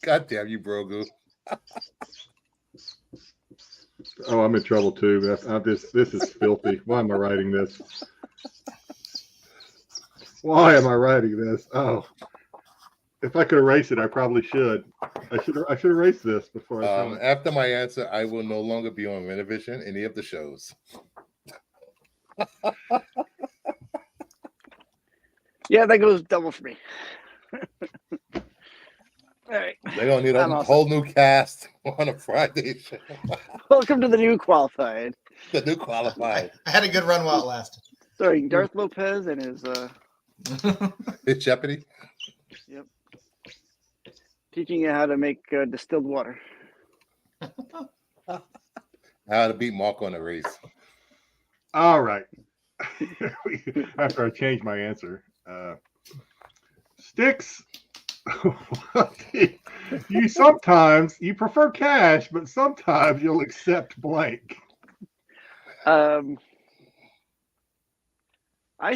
God damn you, Brogu. Oh, I'm in trouble too. This is filthy. Why am I writing this? Why am I writing this? Oh, if I could erase it, I probably should. I should erase this before I tell it. After my answer, I will no longer be on Renovision, any of the shows. Yeah, that goes double for me. All right. They're going to need I'm a awesome. whole new cast on a Friday show. Welcome to the new qualified. The new qualified. I had a good run while it lasted. Starring Darth Lopez and his It's Jeopardy. teaching you how to make distilled water. How to beat Mark on a race. All right. After I change my answer, Styx. You prefer cash, but sometimes you'll accept blank. I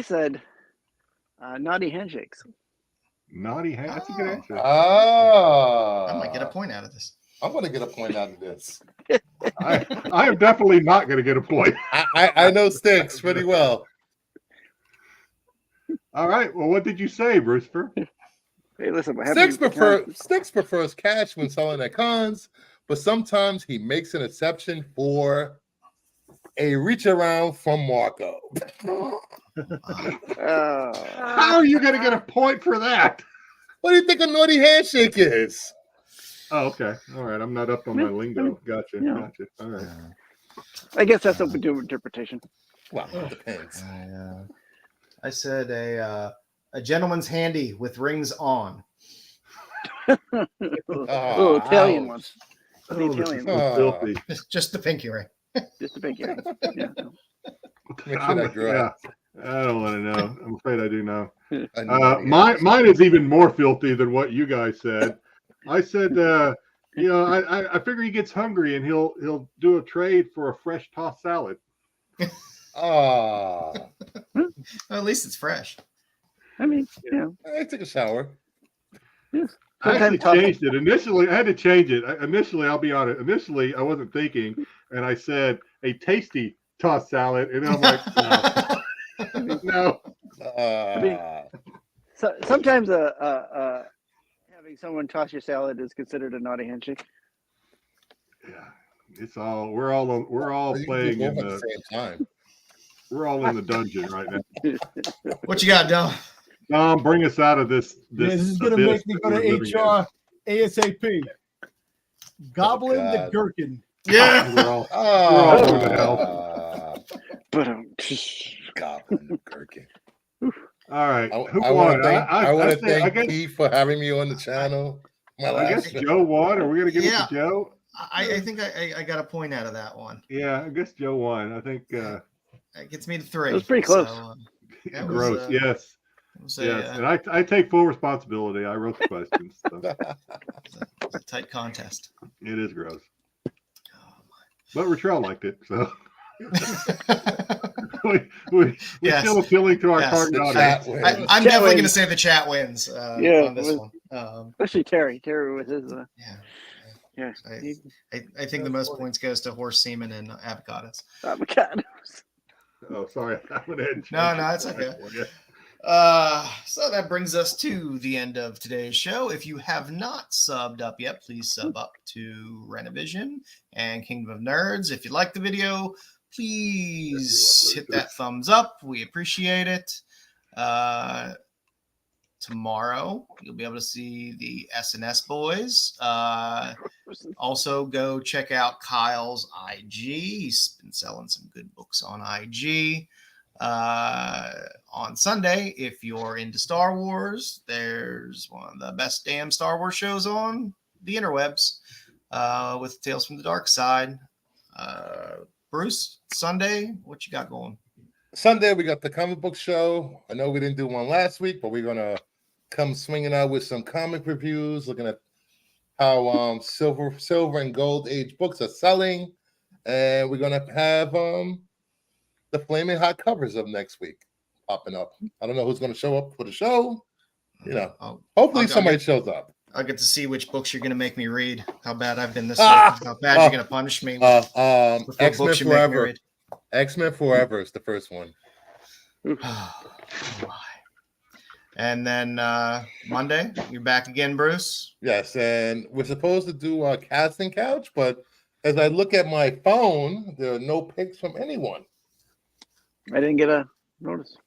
said naughty handshakes. Naughty hand. That's a good answer. Oh. I might get a point out of this. I'm going to get a point out of this. I am definitely not going to get a point. I know Styx pretty well. All right. Well, what did you say, Brewster? Hey, listen, what Styx happens? prefers cash when selling at cons, but sometimes he makes an exception for a reach around from Marco. How are you going to get a point for that? What do you think a naughty handshake is? Oh, okay. All right. I'm not up on my lingo. Gotcha. Yeah. Gotcha. All right. I guess that's open to interpretation. Well, it depends. I said a gentleman's handy with rings on. Oh, Italian ouch. one. Oh, The this is Italian so one. filthy. Just the pinky ring. Just a big ring. Yeah. Make sure that girl. Yeah. I don't want to know. I'm afraid I do know. A naughty Mine is even more filthy than what you guys said. I said, I figure he gets hungry and he'll do a trade for a fresh tossed salad. Oh, Well, at least it's fresh. I mean, I took a shower. I actually Sometimes changed it. Initially, I had to change it. Initially, I'll be honest. Initially, I wasn't thinking, and I said a tasty tossed salad, and I'm like, no. No. So, sometimes having someone toss your salad is considered a naughty handshake. Yeah, it's all we're all You can do playing in both at the the same time. we're all in the dungeon right now. What you got, Dom? Dom, bring us out of this. this is abyss gonna make me that go we're living to HR ASAP. Goblin the God. Gherkin. Yeah. We're all going to hell. But Goblin the Gherkin. All right. Who I won? want to I thank guess, Keith for having me on the channel. I guess Joe won. Are we going to give it to Joe? I think I got a point out of that one. Yeah, I guess Joe won. I think That gets me to 3. It was pretty close. So, that gross. was, Yes. it was Yes. And I take full responsibility. I wrote the questions. So. it was a tight contest. It is gross. But Ratrell liked it, so we're still appealing to our target audience. I'm definitely going to say the chat wins on this one. Especially Terry. Terry with his. Yeah. I think the most points goes to horse semen and avocados. Avocados. Oh, sorry. No, it's okay. So that brings us to the end of today's show. If you have not subbed up yet, please sub up to Renovision and Kingdom of Nerds. If you like the video, please hit that thumbs up. We appreciate it. Tomorrow, you'll be able to see the SNS boys. Also, go check out Kyle's IG. He's been selling some good books on IG. On Sunday, if you're into Star Wars, there's one of the best damn Star Wars shows on the interwebs with Tales from the Dark Side. Bruce, Sunday, what you got going? Sunday, we got the comic book show. I know we didn't do one last week, but we're going to come swinging out with some comic reviews, looking at how silver and gold age books are selling. And we're going to have the Flaming Hot covers of next week popping up. I don't know who's going to show up for the show. You know, hopefully somebody shows up. I'll get to see which books you're going to make me read. How bad I've been this week. How bad you're going to punish me. X-Men Forever. X-Men Forever is the first one. And then Monday, you're back again, Bruce. Yes, and we're supposed to do a casting couch, but as I look at my phone, there are no pics from anyone. I didn't get a notice.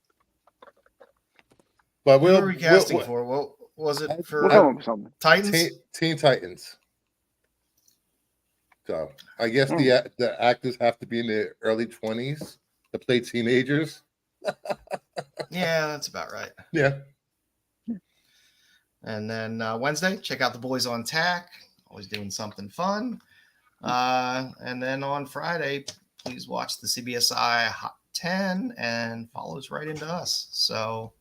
But what were we casting for? What was it for? Titans? Teen Titans. So I guess the actors have to be in their early 20s to play teenagers. Yeah, that's about right. Yeah. And then Wednesday, check out the boys on TAC. Always doing something fun. And then on Friday, please watch the CBSI Hot 10 and follow us right into us. So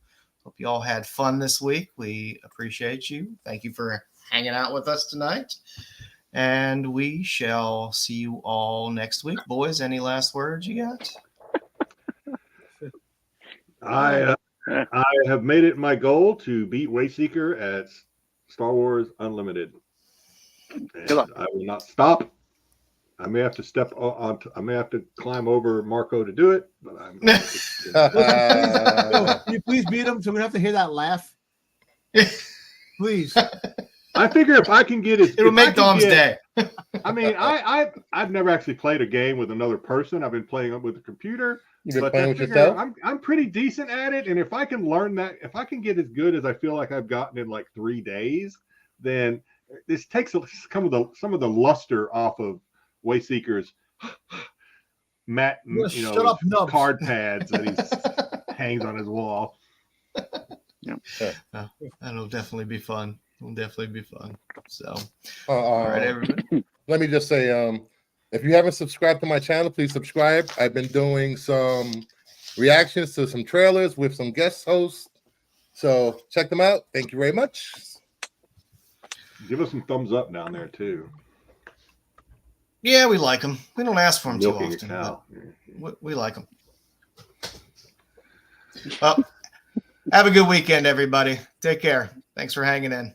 hope you all had fun this week. We appreciate you. Thank you for hanging out with us tonight. And we shall see you all next week. Boys, any last words you got? I have made it my goal to beat Wayseeker at Star Wars Unlimited. And I will not stop. I may have to step on. I may have to climb over Marco to do it, but I'm. Can you please beat him so we don't have to hear that laugh? Please. I figure if I can get it, it'll make Dom's day. I mean, I've never actually played a game with another person. I've been playing it with a computer. You've been playing with yourself? I'm pretty decent at it, and if I can learn that, if I can get as good as I feel like I've gotten in like 3 days, then this takes some of the luster off of Wayseeker's matte, card pads that he hangs on his wall. That'll definitely be fun. It'll definitely be fun. So, all right, everybody. Let me just say, if you haven't subscribed to my channel, please subscribe. I've been doing some reactions to some trailers with some guest hosts. So check them out. Thank you very much. Give us some thumbs up down there, too. Yeah, we like them. We don't ask for them too often. We like them. Well, have a good weekend, everybody. Take care. Thanks for hanging in.